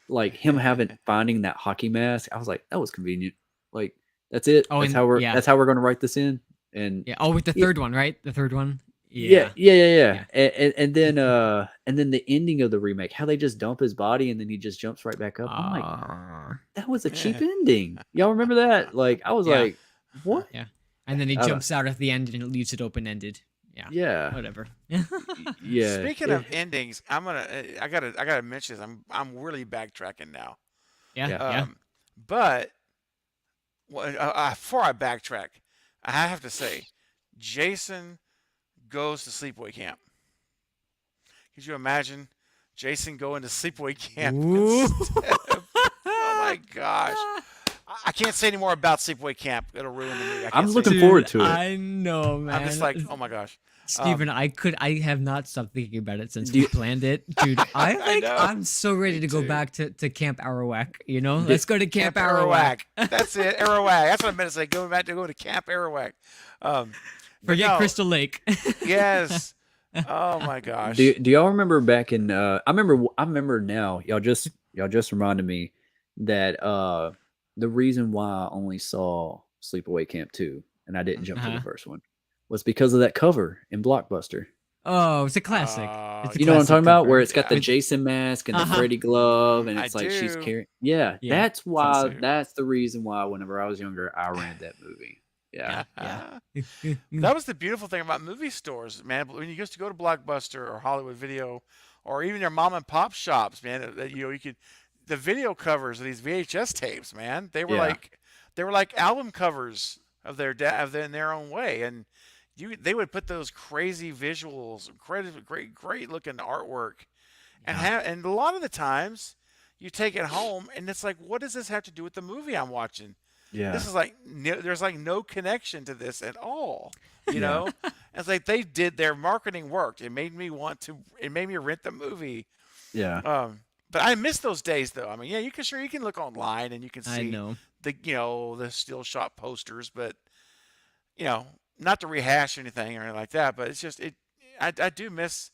like him finding that hockey mask, I was like, that was convenient. Like that's it. Oh, that's and- how we're yeah. that's how we're going to write this in. And Yeah. Oh, with the Yeah. third one, right? The third one. Yeah, Yeah. yeah, yeah, yeah. Yeah. And then the ending of the remake, how they just dump his body and then he just jumps right back up. I'm like, Ah. that was a cheap ending. Y'all remember that? Like, I was Yeah. like, what? Yeah. And then he I don't, jumps out at the end and it leaves it open ended. Yeah. yeah, Whatever. yeah, Speaking of endings, I gotta mention this. I'm really backtracking now. Yeah. yeah. Yeah. But before I backtrack, I have to say, Jason goes to sleepaway camp. Could you imagine Jason going to sleepaway camp Ooh. instead of? Oh my gosh! I can't say any more about sleepaway camp. It'll ruin the movie. I I'm can't say looking anything. forward Dude, to it. I know, I'm just man. like, oh my gosh. Steven, I have not stopped thinking about it since Do we you, planned it. Dude, I know. I'm so ready Me to go too. back to Camp Arawak, you know? do, Let's go to Camp Camp Arawak. Arawak. That's it. Arawak. That's what I meant to say. Go to Camp Arawak. But Forget no. Crystal Lake. Yes. Oh my do, gosh. do y'all remember back in? I remember now. Y'all just reminded me that the reason why I only saw Sleepaway Camp 2 and I didn't jump to the Uh-huh. first one was because of that cover in Blockbuster. Oh, it's a classic. Oh It's a You know what I'm classic talking about? Where cover. it's got the yeah. With Jason mask and the uh-huh. Freddy glove, and I it's like she's do. carrying. Yeah, Yeah. that's I why. do. That's the reason why. Whenever I was younger, I rented that movie. Yeah, Yeah, yeah. That was the beautiful thing about movie stores, man. When you used to go to Blockbuster or Hollywood Video, or even your mom and pop shops, man, you could the video covers of these VHS tapes, man. yeah, They were like album covers of in their own way, and they would put those crazy visuals, great looking artwork, Yeah. and a lot of the times you take it home and it's like, what does this have to do with the movie I'm watching? yeah, This is like there's like no connection to this at all, you yeah, know. It's like they did their marketing worked. It made me rent the movie. yeah, But I miss those days though. I mean, yeah, you can look online and you can I see know. the still shot posters, but you know, not to rehash anything or anything like that, but it's just I do miss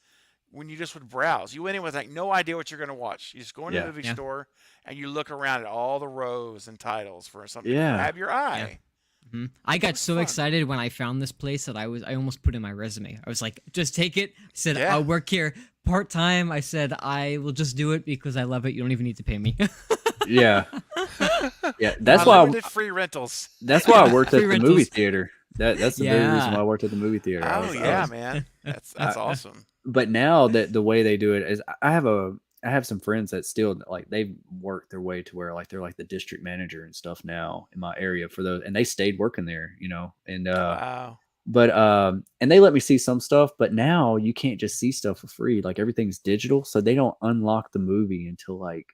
when you just would browse. You went in with like no idea what you're going to watch. You just go into the yeah, movie Yeah. store and you look around at all the rows and titles for something to yeah, grab your Yeah. eye. I It got was so fun. excited when I found this place that I almost put in my resume. I was like, just take it. I said, Yeah. I'll work here part time. I said, I will just do it because I love it. You don't even need to pay me. yeah, yeah. That's why. Unlimited free rentals. That's why I Yeah. worked Free at the movie rentals. theater. That's the very reason why Yeah. I worked at the movie theater. Oh I yeah, was man. That's I, awesome. but now that the way they do it is I have some friends that still like they've worked their way to where like they're like the district manager and stuff now in my area for those and they stayed working there, and Wow. but and they let me see some stuff, but now you can't just see stuff for free. Like everything's digital, so they don't unlock the movie until like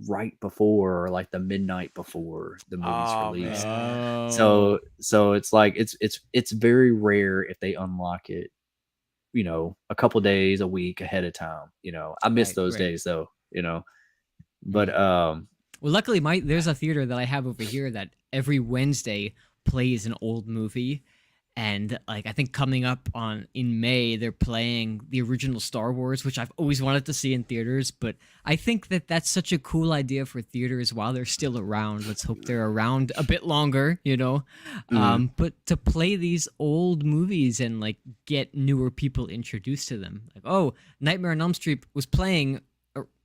right before or like the midnight before the movie's Oh released. man. Oh. So it's like it's very rare if they unlock it, a couple days, a week ahead of time. I miss Right, those right. days though, but Well, luckily, there's a theater that I have over here that every Wednesday plays an old movie, and like I think coming up in May they're playing the original Star Wars, which I've always wanted to see in theaters. But I think that that's such a cool idea for theaters while they're still around. Let's hope they're around a bit longer, mm, But to play these old movies and like get newer people introduced to them, like oh, Nightmare on Elm Street was playing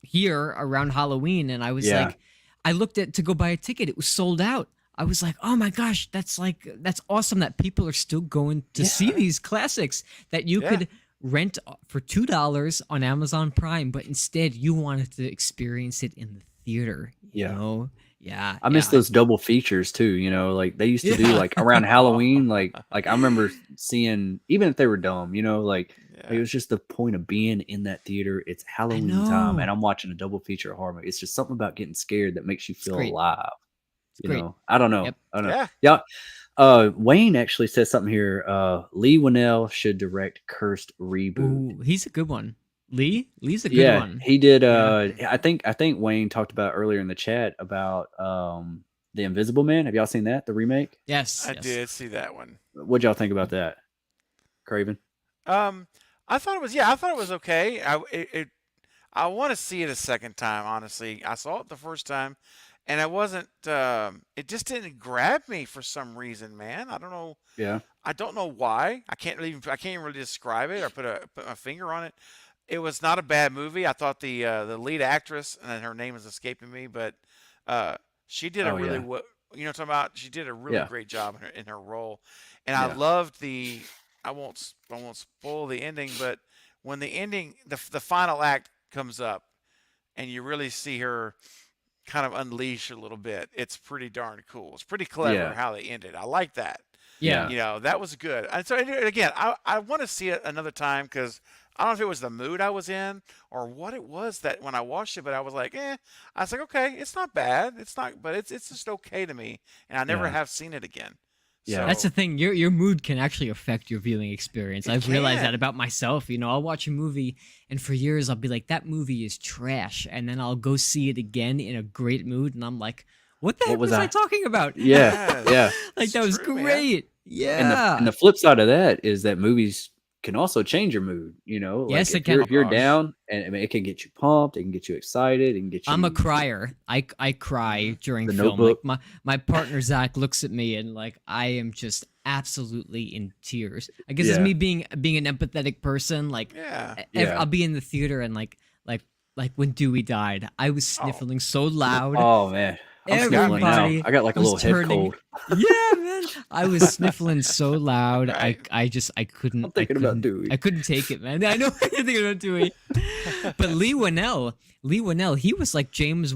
here around Halloween, and I was yeah, like, I looked at to go buy a ticket, it was sold out. I was like, oh my gosh, that's awesome that people are still going to see yeah, these classics that you Yeah. could rent for $2 on Amazon Prime, but instead you wanted to experience it in the theater, yeah. Yeah, I miss yeah. those double features too. Like they used to do Yeah. like around Oh. Halloween. Like I remember seeing, even if they were dumb, like it Yeah. was just the point of being in that theater. It's I Halloween time, and know. I'm watching a double feature of horror movie. It's just something about getting scared that makes you It's feel great. alive. It's great. I don't know. Yep. I don't know. Yeah. Yeah. Wayne actually says something here. Lee Winnell should direct Cursed Reboot. Ooh, he's a good one. Lee's a good Yeah, one. he did. Yeah. I think Wayne talked about earlier in the chat about the Invisible Man. Have y'all seen that? The remake? Yes, I yes. did see that one. What'd y'all think about that, Craven? Um, I thought it was okay. I want to see it a second time. Honestly, I saw it the first time, and I wasn't. It just didn't grab me for some reason, man. I don't know. Yeah. I don't know why. I can't even really describe it or put my finger on it. It was not a bad movie. I thought the lead actress, and her name is escaping me, but uh, she did a Oh really yeah, what you know what I'm talking about. She did a really yeah, great job in her role, and I yeah, loved the. I won't spoil the ending, but when the ending, the final act comes up, and you really see her kind of unleash a little bit. It's pretty darn cool. It's pretty clever yeah, how they ended. I like that. Yeah. yeah, You know, that was good. And so and again, I want to see it another time because I don't know if it was the mood I was in or what it was that when I watched it, but I was like, eh. I was like, okay, it's not bad. It's not, but it's just okay to me. And I never yeah, have seen it again. yeah, That's the So thing. Your mood can actually affect your viewing experience. it I've realized that can. about myself. You know, I'll watch a movie and for years I'll be like, that movie is trash, and then I'll go see it again in a great mood, and I'm like, what the what heck was was I I? talking about? Yeah, yeah. Yes, Like it's that was true, man. great. And Yeah. the flip side of that is that movies can also change your mood. Like Yes, it Oh can. if you're gosh. down, and I mean, it can get you pumped, it can get you excited, it can get I'm a you crier. I Hmm. cry during the film. Like Notebook. my partner Zach looks at me and like I am just absolutely in tears. I guess it's Yeah, me being an empathetic person. Like Yeah. yeah. I'll be in the theater and like when Dewey died, I was Oh, sniffling so loud. Oh man, I'm you got sniffling me now. too. Everybody I got like a was little head turning. cold. Yeah, man. I was sniffling so loud. Right. I just I'm thinking about Dewey. I couldn't take it, man. I know you're thinking about Dewey. But Lee Winnell, he was like James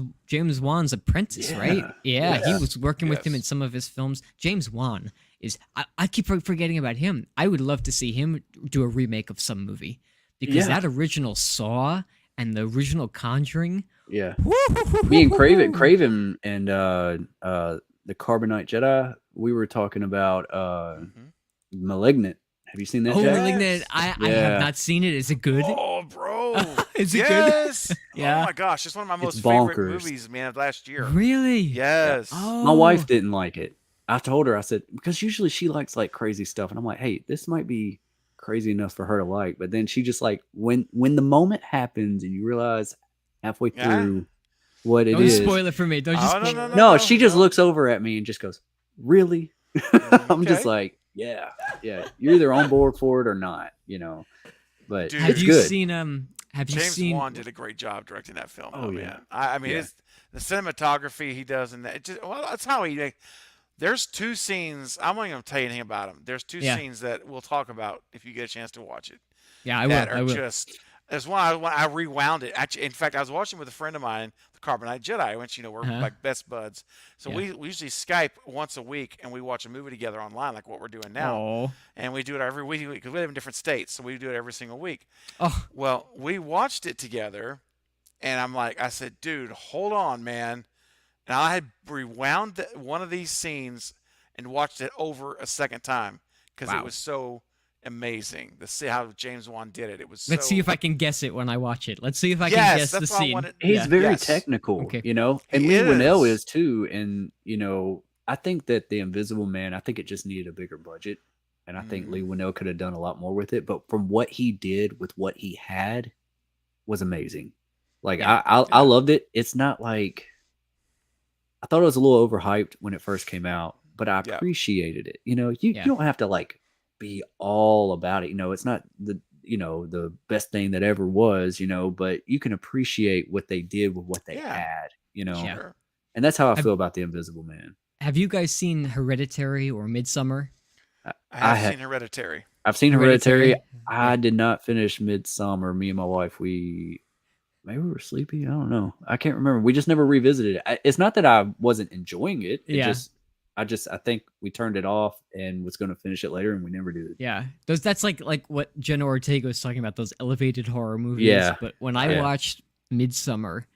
Wan's apprentice, right? Yeah, Yeah, he yeah, was working with him in Yes. some of his films. James Wan is I keep forgetting about him. I would love to see him do a remake of some movie because yeah, that original Saw and the original Conjuring. yeah. Me and Craven, Woo-hoo-hoo-hoo-hoo. Craven, and the Carbonite Jedi. We were talking about Hmm. Malignant. Have you seen that, Oh, Jack? Malignant! Yes. I have Yeah, not seen it. Is it good? Oh, bro. Is it good? Yes. Oh Yeah. my gosh, it's one of my it's most favorite bonkers. movies, man, of last year. Really? Yeah. Yes. My wife Oh. didn't like it. I told her, I said, because usually she likes like crazy stuff, and I'm like, hey, this might be crazy enough for her to like. But then she just like when the moment happens and you realize halfway Yeah. through what it Don't is, spoil it for me. Don't you Oh no spoil no it. no no, no she just no. looks over at me and just goes, really? I'm just Okay. like, yeah, yeah. You're either on board for it or not. But Dude, Have it's you good. seen have you James seen Wan did a great job directing that film, Oh though, yeah, man. I mean, yeah, it's the cinematography he does in that. Well, that's how he. There's two scenes. I'm not even gonna tell you anything about them. There's two Yeah. scenes that we'll talk about if you get a chance to watch it. Yeah, I will. That I are will. just. There's one I rewound it. Actually, in fact, I was watching with a friend of mine, the Carbonite Jedi, which we're Uh-huh. like best buds. So Yeah. we usually Skype once a week and we watch a movie together online, like what we're doing now. Oh. And we do it every week because we live in different states, so we do it every single week. Oh. Well, we watched it together, and I said, dude, hold on, man. And I had rewound one of these scenes and watched it over a second time because it Wow. was so amazing to see how James Wan did it. It was Let's see if so. I can guess it when I watch it. Let's see if I can Yes, guess the that's what I scene. wanted. he's Yeah. very Yes, technical, Okay. and he Lee Winnell is. is too. And I think that the Invisible Man, I think it just needed a bigger budget, and I think Lee Hmm. Winnell could have done a lot more with it. But from what he did with what he had was amazing. Like Yeah. I Yeah. loved it. It's not like I thought it was a little overhyped when it first came out, but I Yeah. appreciated it. You Yeah. don't have to like be all about it. It's not the best thing that ever was. But you can appreciate what they did with what they Yeah. had. Yeah. Sure. And that's how I Have feel about the Invisible Man. Have you guys seen Hereditary or Midsummer? I, I I have ha- seen Hereditary. I've seen Hereditary. Yeah. I did not finish Midsummer. Me and my wife, maybe we were sleepy. I don't know. I can't remember. We just never revisited it. It's not that I wasn't enjoying it. Yeah. I think we turned it off and was going to finish it later, and we never did. Yeah. That's like what Jenna Ortega was talking about, those elevated horror movies. Yeah. But when I Yeah. watched Midsummer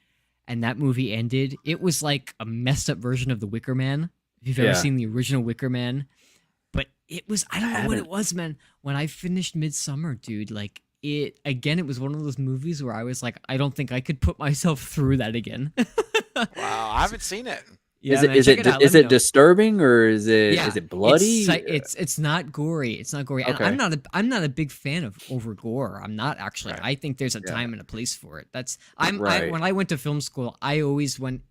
and that movie ended, it was like a messed up version of The Wicker Man. If you've ever Yeah. seen the original Wicker Man. But it was, I don't know what it haven't. was, man. When I finished Midsummer, dude, like it was one of those movies where I was like, I don't think I could put myself through that again. Wow, I haven't seen it. Yeah, Is it man, is check it out. is Let me it know. disturbing, or is Yeah, it bloody? It's not gory. It's not gory. And Okay. I'm not a big fan of over gore. I'm not actually. Right. I think there's a Yeah. time and a place for it. Right. When I went to film school, I always went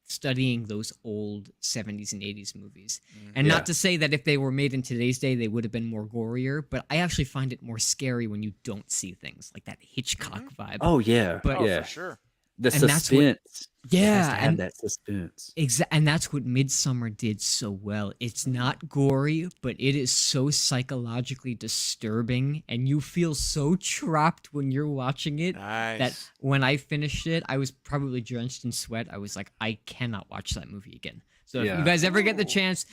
studying those old 70s and 80s movies. And Yeah. not to say that if they were made in today's day, they would have been more gorier, but I actually find it more scary when you don't see things like that Hitchcock vibe. Oh yeah, But Oh, yeah. for sure. The and that's what, suspense. It has yeah, to have and that suspense. and that's what Midsummer did so well. It's not gory, but it is so psychologically disturbing, and you feel so trapped when you're watching it that Nice. when I finished it, I was probably drenched in sweat. I was like, I cannot watch that movie again. So if you Yeah. guys ever get the Ooh. chance,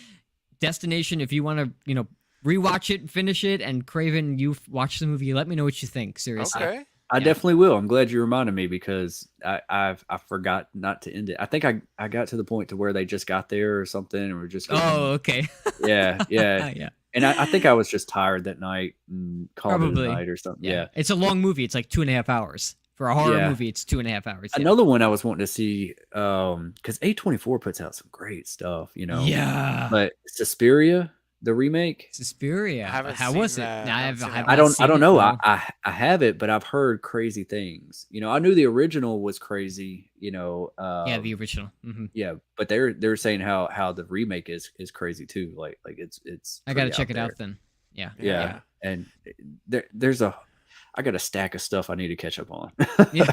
Destination, if you want to, rewatch it and finish it, and Craven, you watch the movie, let me know what you think. Seriously. Okay. I Yeah. definitely will. I'm glad you reminded me because I forgot not to end it. I think I got to the point to where they just got there or something, and we're just Oh, okay. yeah. Yeah. And I think I was just tired that night and called it a Probably. night or something. Yeah. Yeah. It's a long movie. It's like 2.5 hours. For a horror Yeah. movie, it's 2.5 hours. Yeah. Another one I was wanting to see, because A24 puts out some great stuff, Yeah. But Suspiria, the remake, Suspiria. I haven't How seen was it? that. No, I I haven't have, seen I have that. I not don't seen it, know. no. I have it, but I've heard crazy things. I knew the original was crazy. Yeah, the original. Hmm. Yeah, but they're saying how the remake is crazy too. Like it's. I gotta pretty check it there. out then. Yeah. Yeah, and I got a stack of stuff I need to catch up on. Yeah.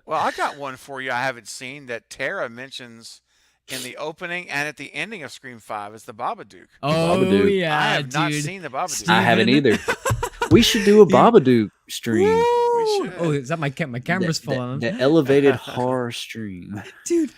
Well, I got one for you I haven't seen that Tara mentions in the opening and at the ending of Scream 5 is the Babadook. Oh Babadook. yeah, I have not dude. seen the Babadook. Steven- I haven't either. We should do a Yeah. Babadook stream. Woo! should. Oh, is that my camera's The- falling? the elevated horror stream. dude,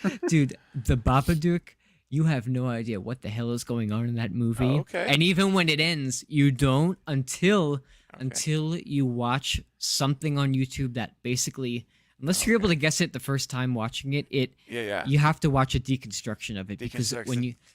the Babadook. You have no idea what the hell is going on in that movie. Oh, okay. And even when it ends, you don't until Okay. you watch something on YouTube that basically, unless you're able to guess it the first time watching it, Yeah. you have to watch a deconstruction of it because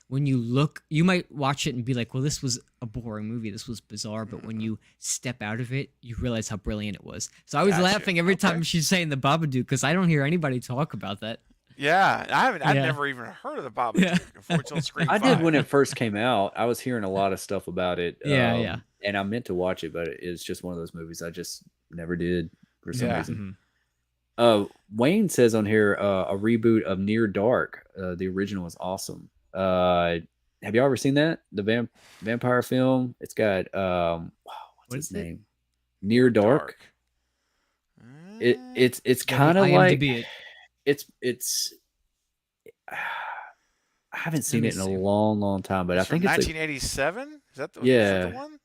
when you look, you might watch it and be like, well, this was a boring movie, this was bizarre, but when you step out of it, you realize how brilliant it was. So I was Gotcha. laughing every Okay. time she's saying the Babadook because I don't hear anybody talk about that. Yeah, I've Yeah. never even heard of the Babadook Yeah. until Scream I 5. did when it first came out. I was hearing a lot of stuff about it. Yeah. And I meant to watch it, but it's just one of those movies I just never did for some Yeah. reason. Mhm. Wayne says on here a reboot of Near Dark. The original is awesome. Have you ever seen that? The vampire film? It's got what's What his is it? name? Near Dark. It's Yeah, kind of like IMDb it. it's I haven't seen me it in a see. long time, but I It's from think it's 1987. Is that the Yeah. one?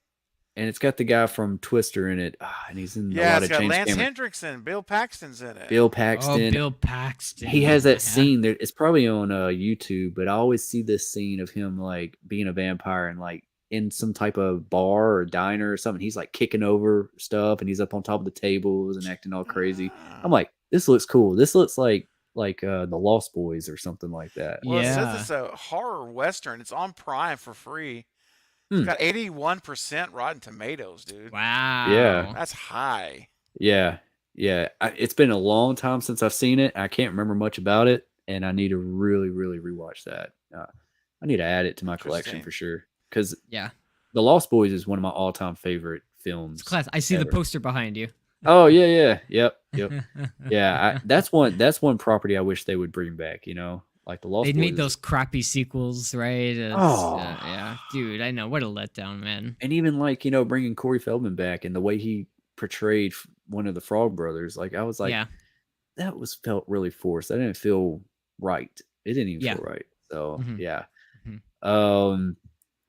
and it's got the guy from Twister in it, and he's in a Yeah, lot it's of got James Lance Cameron. Hendrickson, Bill Paxton's in it. Bill Oh, Paxton. Bill Paxton. He has that Yeah. scene there. It's probably on YouTube, but I always see this scene of him like being a vampire and like in some type of bar or diner or something. He's like kicking over stuff and he's up on top of the tables and acting all crazy. I'm like, this looks cool. This looks like the Lost Boys or something like that. Well, it Yeah. says it's a horror western. It's on Prime for free. Hmm. It's got 81% Rotten Tomatoes, dude. Wow. Yeah. That's high. Yeah. It's been a long time since I've seen it. I can't remember much about it, and I need to really rewatch that. I need to add it to my collection Interesting. for sure because Yeah. The Lost Boys is one of my all-time favorite films. It's class. I see the ever. poster behind you. Oh yeah. Yep. Yeah, that's one property I wish they would bring back. Like the Lost They Boys. made those crappy sequels, right? Yeah, dude, I know. What a letdown, man. And even like bringing Corey Feldman back and the way he portrayed one of the Frog Brothers, like I was like, Yeah. that felt really forced. That didn't feel right. It didn't even Yeah. feel right. So Mhm. yeah. Mhm.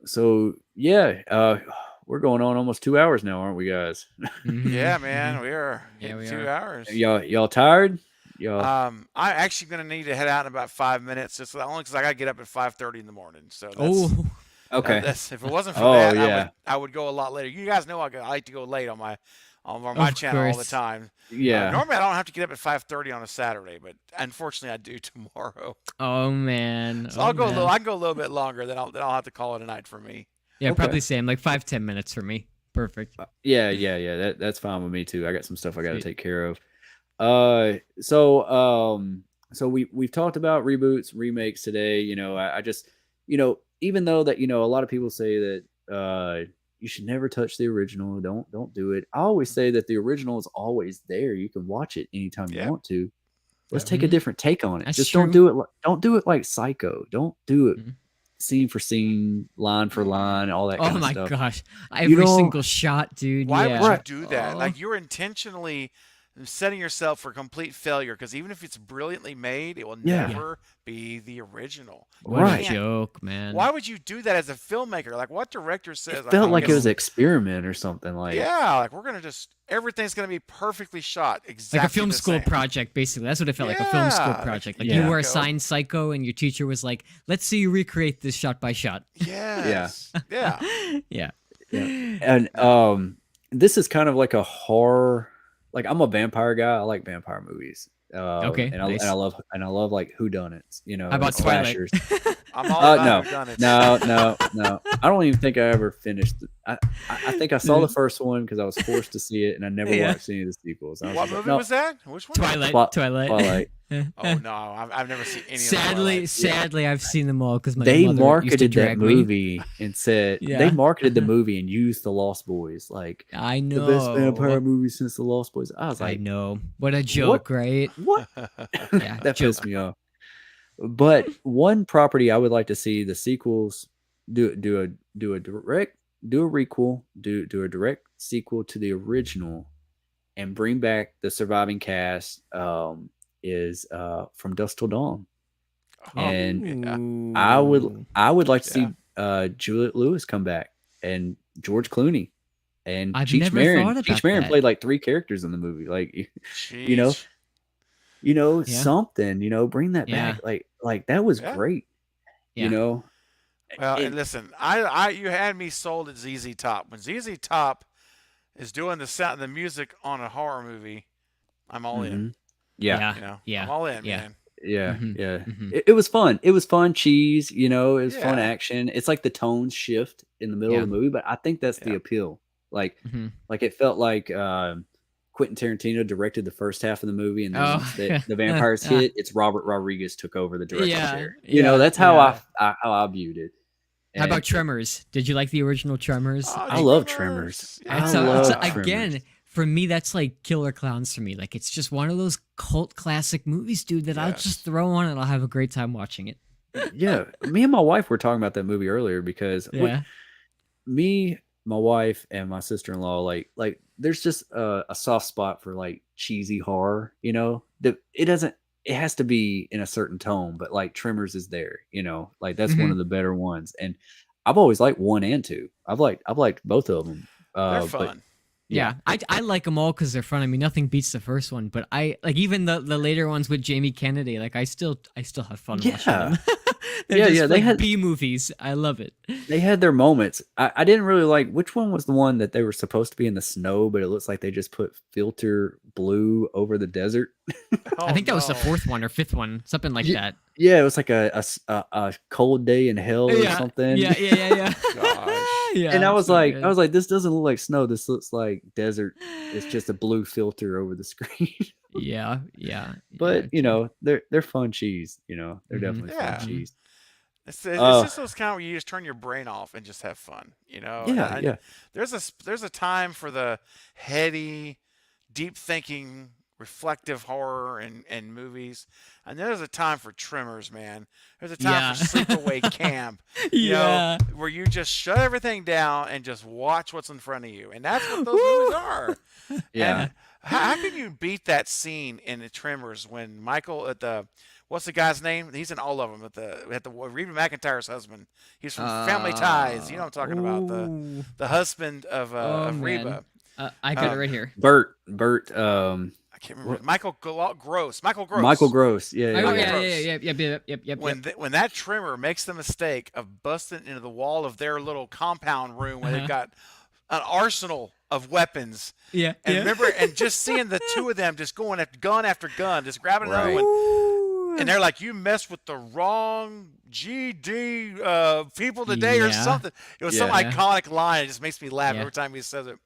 So yeah. We're going on almost 2 hours now, aren't we, guys? Mhm. Yeah, man, we are Yeah, in we 2 are. hours. Y'all tired? Y'all. I'm actually gonna need to head out in about 5 minutes, just only because I gotta get up at 5:30 in the morning. So that's, Oh, Okay. if it wasn't for Oh, that, yeah. I would go a lot later. You guys know I like to go late on my Of channel all the course. time. Yeah. Normally I don't have to get up at 5:30 on a Saturday, but unfortunately I do tomorrow. oh man. So Oh, I'll go. man. I can go a little bit longer. Then I'll have to call it a night for me. Yeah, Okay. probably same. Like 5-10 minutes for me. Perfect. Yeah. That's fine with me too. I got some stuff I got to Sweet. take care of. So we've talked about reboots, remakes today. I just, even though that a lot of people say that you should never touch the original, don't do it. I always say that the original is always there. You can watch it anytime you Yeah. want to. Let's take a Mhm. different take on it. That's Just true. don't do it like Psycho. Don't do it Mhm. scene for scene, line for Mm. line, all that Oh kind of my stuff. gosh. You Every know, single shot, dude. Why would you Yeah. right? do that? Oh. Like you're intentionally setting yourself for complete failure because even if it's brilliantly made, it will Yeah, Yeah. never be the original. You What a right. can't. joke, man. Why would you do that as a filmmaker? Like what director It says like, felt "Oh, like it was Oh. an experiment or something. Like, yeah, like we're gonna just everything's gonna be perfectly shot Like a exactly film the school same." project, basically. That's what it felt like, a film school Yeah, project. Like you yeah, were bingo. assigned Psycho, and your teacher was like, "Let's see you recreate this shot by shot." yeah, Yes. Yeah. Yeah. yeah. And No. this is kind of like a horror. Like I'm a vampire guy. I like vampire movies. Okay, And nice. I love like whodunits, you How know, and about Twilight? slashers. I'm all about No, whodunits. no. I don't even think I ever finished. I think I saw the Yeah. first one because I was forced to see it, and I never Yeah. watched any of the sequels. I was What just like, movie no, was that? Which one? Twilight. Twilight. Twilight. Oh no, I've never seen any of the Sadly, Twilights. sadly, I've seen them all because my They mother used to marketed that drag me. movie and said they Yeah. marketed the movie and used the Lost Boys like I the best vampire know. movie since the Lost Boys. I was I like, know. What a what? joke, right? What? Yeah, That pissed joke. me off. But one property I would like to see the sequels do a direct do a requel do a direct sequel to the original and bring back the surviving cast is From Dusk Till Dawn. Oh And yeah, Ooh. I would like to yeah. see Juliette Lewis come back and George Clooney and I've never thought Cheech about Marin that. played like 3 characters in the movie. Like you know, Jeez. Yeah. something, bring that Yeah. back. Like that was Yeah. great, you Yeah. know. Well, and It, listen, you had me sold at ZZ Top. When ZZ Top is doing the music on a horror movie, I'm all in. mhm. Yeah. Yeah. You know, Yeah. I'm all in, Yeah. man. Yeah, Mhm. yeah. Mhm. It was fun. It was fun cheese, it was fun Yeah, action. It's like the tones shift in the middle of Yeah. the movie, but I think that's the yeah. appeal. Like Mhm. like it felt like Quentin Tarantino directed the first half of the movie, and then Oh. once the vampires Ah. hit, it's Robert Rodriguez took over the directing Yeah. chair. Yeah. That's how Yeah. how I viewed it. How about And Tremors? Did you like the original Tremors? Oh, I love Tremors. Yeah. I It's love again, Tremors. for me, that's like Killer Clowns for me. Like it's just one of those cult classic movies, dude, that I'll Yes. just throw on and I'll have a great time watching it. Yeah, me and my wife were talking about that movie earlier because Yeah. me, my wife, and my sister-in-law, like there's just a soft spot for like cheesy horror, that it has to be in a certain tone, but like Tremors is there, like that's one Mhm. of the better ones. And I've always liked 1 and 2. I've liked both of them. They're But fun. Yeah, I like them all because they're fun. I mean, nothing beats the first one, but I like even the later ones with Jamie Kennedy. Like I still have fun watching yeah, them. They're yeah, just yeah, they like had B movies. I love it. they had their moments. I didn't really like which one was the one that they were supposed to be in the snow, but it looks like they just put filter blue over the desert. I Oh think that was the no. 4th one or 5th one, something like Ye- that. Yeah, it was like a cold day in hell or Yeah, something. yeah. Gosh. Yeah, And I was so like, good. this doesn't look like snow. This looks like desert. It's just a blue filter over the screen. Yeah. But they're fun cheese. They're Mhm. definitely fun Yeah. Mhm. cheese. It's Uh, just those kind where you just turn your brain off and just have fun, yeah, And yeah, there's a time for the heady, deep thinking, reflective horror and movies, and there's a time for Tremors, man. There's a time Yeah. for sleepaway camp, Yeah. where you just shut everything down and just watch what's in front of you, and that's what those Woo! movies are. yeah. And how can you beat that scene in the Tremors when Michael at the what's the guy's name? He's in all of them. At the Reba McEntire's husband. He's from Family Ties. You know what I'm talking about, the Ooh. the husband of Oh of man. Reba. I got it Um, right here. Bert. I can't remember. What? Gross. Michael Michael Gross. Gross. Yeah, Oh yeah, Michael yeah. Gross. yep. When that trimmer makes the mistake of busting into the wall of their little compound room where they've Uh-huh. got an arsenal of weapons, Yeah. and remember, and just seeing the two of them just going after gun, just grabbing another Right. one, Ooh. and they're like, "You messed with the wrong GD people today," or Yeah. something. It was some Yeah. iconic line. It just makes me laugh Yeah. every time he says it.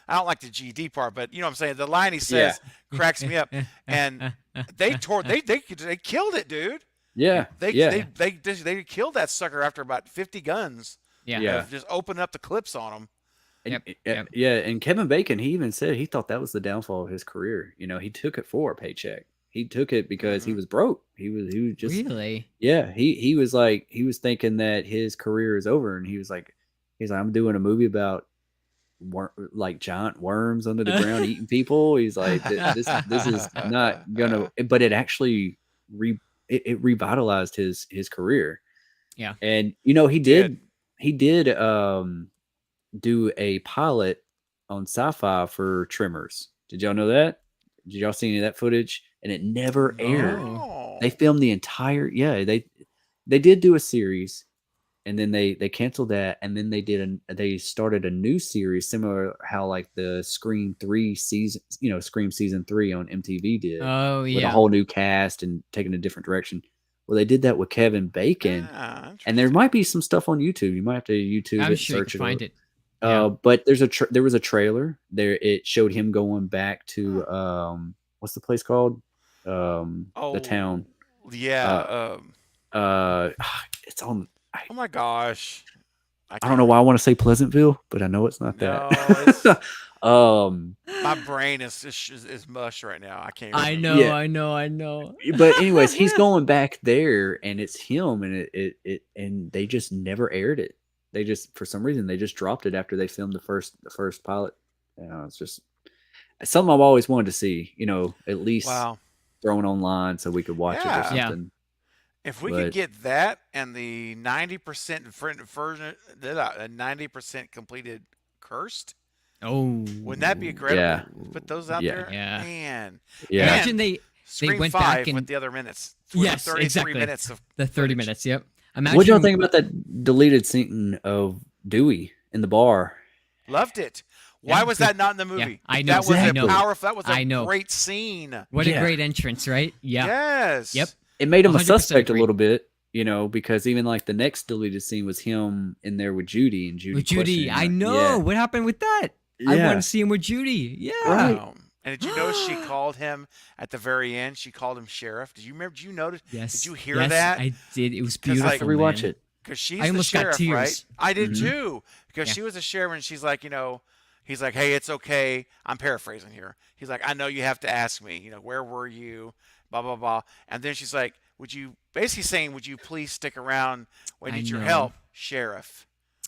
I don't like the GD part, but you know what I'm saying. The line he Yeah. says cracks me up, and they killed it, dude. Yeah. They Yeah. they killed that sucker after about 50 guns. Yeah. Yeah. Just opening up the clips on him. And, Yep. yeah, and Kevin Bacon, he even said he thought that was the downfall of his career. He took it for a paycheck. He took it because he Mm-hmm. was broke. He was just Really? yeah. He was like he was thinking that his career is over, and he's like I'm doing a movie about like giant worms under the ground eating people. He's like this is not gonna. But it actually it revitalized his career, Yeah. and It did. he did do a pilot on Sci-Fi for Tremors. Did y'all know that? Did y'all see any of that footage? And it never aired. No. They No. filmed the entire they did do a series, and then they canceled that, and then they started a new series similar how like the Scream 3 season, Scream season 3 on MTV did, Oh with a yeah. whole new cast and taking a different direction. Well, they did that with Kevin Bacon, Ah, and there interesting. might be some stuff on YouTube. You might have to YouTube I'm it, sure you search can it up. find it. Yeah. But there was a trailer there. It showed him going back to Huh. what's the place called? The Oh, town. yeah. Uh, it's on. Oh my gosh. I I don't can't know why I remember. want to say Pleasantville, but I know it's not that. No, it's um, my brain is mush right now. I can't even I remember. know, yeah. I know, I know. But anyways, he's going back there, and it's him, and and they just never aired it. They just for some reason they just dropped it after they filmed the first pilot. It's just something I've always wanted to see. At least Wow. thrown online so we could watch it or Yeah. Yeah. something. If we could But get that and the 90% version, 90% completed cursed, Oh. wouldn't that be yeah, incredible? Put those out yeah, there, Yeah. man. yeah, Imagine And they Scream went back 5 with and the other minutes, with the yes, 33 exactly. minutes of The 30 footage. minutes. Yep. what y'all Imagine think about that deleted scene of Dewey in the bar? Loved it. Why yeah, was good. that not in the Yeah, movie? I know. That was I a know. powerful. That was a I know. great scene. What a Yeah. great entrance, right? Yeah. Yes. Yep. It made him a 100% suspect a agree. little bit, because even like the next deleted scene was him in there with Judy, and Judy With Judy, questioning I her. know. Yeah, What happened with that? I want yeah, to see him with Judy. Yeah. right. And did you notice she called him at the very end? She called him sheriff. Did you remember? Did you notice? Did Yes. you hear Yes, that? I did. It was 'Cause, I like, have to beautiful, rewatch man. it. Because I she's the almost got sheriff, right? tears. I did Mhm. too. Because Yeah. she was the sheriff, and she's like, he's like, hey, it's okay. I'm paraphrasing here. He's like, I know you have to ask me. Where were you? Blah blah blah. And then she's like, would you basically saying, would you please stick around? We I need your know. help, sheriff.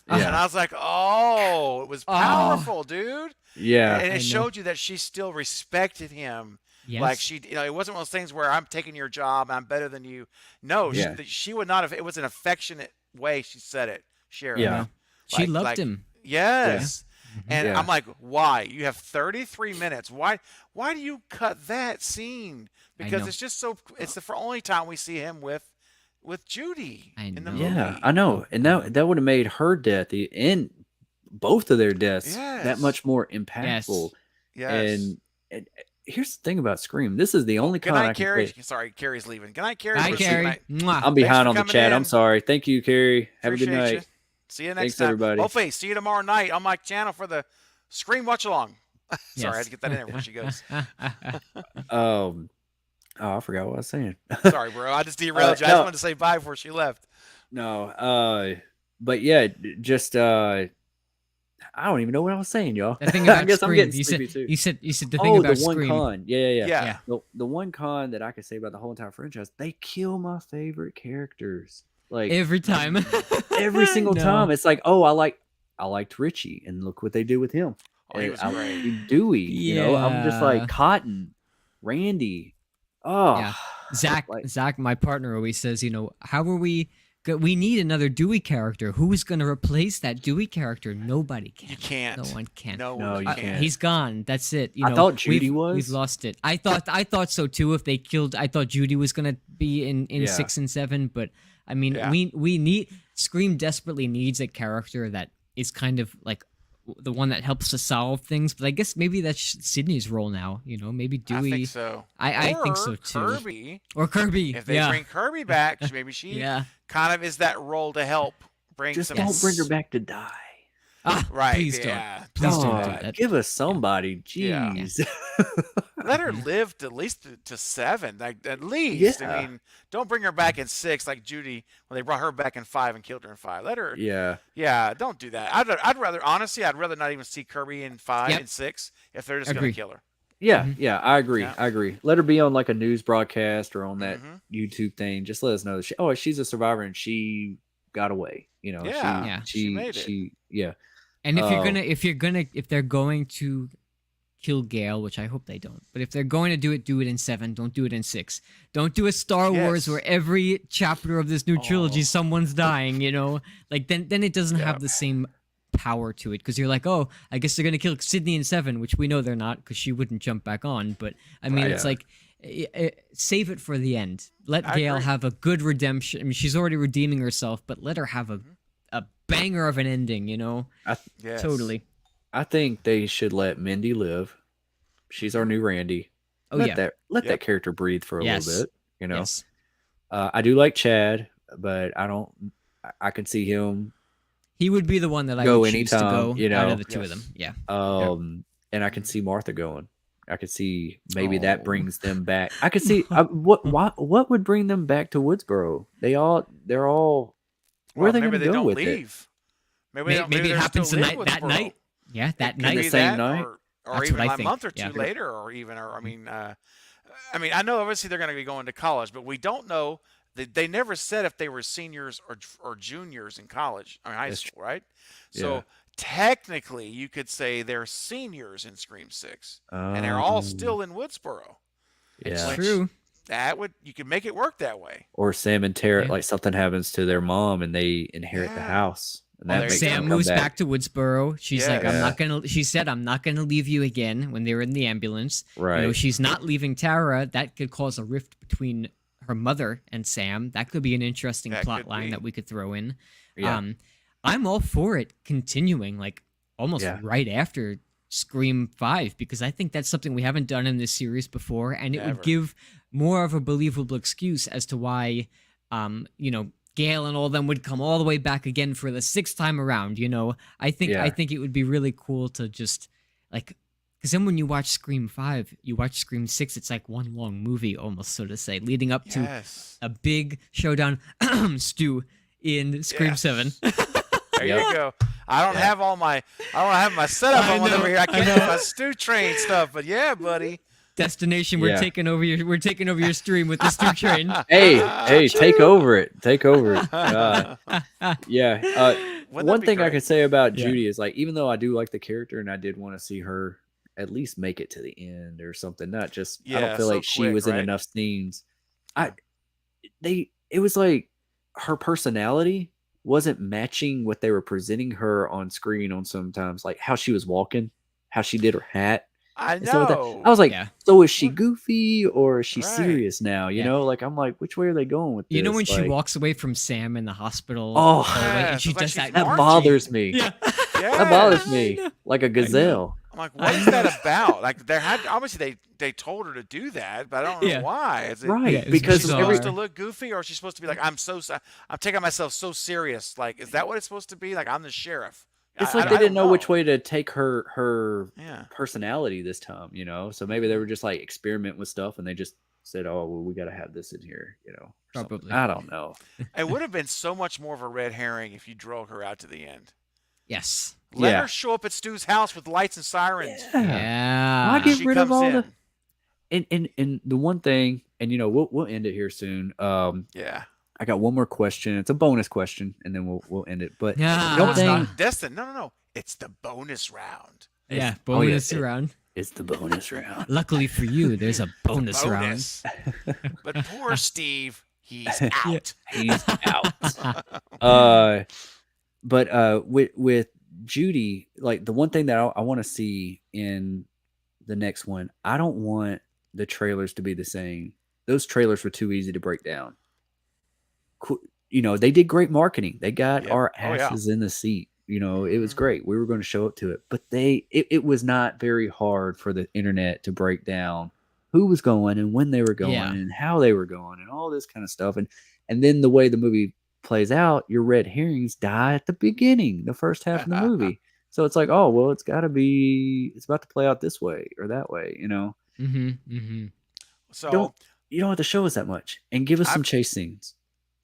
Ah, And Yeah, I was like, oh, it was Oh, powerful, dude. yeah, And I it know. showed you that she still respected him. Like Yes. she, it wasn't one of those things where I'm taking your job, I'm better than you. No, yeah, she would not have. It was an affectionate way she said it, I yeah, sheriff. know. She loved Like him. yeah, Yeah. yes. Mhm. And yeah, I'm like, why? You have 33 minutes. Why do you cut that scene? I Because know. it's just so. It's the only time we see him with Judy I in the know. yeah. I movie. know, and I know. that would have made her death and both of their deaths that Yes. much more Yes. impactful. Yes. And here's the thing about Scream. This is the Oh, only good con night, I can Carrie. say. Sorry, Carrie's leaving. Good night, Carrie. Bye, We'll see you Carrie. tonight. Mwah. I'm Thanks behind for on the coming chat. I'm in. sorry. Thank you, Carrie. Have a good Appreciate you. night. See you next Thanks, time. everybody. Hopefully, see you tomorrow night on my channel for the Scream Watch Along. Sorry, I had Yes. to get that in there before she goes. Oh, I forgot what I was saying. Sorry, bro. I just derailed you. I just No, wanted to say bye before she left. no. But yeah, just I don't even know what I was saying, y'all. The thing I about guess I'm Scream, getting you said sleepy too. you said the thing Oh, the about one Scream. con. Yeah. Yeah. Yeah. The one con that I could say about the whole entire franchise, they kill my favorite characters. Like Every time. every single No. time, it's like, oh, I liked Richie, and look what they did with him. Oh, he And was I great. like Dewey. I'm just Yeah. like Cotton, Randy. Oh, Yeah. Zach, like my partner always says, how are we we need another Dewey character. Who's going to replace that Dewey character? Nobody can. You can't. No one can. No, No, one you can. can't. He's gone. That's it. I thought Judy we've was. lost it. I thought so too. If they killed, I thought Judy was gonna be in Yeah. 6 and 7. But I mean, Yeah. we need Scream desperately needs a character that is kind of like the one that helps to solve things. But I guess maybe that's Sydney's role now. Maybe I Dewey. think so. I think so Or too. Kirby. Or Kirby. If they yeah. bring Kirby back, maybe she Yeah. kind of is that role to help bring Just some. don't bring her Yes. back to die. Ah, Right, please yeah. don't. Please don't do God, that. give us somebody. Yeah. Jeez. Let her live to at least to 7, like at least. Yeah. I mean, don't bring her back in 6 like Judy when they brought her back in 5 and killed her in 5. Let her. Yeah. Yeah, don't do that. I'd rather honestly, I'd rather not even see Kirby in 5 Yep. and 6 if they're just gonna Agree. kill her. Yeah, Mhm. yeah, I agree. Yeah. I agree. Let her be on like a news broadcast or on that Mm-hmm. YouTube thing. Just let us know that she's a survivor and she got away. You know, Yeah. Yeah. She made it. she, yeah. And Uh, if they're going to kill Gale, which I hope they don't, but if they're going to do it in 7. Don't do it in 6. Don't do a Star Wars Yes. where every chapter of this new trilogy Oh. someone's dying. Like then it doesn't Yeah. have the same power to it because you're like, oh, I guess they're gonna kill Sydney in 7, which we know they're not because she wouldn't jump back on. But I mean, Right. it's yeah, like save it for the end. Let I Gale agree. have a good redemption. I mean, she's already redeeming herself, but let her have a banger of an ending. Yes. Totally. I think they should let Mindy live. She's our new Randy. Oh Let yeah. that Yep. character breathe for a Yes. little bit. You know, Yes. I do like Chad, but I don't. I can see him He would be the one that I go would choose to anytime. go You out of know, the two of them. Yes. Yeah. and I can see Martha going. I could see maybe that Oh. brings them back. I could see what would bring them back to Woodsboro. They're all where are Well, they maybe going to they go don't with it? leave. Maybe they don't, Maybe it they're happens still in that Woodsboro. night. Yeah, that It could night. be the same that, night? or That's even what I a think. month or two Yeah. later, or I mean, I know obviously they're going to be going to college, but we don't know. They never said if they were seniors or juniors in college or high That's school, right? Yeah. So technically, you could say they're seniors in Scream 6, and they're all still in Woodsboro. It's Yeah. true. You could make it work that way. Or Sam and Tara, Yeah. like something happens to their mom and they inherit the Yeah. house, and Well, that there makes you them Sam come moves back. back to Woodsboro. She's like, I'm Yes. not gonna. She said, I'm not gonna leave you again. When they were in the ambulance, Right. she's not leaving Tara. That could cause a rift between her mother and Sam. That could be an interesting That plot could line be. that we could throw in. Yeah. I'm all for it continuing, like almost Yeah. right after Scream 5, because I think that's something we haven't done in this series before, and it Never. would give more of a believable excuse as to why, Gale and all them would come all the way back again for the 6th time around. I think Yeah. it would be really cool to just like, because then when you watch Scream 5, you watch Scream 6, it's like one long movie almost, so to say, leading up to Yes. a big showdown, Stu, in Scream Yeah. 7. There Yep. you go. I don't have my setup I on know, over here. I I can't know. do my stew train stuff, but yeah, buddy. Destination, Yeah. we're taking over your stream with the Stu train. Hey, take over it. Take over it. Yeah. Wouldn't One that be thing I great? could say about Yeah. Judy is like, even though I do like the character and I did want to see her at least make it to the end or something, not just I Yeah, don't feel so like she quick, was in right? enough scenes. It was like her personality wasn't matching what they were presenting her on screen on sometimes, like how she was walking, how she did her hat. I And so with that, know. I was like, Yeah. so is she What? goofy or is she Right. serious now? You Yeah. know, like I'm like, which way are they going with this? You know when she Like, walks away from Sam in the hospital Oh. hallway, and Yes, she it's like does she's that. that marching. bothers me. Yeah. That bothers Yes. me like a gazelle. I'm like, what is that about? Like, obviously they told her to do that, but I don't know Yeah. why. Is it, Right, Yeah, it was because Is she bizarre. supposed to look goofy, or is she supposed to be like, I'm taking myself so serious? Like, is that what it's supposed to be? Like, I'm the sheriff. it's I like they don't didn't know which way to take her Yeah. personality this time, So maybe they were just like experiment with stuff and they just said, "Oh, well, we got to have this in here," or something. Probably. I don't know. It would have been so much more of a red herring if you drove her out to the end. Yes. Let Yeah. her show up at Stu's house with lights and sirens. Yeah. Why get She rid of comes all in. and the one thing, and we'll end it here soon. Yeah. I got one more question. It's a bonus question, and then we'll end it. But Yeah. No, one it's thing not. Destin. No. It's the bonus round. Yeah. oh, yeah, Bonus round. it's the bonus round. Luckily for you, there's a bonus round. Bonus. But poor Steve, he's out. He's out. But with Judy, like the one thing that I want to see in the next one, I don't want the trailers to be the same. Those trailers were too easy to break down. They did great marketing. They got Yep. our Oh, yeah. asses in the seat. It was Mhm. great. We were going to show up to it, but it was not very hard for the internet to break down who was going and when they were going Yeah. and how they were going and all this kind of stuff. And then the way the movie plays out, your red herrings die at the beginning, the first half of the movie. So it's like, oh, well, it's about to play out this way or that way, Mm-hmm. Mm-hmm. So, You don't have to show us that much and give us some I've- chase scenes.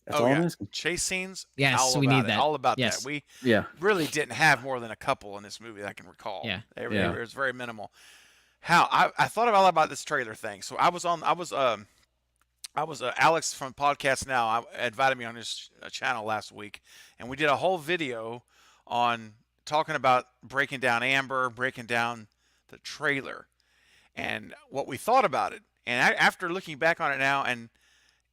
That's oh all I'm yeah, asking. chase scenes. Yes, all we about need it. that. All about Yes. that. We Yeah. really didn't have more than a couple in this movie that I can recall. Yeah. It Yeah. was very minimal. how I thought about this trailer thing. So I was Alex from Podcast Now. Invited me on his channel last week, and we did a whole video on talking about breaking down Amber, breaking down the trailer, and what we thought about it. And after looking back on it now, and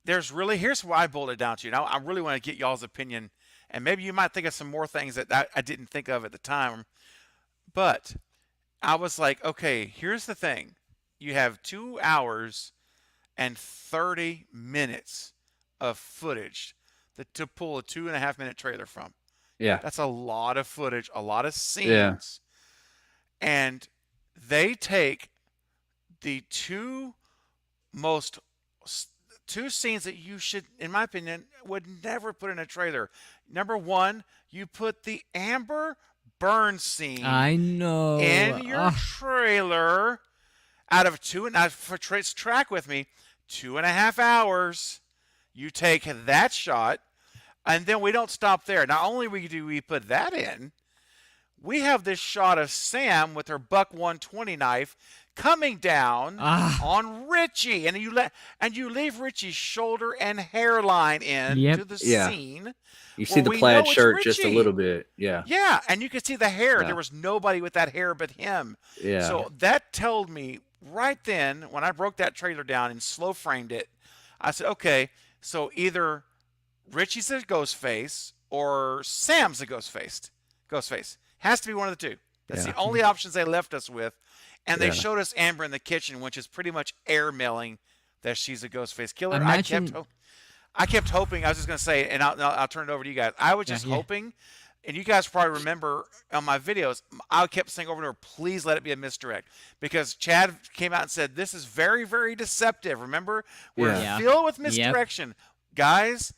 here's why I boiled it down to you. Now I really want to get y'all's opinion, and maybe you might think of some more things that I didn't think of at the time. But I was like, okay, here's the thing: you have 2 hours and 30 minutes of footage to pull a 2.5 minute trailer from. Yeah. That's a lot of footage, a lot of Yeah. scenes. And they take the most two scenes that you should, in my opinion, would never put in a trailer. Number one, you put the Amber burn scene I know. in your trailer out of track with me, 2.5 hours. You take that shot, and then we don't stop there. Not only do we put that in, we have this shot of Sam with her buck 120 knife coming down on Richie, and you leave Richie's shoulder and hairline in to the scene. You see the plaid shirt just a little bit. Yeah. Yeah, and you can see the hair. Yeah. There was nobody with that hair but him. Yeah. So that told me right then, when I broke that trailer down and slow framed it, I said, okay, so either Richie's a ghost face or Sam's a ghost face. Has to be one of the two. That's the only options they left us with. And they showed us Amber in the kitchen, which is pretty much airmailing that she's a ghost face killer. I kept hoping. I was just going to say, and I'll turn it over to you guys. I was just hoping, and you guys probably remember on my videos, I kept saying over to her, please let it be a misdirect. Because Chad came out and said, this is very, very deceptive. Remember? We're filled with misdirection. Yep. Guys,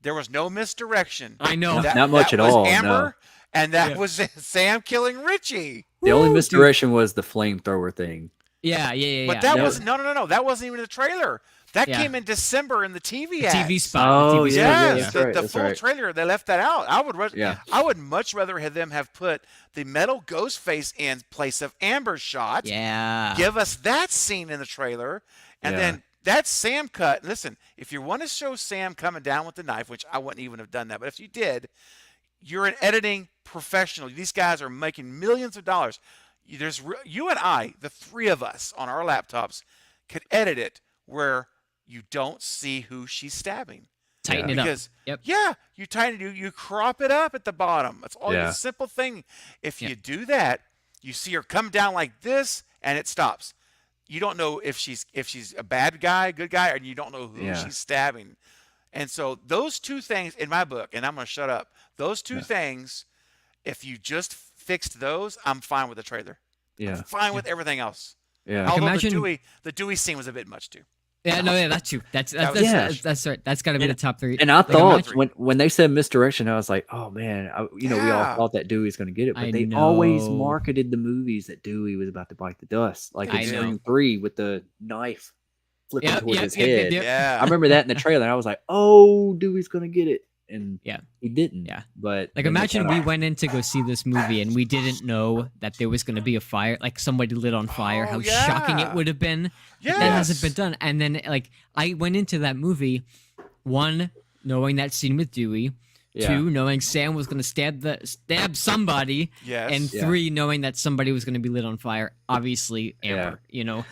there was no misdirection. I know. Not much at all. Amber, and that was Sam killing Richie. The only misdirection was the flamethrower thing. Yeah. But that wasn't, no. That wasn't even in the trailer. That came in December in the TV ads. TV spot. Oh, yes. The full trailer, they left that out. I would much rather have them have put the metal ghost face in place of Amber's shot. Yeah. Give us that scene in the trailer. And then that Sam cut. Listen, if you want to show Sam coming down with the knife, which I wouldn't even have done that, but if you did, you're an editing professional. These guys are making millions of dollars. You and I, the three of us on our laptops, could edit it where you don't see who she's stabbing. Tighten it up. Yep. Yeah, you tighten it. You crop it up at the bottom. That's all. It's a simple thing. If you do that, you see her come down like this, and it stops. You don't know if she's a bad guy, good guy, and you don't know who she's stabbing. And so those two things in my book, and I'm going to shut up. Those two things, if you just fixed those, I'm fine with the trailer. Yeah. I'm fine with everything else. Yeah. Although the Dewey scene was a bit much too. Yeah, no, that's true. That's right. That's got to be the top three. And I thought when they said misdirection, I was like, oh man, we all thought that Dewey's going to get it, but they always marketed the movies that Dewey was about to bite the dust, like in Scream 3 with the knife flipping towards his head. Yeah, I remember that in the trailer. And I was like, oh, Dewey's going to get it. And he didn't. Yeah. But like imagine we went in to go see this movie and we didn't know that there was going to be a fire, like somebody lit on fire, how shocking it would have been. Yes. That hasn't been done. And then like I went into that movie, one, knowing that scene with Dewey, two, knowing Sam was going to stab somebody, and three, knowing that somebody was going to be lit on fire. Obviously, Amber. You know,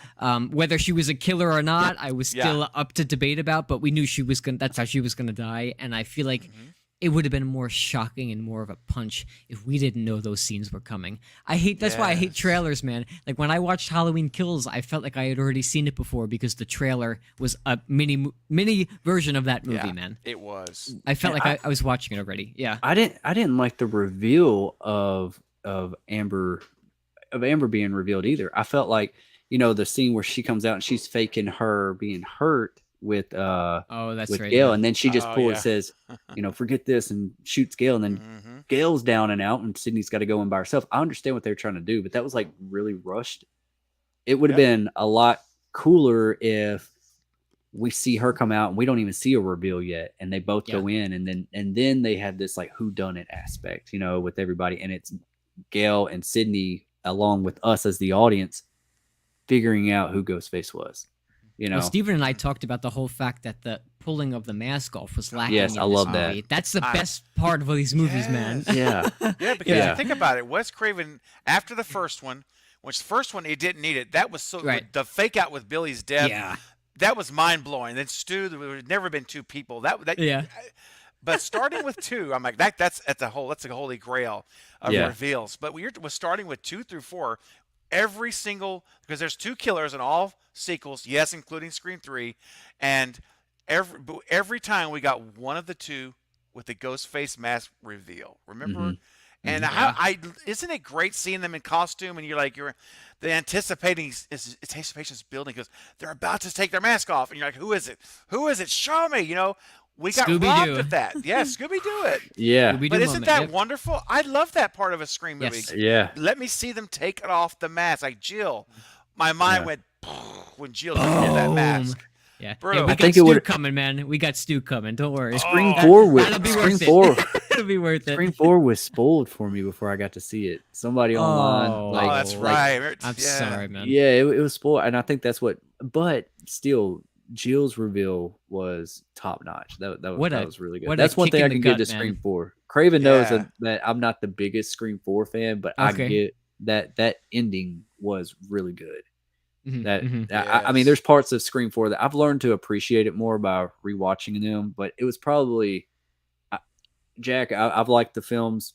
whether she was a killer or not, I was still up to debate about. But we knew she was going. That's how she was going to die. And I feel like it would have been more shocking and more of a punch if we didn't know those scenes were coming. That's why I hate trailers, man. Like when I watched Halloween Kills, I felt like I had already seen it before because the trailer was a mini version of that movie, man. It was. I felt like I was watching it already. Yeah. I didn't like the reveal of Amber being revealed either. I felt like, the scene where she comes out and she's faking her being hurt with right, Gail, and then she just says, forget this, and shoots Gail, and then Gail's down and out, and Sydney's got to go in by herself. I understand what they're trying to do, but that was like really rushed. It would have been a lot cooler if we see her come out and we don't even see a reveal yet, and they both go in, and then they have this like whodunit aspect, with everybody, and it's Gail and Sydney along with us as the audience figuring out who Ghostface was. You Well, know? Steven and I talked about the whole fact that the pulling of the mask off was lacking Yes, I in this love that. movie. That's the I- best part of all these movies, man. Yes. Yeah. Yeah, because Yeah. you think about it, Wes Craven after the first one, which the first one he didn't need it. That was so Right. the fake out with Billy's death. Yeah. That was mind blowing. Then Stu, there had never been two people. That Yeah. But starting with 2, I'm like that's a holy grail of Yeah. reveals. But we're starting with 2 through 4. Every single, because there's 2 killers in all sequels, yes, including Scream 3, and every time we got one of the 2 with the ghost face mask reveal. Remember? Mhm. And Yeah. isn't it great seeing them in costume and the anticipation's building because they're about to take their mask off and you're like, who is it? Who is it? Show me, We got robbed Scooby-Doo. of that. Yeah, Scooby-Doo it. Yeah. Scooby-Doo But isn't moment, that yep. wonderful? I love that part of a Scream movie. Yes. Yeah. Let me see them take it off the mask. Like Jill, my mind Yeah. went when Jill took off that Boom. mask. Yeah. Bro, Hey, I we got think it Stu would- coming, man. We got Stu coming. Don't worry. Scream Oh, 4 with That'll be Scream worth 4. it. It'll be worth it. Scream 4 was spoiled for me before I got to see it. Somebody online, Oh. like, oh, that's like- right. I'm Yeah. sorry, man. yeah, it was spoiled, and I think that's what. But still, Jill's reveal was top notch. That What a- was really good. what a That's one kick thing in I the can give gut, to man. Scream 4. Craven knows Yeah. that I'm not the biggest Scream 4 fan, but Okay. I get that ending was really good. Mhm, That mhm. I mean, Yes. there's parts of Scream 4 that I've learned to appreciate it more by rewatching them, but it was probably Jack. I've liked the films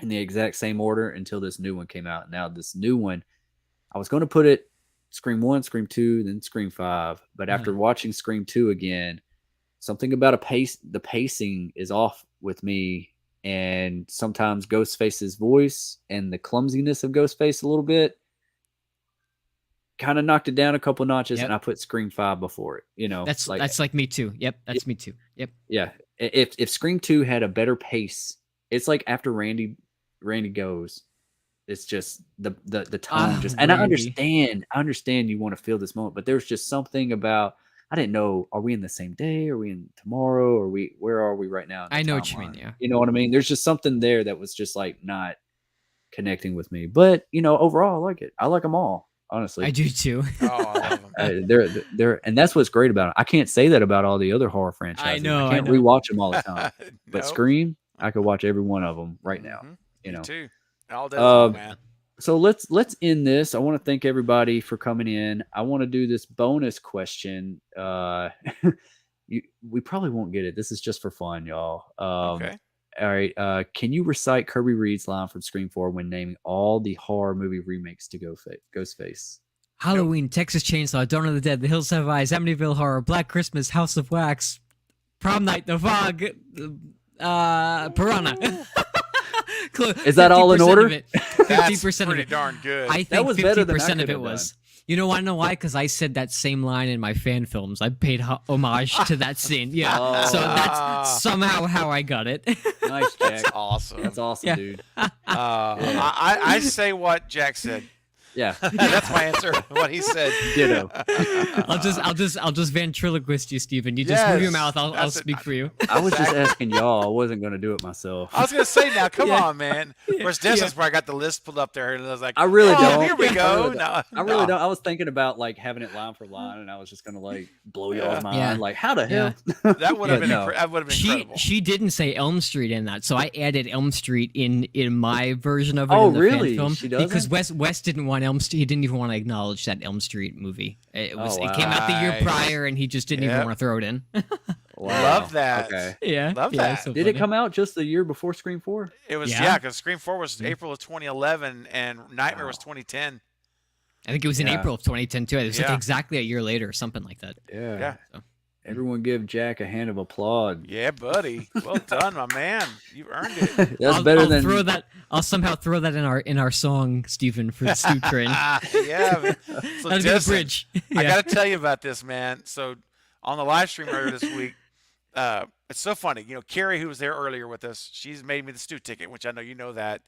in the exact same order until this new one came out. Now this new one, I was going to put it Scream 1, Scream 2, then Scream 5, but after watching Scream 2 again, something about the pacing is off with me, and sometimes Ghostface's voice and the clumsiness of Ghostface a little bit kind of knocked it down a couple notches, Yep. and I put Scream 5 before it. That's like me too. Yep, that's me too. Yep. yeah. If Scream 2 had a better pace, it's like after Randy goes, it's just the tone and Randy. I understand you want to feel this moment, but there's just something about I didn't know, are we in the same day? Are we in tomorrow? Where are we right now? in the I know what you mean, timeline? yeah. You know what I mean? There's just something there that was just like not connecting with me. But overall I like it. I like them all, honestly. I do too. Oh, I love them. They're and that's what's great about it. I can't say that about all the other horror franchises. know, I I can't know. rewatch them all the time. But Nope. Scream, I could watch every one of them right now. Mhm. You know. Me too. All day long, man. So let's end this. I want to thank everybody for coming in. I want to do this bonus question. We probably won't get it. This is just for fun, y'all. Okay. All right. Can you recite Kirby Reed's line from Scream 4 when naming all the horror movie remakes to Ghostface? Halloween, Texas Chainsaw, Dawn of the Dead, The Hills Have Eyes, Amityville Horror, Black Christmas, House of Wax, Prom Night, The Fog, Piranha. Is that all in 50% order? of it. That's 50% of pretty it. darn good. I think That was better than I 50% of could it have was. done. You know, I know why? Because I said that same line in my fan films. I paid homage to that scene. Yeah. So Oh. that's somehow how I got it. Nice, That's Jack. awesome. That's awesome, Yeah. dude. I say what Jack said. Yeah. That's my answer. What he said. Ditto. I'll just ventriloquist you, Steven. You just move your Yes, mouth. I'll that's it. speak for you. I was just asking y'all. I wasn't going to do it myself. I was gonna say now, come Yeah. on, man. Whereas Destin's where I got the list pulled up there, and I was like, I really oh, don't. Here we I go. really No, I really don't. I was thinking about like having it line for line, and I was just gonna like blow y'all's mind. Yeah. Like, how the hell? That would have But been no. that would have been incredible. She didn't say Elm Street in that, so I added Elm Street in my version of it. Oh, in the really? Fan film She because doesn't? Wes didn't want Elm Street. He didn't even want to acknowledge that Elm Street movie. It came out the year Nice. prior, and he just didn't even Yep. want to throw it in. Wow. Love that. Okay. yeah, Love yeah, that. so Did it funny. come out just the year before Scream 4? It was Yeah. because Scream 4 was April of 2011, and Nightmare was 2010. I think it was in Yeah. April of 2010 too. It was like Yeah. exactly a year later or something like that. Yeah. So. Everyone give Jack a hand of applaud. Yeah, buddy. Well done, my man. You earned it. That's I'll, better I'll than throw that. I'll somehow throw that in our song, Stephen, for the Stu Train. Yeah. man. So That'll be the Destin, bridge. I Yeah. got to tell you about this, man. So on the live stream earlier this week, it's so funny. Carrie, who was there earlier with us, she's made me the Stu ticket, which I know you know that.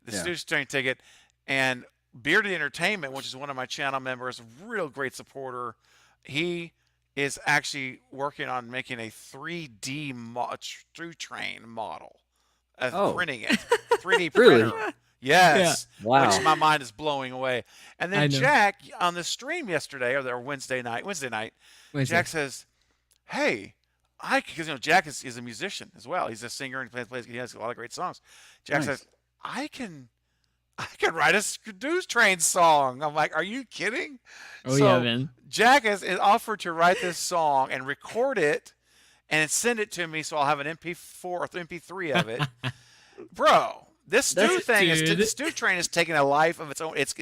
The Yeah. Stu train ticket. And Bearded Entertainment, which is one of my channel members, real great supporter. He is actually working on making a 3D Stu train model. Oh. Printing it. 3D Really? printer. Yeah, Yes, which Wow. my mind is blowing away. And I then know. Jack on the stream yesterday or Wednesday night, Wednesday. Jack says, "Hey, because Jack is a musician as well. He's a singer and plays. He has a lot of great songs." Jack says, Nice. "I can write a Skadoo's Train song." I'm like, "Are you kidding?" Oh yeah, So man. Jack has offered to write this song and record it and send it to me, so I'll have an MP4 or MP3 of it, bro. This stew That's thing is Dude. the stew train is taking a life of its own. It's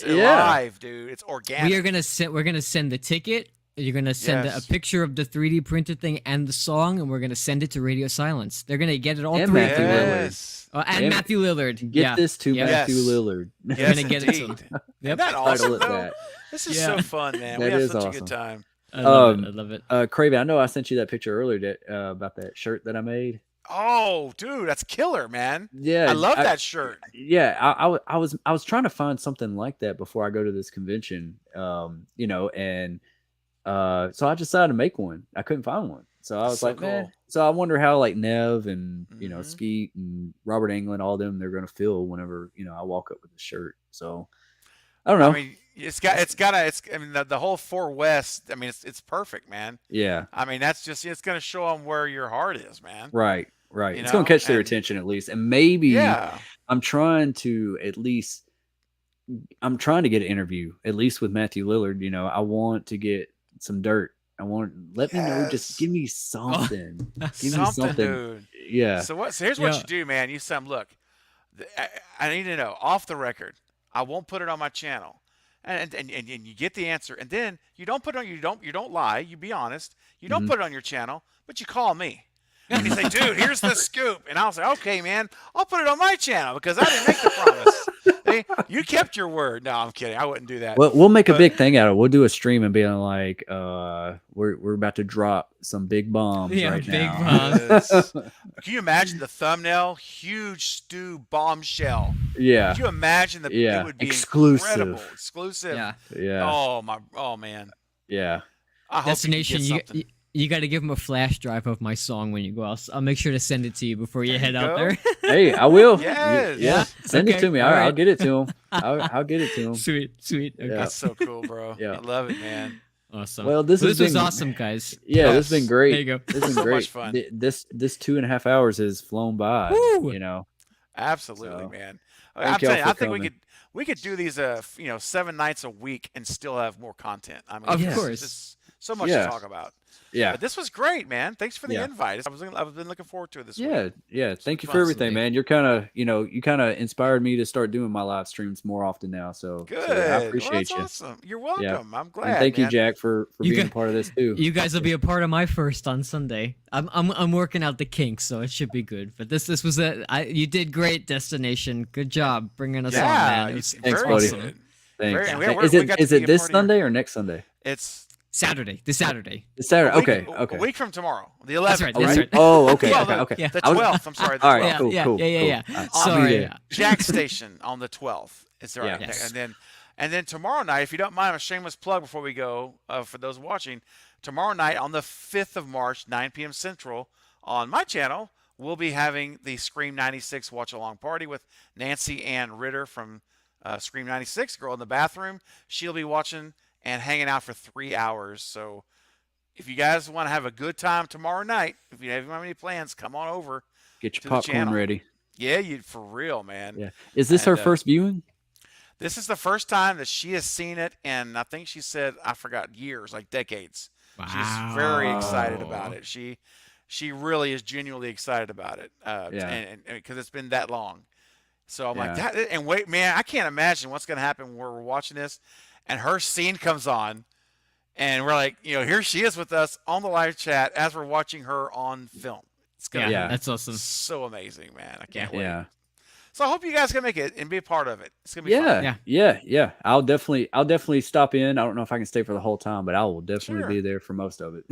yeah. alive, dude. It's organic. We're gonna send the ticket. You're gonna send a Yes. picture of the 3D printed thing and the song, and we're gonna send it to Radio Silence. They're gonna get it all And three. Matthew Lillard. Yes. And And Matthew Lillard. Get Yeah. this to Yep. Matthew Yes. Lillard. Yes, gonna get it to indeed. him. Isn't Yep. that Title awesome, it though? that. This is Yeah. so fun, man. We That have is such a awesome. good time. I love it. I Um, love it. Craven, I know I sent you that picture earlier about that shirt that I made. Oh, dude, that's killer, man. Yeah, I love that shirt. yeah. I was trying to find something like that before I go to this convention. And so I decided to make one. I couldn't find one, so I That's was so like, man. cool. So I wonder how like Nev and Mhm. Skeet and Robert Englund, all them, they're gonna feel whenever I walk up with the shirt. So I don't know. I mean, I mean, the whole 4 West. I mean, it's perfect, man. Yeah, I mean, it's gonna show them where your heart is, man. right. You It's gonna know, catch their and attention at least, and maybe yeah, I'm trying to at least. I'm trying to get an interview, at least with Matthew Lillard. I want to get some dirt. Let me know, just yes, give me something. Give me something, something. dude. Yeah. So here's what Yeah. you do, man. You say, look, I need to know off the record. I won't put it on my channel, and you get the answer, and then you don't put it on. You don't lie. You be honest. You don't Mhm. put it on your channel, but you call me. And you say, dude, here's the scoop. And I'll say, okay, man, I'll put it on my channel because I didn't make the promise. Hey, you kept your word. No, I'm kidding. I wouldn't do that. Well, we'll make a But big thing out of it. We'll do a stream and be like, we're about to drop some big bombs Yeah, right big now. yes. Can you imagine the thumbnail? Huge stew bombshell. Yeah. Could you imagine it Yeah. would be Exclusive. incredible. Exclusive. Yeah. Yeah. Oh man. Yeah. I hope Destination. you You, can get something. you got to give him a flash drive of my song when you go. I'll make sure to send it to you before you There head you out go. there. Hey, I will. Yes. Yeah. Send it Okay, to me. all I'll right. get it to him. I'll get it to him. Sweet. Okay. Yeah. That's so cool, bro. Yeah. I love it, man. Awesome. Well, this has was been- awesome, guys. Yeah, this has been Yes. great. There you go. This has So been much great. fun. This 2.5 hours has flown by. Woo! Absolutely, So, man. thank I'm y'all telling you, for I think coming. we could do these 7 nights a week and still have more content. I mean, Of it's course. just so much Yeah. to talk about. Yeah. But this was great, man. Thanks for the Yeah. invite. I've been looking forward to it this week. Yeah. Thank you fun. for everything, Absolutely. man. You're kind of, you kind of inspired me to start doing my live streams more often now. So, Good. so I Well, appreciate that's you. awesome. You're welcome. I'm glad. And thank you, man. Jack, for You being got- a part of this too. You guys will be a part of my first on Sunday. I'm working out the kinks, so it should be good. But this was you did great, Destination. Good job bringing us on, Yeah, man. It you- was Thanks, very buddy. good. Thanks. Very- Thank- yeah, is we it got to is be it a this part of your- Sunday or next Sunday? It's Saturday. This Saturday. It's Saturday. a week, Okay. a Okay. week from tomorrow, the 11th. right, Oh, that's right. right. Oh, okay. Well, okay. the- Okay. Yeah. The I was- 12th. I'm sorry. The All right. 12th. Yeah, Cool. yeah, Cool. yeah. Cool. Sorry. I'll be there. Yeah. Jack Station on the 12th. Is there? Yeah. Yes. And then tomorrow night, if you don't mind, a shameless plug before we go for those watching. Tomorrow night on the 5th of March, 9 p.m. Central, on my channel, we'll be having the Scream 96 watch along party with Nancy Ann Ritter from Scream 96, Girl in the Bathroom. She'll be watching and hanging out for 3 hours. So if you guys want to have a good time tomorrow night, if you have any plans, come on over. Get to your the popcorn channel. ready. Yeah, you for real, man. Yeah. Is this her And, first viewing? This is the first time that she has seen it, and I think she said, I forgot, years, like decades. She's very excited about it. She really is genuinely excited about it. Yeah. And because it's been that long. So I'm like Yeah. that. And wait, man, I can't imagine what's going to happen when we're watching this, and her scene comes on, and we're like, here she is with us on the live chat as we're watching her on film. It's gonna Yeah, Yeah. that's be awesome. so amazing, man. I can't wait. Yeah. So I hope you guys can make it and be a part of it. It's gonna be fun. Yeah. I'll definitely stop in. I don't know if I can stay for the whole time, but I will definitely Sure. be there for most of it.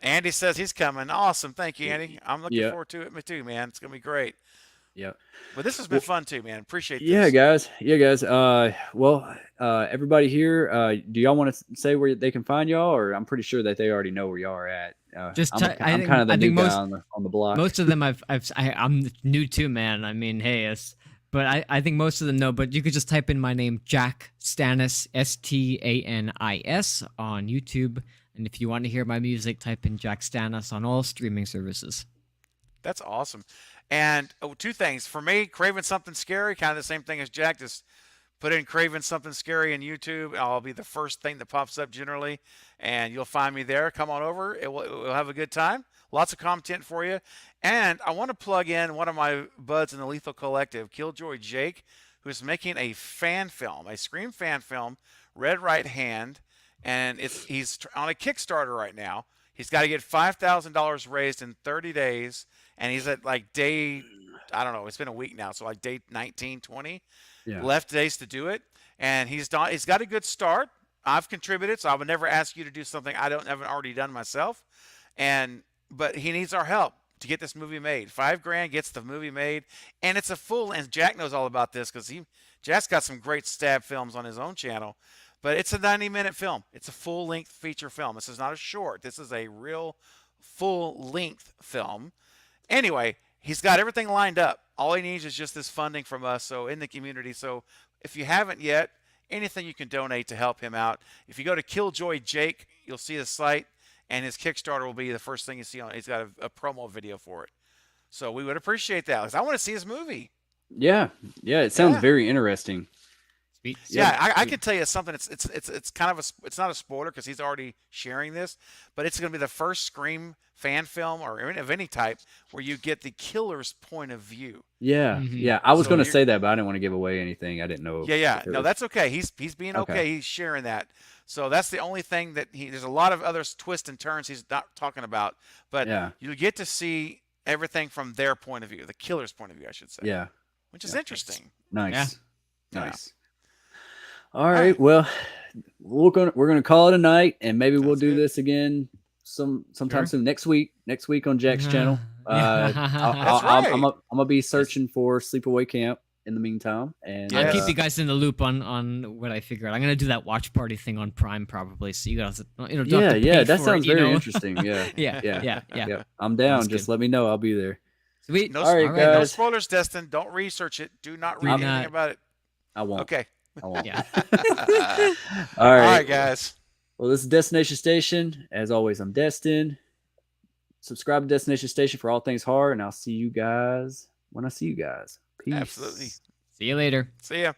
Andy says he's coming. Awesome. Thank you, Andy. I'm looking Yeah. forward to it. Me too, man. It's going to be great. Yeah. But this has been fun too, man. Appreciate this. Yeah, guys. Everybody here, do y'all want to say where they can find y'all, or I'm pretty sure that they already know where y'all are at. Just I'm, ty- I I'm think- kind of the I new think guy most- on the block. Most of them I'm new too, man. I mean, hey, but I think most of them know. But you could just type in my name, Jack Stanis, Stanis, on YouTube. And if you want to hear my music, type in Jack Stanis on all streaming services. That's awesome. And two things for me: Craving Something Scary, kind of the same thing as Jack. Just put in Craving Something Scary in YouTube. I'll be the first thing that pops up generally, and you'll find me there. Come on over. We'll have a good time. Lots of content for you. And I want to plug in one of my buds in the Lethal Collective, Killjoy Jake, who's making a fan film, a Scream fan film, Red Right Hand, and he's on a Kickstarter right now. He's got to get $5,000 raised in 30 days, and he's at like day, I don't know, it's been a week now, so like day 19, 20 Yeah. left days to do it. And he's got a good start. I've contributed, so I would never ask you to do something I haven't already done myself. But he needs our help to get this movie made. $5,000 gets the movie made, and it's a full. And Jack knows all about this because Jack's got some great stab films on his own channel. But it's a 90-minute film. It's a full-length feature film. This is not a short. This is a real full-length film. Anyway, he's got everything lined up. All he needs is just this funding from us, so in the community. So if you haven't yet, anything you can donate to help him out. If you go to Killjoy Jake, you'll see the site, and his Kickstarter will be the first thing you see on it. He's got a promo video for it. So we would appreciate that, because I want to see his movie. Yeah. It sounds very interesting. Sweet. Yeah, I could tell you something. It's kind of it's not a spoiler because he's already sharing this, but it's going to be the first Scream fan film or of any type where you get the killer's point of view. Yeah. I was going to say that, but I didn't want to give away anything. I didn't know. Yeah. No, that's okay. He's being okay. He's sharing that. So that's the only thing that there's a lot of other twists and turns he's not talking about, but you get to see everything from their point of view, the killer's point of view, I should say. Yeah. Which is interesting. Nice. Yeah. Nice. All right. Well, we're gonna call it a night, and maybe we'll do this again sometime soon. Next week on Jack's channel. That's right. I'm gonna be searching for Sleepaway Camp in the meantime, and I'll keep you guys in the loop on what I figure out. I'm gonna do that watch party thing on Prime probably, so you guys, don't have to pay that for sounds it, very interesting. Yeah, yeah. I'm down. That's Just good. let me know. I'll be there. Sweet. No, All right, no guys. spoilers, Destin. Don't research it. Do not read anything about it. I won't. Okay. I won't. Yeah. All right. All right, guys. Well, this is Destination Station. As always, I'm Destin. Subscribe to Destination Station for all things horror, and I'll see you guys when I see you guys. Peace. Absolutely. See you later. See ya.